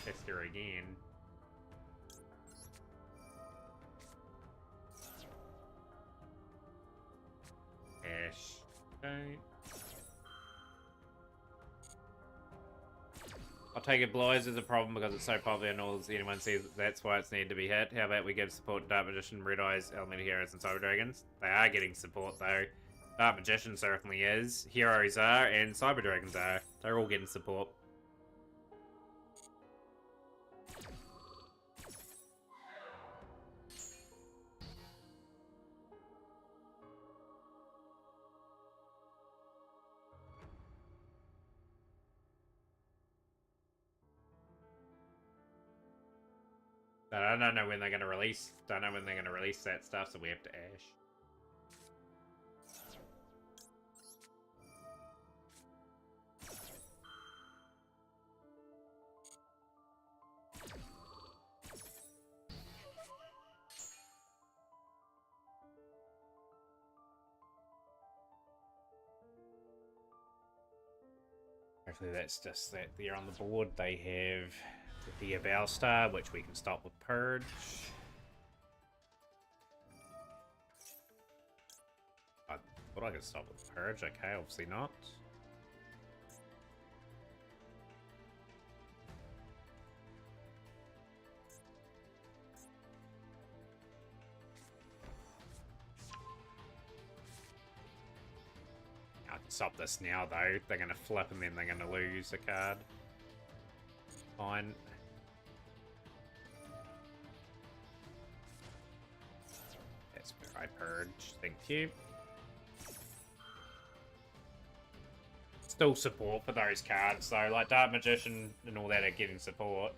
Tester again. Ash. Okay. I'll take it. Blue Eyes is a problem because it's so popular and all anyone sees that's why it's needed to be hit. How about we give support to Dark Magician, Red Eyes, Elemental Heroes, and Cyber Dragons? They are getting support though. Dark Magician certainly is. Heroes are, and Cyber Dragons are. They're all getting support. But I don't know when they're going to release. Don't know when they're going to release that stuff, so we have to Ash. Hopefully that's just that they're on the board. They have the Avow Star, which we can stop with Purge. I thought I could stop with Purge. Okay, obviously not. I can stop this now, though. They're going to flip and then they're going to lose a card. Fine. That's where I Purge. Thank you. Still support for those cards, though. Like Dark Magician and all that are getting support.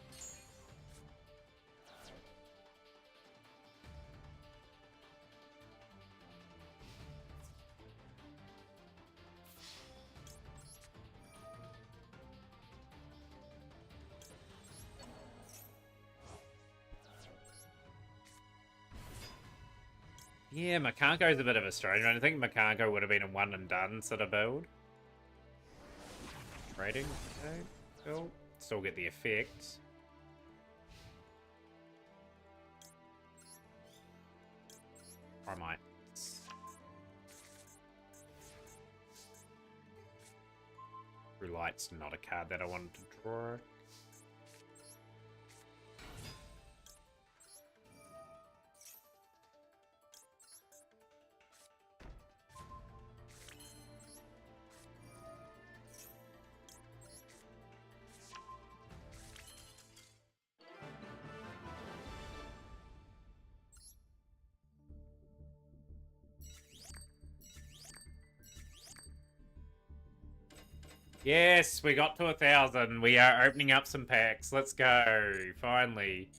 Yeah, Makanko's a bit of a strange one. I think Makanko would have been a one and done sort of build. Trading, okay, cool. Still get the effect. Or I might. Blue Light's not a card that I wanted to draw. Yes, we got to 1,000. We are opening up some packs. Let's go. Finally.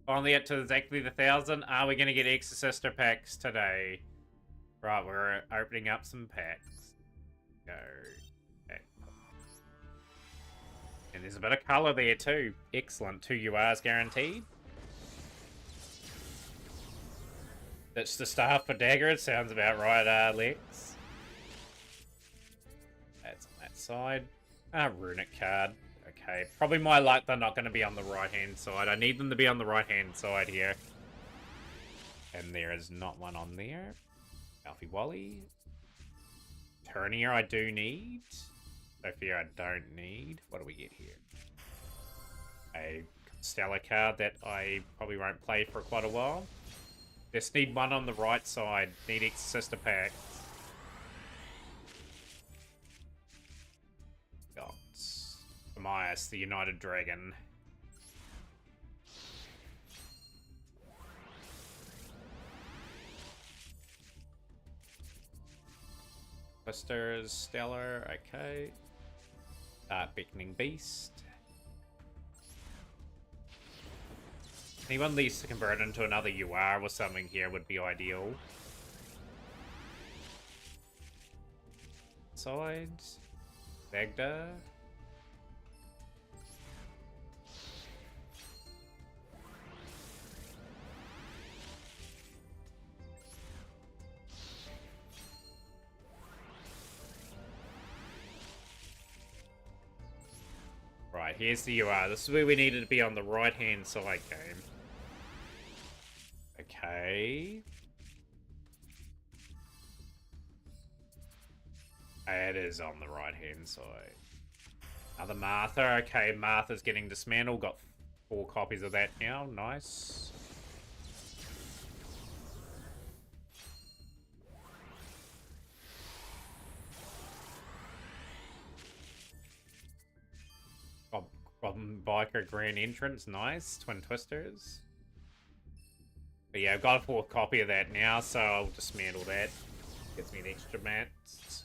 Finally get to exactly the 1,000. Are we going to get Exorcister packs today? Right, we're opening up some packs. Go. And there's a bit of colour there too. Excellent. 2 URs guaranteed. That's the staff for dagger. It sounds about right, Lex. That's on that side. Runic card. Okay, probably my luck they're not going to be on the right-hand side. I need them to be on the right-hand side here. And there is not one on there. Alfie Wally. Turnier I do need. Sophia I don't need. What do we get here? A Stellar card that I probably won't play for quite a while. Just need one on the right side. Need Exorcista packs. Got Amias, the United Dragon. Twisters, Stellar, okay. Beckoning Beast. Anyone needs to convert into another UR or something here would be ideal. Sides. Vegda. Right, here's the UR. This is where we needed to be on the right-hand side game. Okay. It is on the right-hand side. Another Martha. Okay, Martha's getting dismantled. Got 4 copies of that now. Nice. Robin Biker Grand Entrance. Nice. Twin Twisters. But yeah, I've got a 4th copy of that now, so I'll dismantle that. Gets me an extra mats.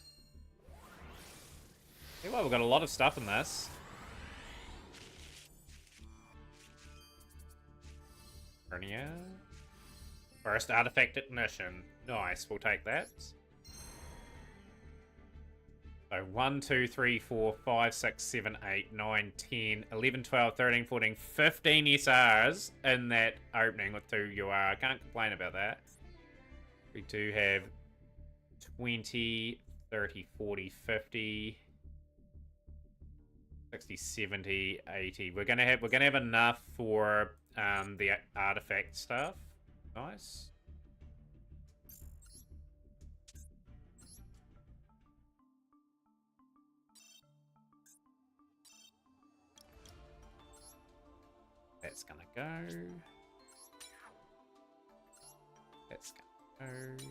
Yeah, well, we've got a lot of stuff in this. Hernia. First artifact ignition. Nice, we'll take that. So 1, 2, 3, 4, 5, 6, 7, 8, 9, 10, 11, 12, 13, 14, 15 SRs in that opening with 2 UR. I can't complain about that. We do have 20, 30, 40, 50, 60, 70, 80. We're gonna have enough for the artifact stuff. Nice. That's gonna go. That's gonna go.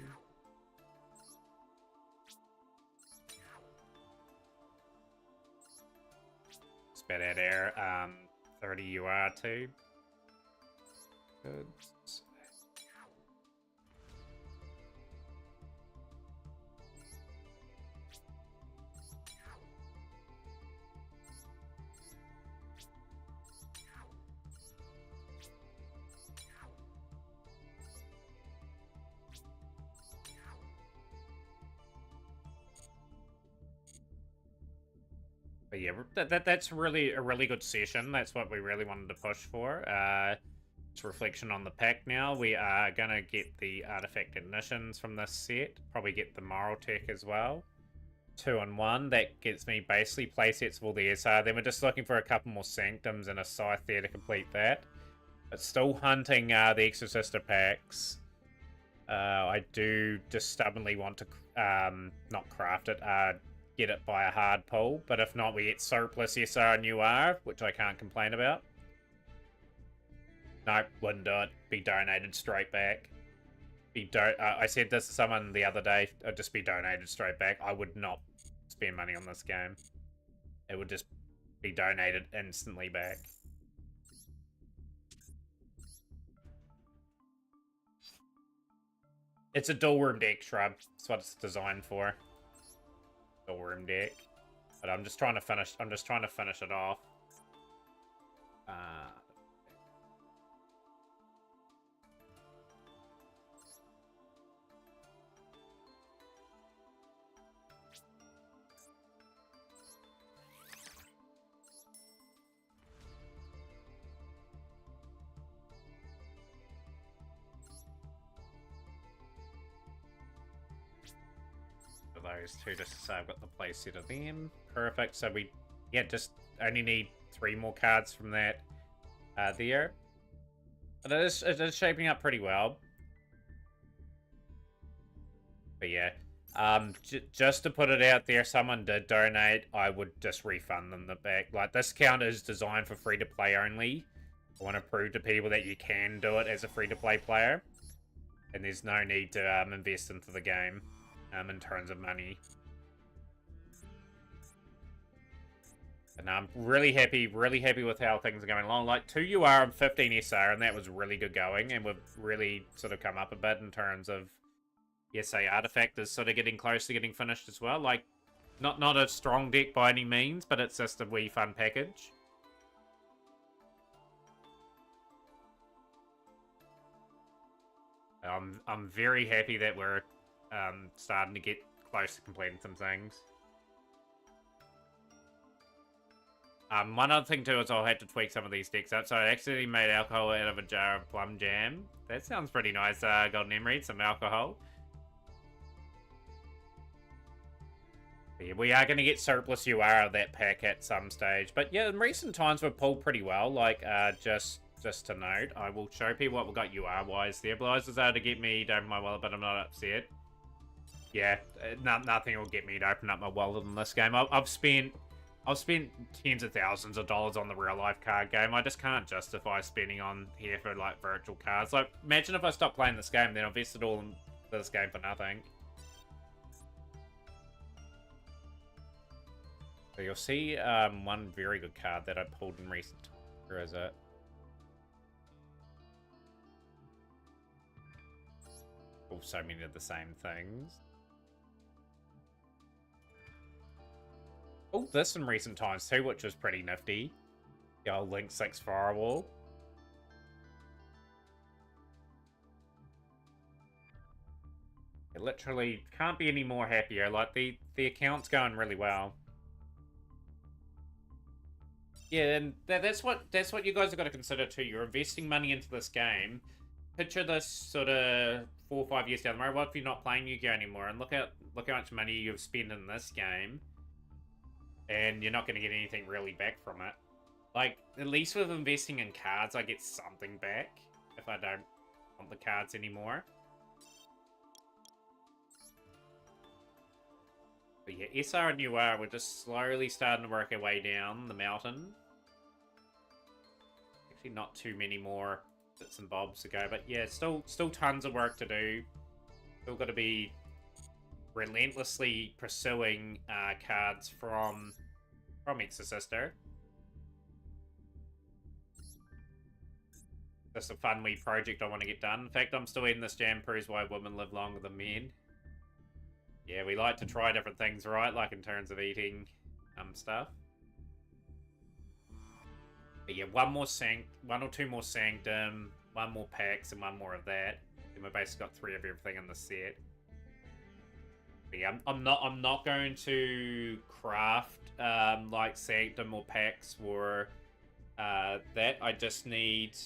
Spat out air. 30 UR too. Good. But yeah, that's really a really good session. That's what we really wanted to push for. It's reflection on the pack now. We are gonna get the artifact ignitions from this set. Probably get the moral tech as well. 2 and 1. That gets me basically playsets of all the SR. Then we're just looking for a couple more sanctums and a scythe there to complete that. But still hunting the Exorcista packs. I do just stubbornly want to not craft it. Get it by a hard pull, but if not, we get surplus SR and UR, which I can't complain about. Nope, wouldn't do it. Be donated straight back. I said this to someone the other day, it'd just be donated straight back. I would not spend money on this game. It would just be donated instantly back. It's a dual room deck, Shrub. That's what it's designed for. Dual room deck. But I'm just trying to finish it off. those two just to say I've got the play set of them. Perfect. So we, yeah, just only need 3 more cards from that there. But it is shaping up pretty well. But yeah, just to put it out there, someone did donate, I would just refund them the back. Like, this account is designed for free-to-play only. I want to prove to people that you can do it as a free-to-play player. And there's no need to invest into the game in terms of money. And I'm really happy with how things are going along. Like, 2 UR and 15 SR, and that was really good going. And we've really sort of come up a bit in terms of, yes, Artifact is sort of getting close to getting finished as well. Like, not a strong deck by any means, but it's just a wee fun package. I'm very happy that we're starting to get close to completing some things. One other thing too is I'll have to tweak some of these decks up. So I accidentally made alcohol out of a jar of plum jam. That sounds pretty nice, Golden Emerald, some alcohol. But yeah, we are going to get surplus UR out of that pack at some stage. But yeah, in recent times we've pulled pretty well. Like, just to note, I will show people what we've got UR-wise there. Bly's was able to get me to open my wallet, but I'm not upset. Yeah, nothing will get me to open up my wallet in this game. I've spent tens of thousands of dollars on the real life card game. I just can't justify spending on here for like virtual cards. Like, imagine if I stopped playing this game, then I invested all in this game for nothing. So you'll see one very good card that I pulled in recent time. Where is it? Oh, so many of the same things. Oh, this in recent times too, which was pretty nifty. The old Link 6 Firewall. It literally can't be any more happier. Like, the account's going really well. Yeah, and that's what you guys have got to consider too. You're investing money into this game. Picture this sort of 4 or 5 years down the road. What if you're not playing Yu-Gi-Oh anymore? And look how much money you've spent in this game. And you're not going to get anything really back from it. Like, at least with investing in cards, I get something back if I don't want the cards anymore. But yeah, SR and UR, we're just slowly starting to work our way down the mountain. Actually, not too many more bits and bobs to go, but yeah, still tons of work to do. Still got to be relentlessly pursuing cards from Exorcister. That's a fun wee project I want to get done. In fact, I'm still eating this jam, proves why women live longer than men. Yeah, we like to try different things, right? Like in terms of eating stuff. But yeah, one or two more Sanctum, one more Pax, and one more of that. Then we've basically got 3 of everything in the set. But yeah, I'm not going to craft like Sanctum or Pax for that. I just need.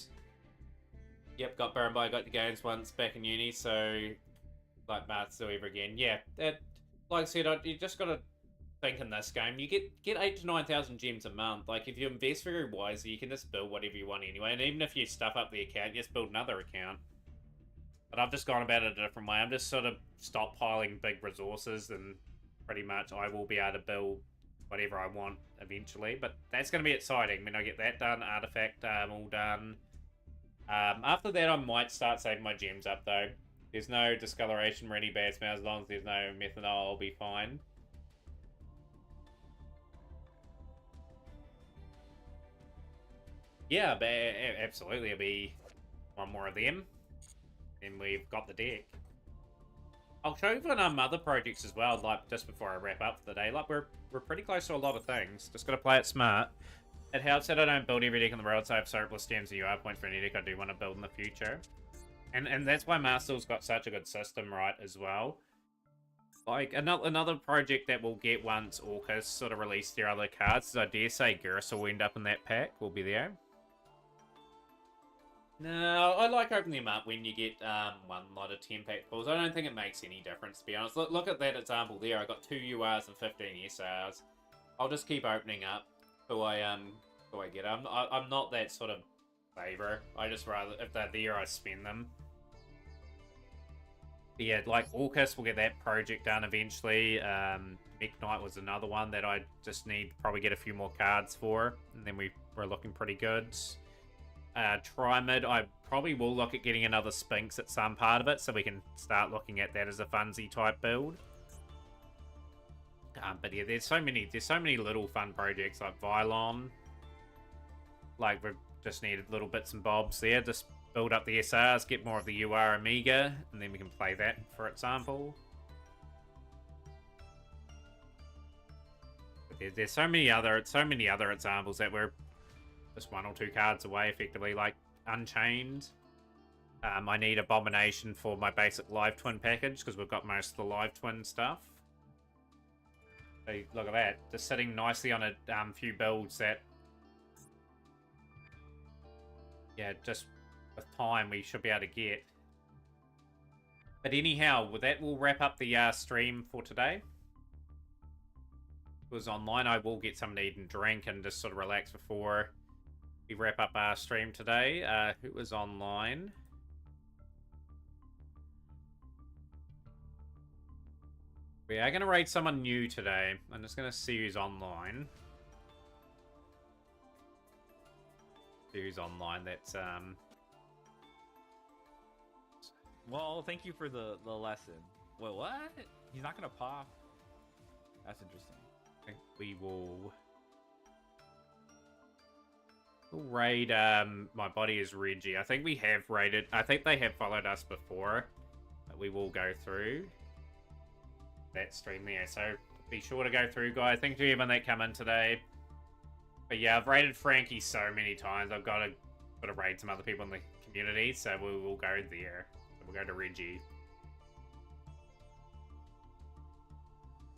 Yep, got Baron By, got the games once back in uni, so like Marth still ever again. Yeah, that, like I said, you just got to think in this game. You get 8,000 to 9,000 gems a month. Like, if you invest very wisely, you can just build whatever you want anyway. And even if you stuff up the account, you just build another account. But I've just gone about it a different way. I'm just sort of stockpiling big resources, and pretty much I will be able to build whatever I want eventually. But that's going to be exciting when I get that done. Artifact all done. After that, I might start saving my gems up, though. There's no discoloration or any bad smell. As long as there's no methanol, I'll be fine. Yeah, but absolutely. It'll be one more of them. And we've got the deck. I'll show you on other projects as well, like, just before I wrap up for the day. Like, we're pretty close to a lot of things. Just got to play it smart. It helps that I don't build every deck in the world, so I have surplus gems and UR points for any deck I do want to build in the future. And that's why Master's got such a good system, right, as well. Like, another project that we'll get once Orcus sort of release their other cards, is I dare say Gersa will end up in that pack. Will be there. No, I like opening them up when you get one lot of 10-pack pulls. I don't think it makes any difference, to be honest. Look at that example there. I got 2 URs and 15 SRs. I'll just keep opening up till I get them. I'm not that sort of saver. I just rather, if they're there, I spend them. But yeah, like Orcus, we'll get that project done eventually. Mech Knight was another one that I just need to probably get a few more cards for, and then we're looking pretty good. Trimid, I probably will look at getting another Sphinx at some part of it, so we can start looking at that as a funsy type build. But yeah, there's so many little fun projects like Vylon. Like we've just needed little bits and bobs there. Just build up the SRs, get more of the UR Amiga, and then we can play that, for example. But there's so many other examples that we're just 1 or 2 cards away, effectively, like Unchained. I need Abomination for my basic Live Twin package, because we've got most of the Live Twin stuff. So look at that, just sitting nicely on a few builds that, yeah, just with time we should be able to get. But anyhow, that will wrap up the stream for today. It was online. I will get something to eat and drink and just sort of relax before we wrap up our stream today. Who was online? We are going to raid someone new today. I'm just going to see who's online. See who's online. That's Well, thank you for the lesson. Wait, what? He's not gonna pop. That's interesting. I think we will. We'll raid. My body is Reggie. I think we have raided. I think they have followed us before. But we will go through that stream there. So be sure to go through, guys. Thank you to everyone that come in today. But yeah, I've raided Frankie so many times. I've got to raid some other people in the community. So we will go there. So we'll go to Reggie.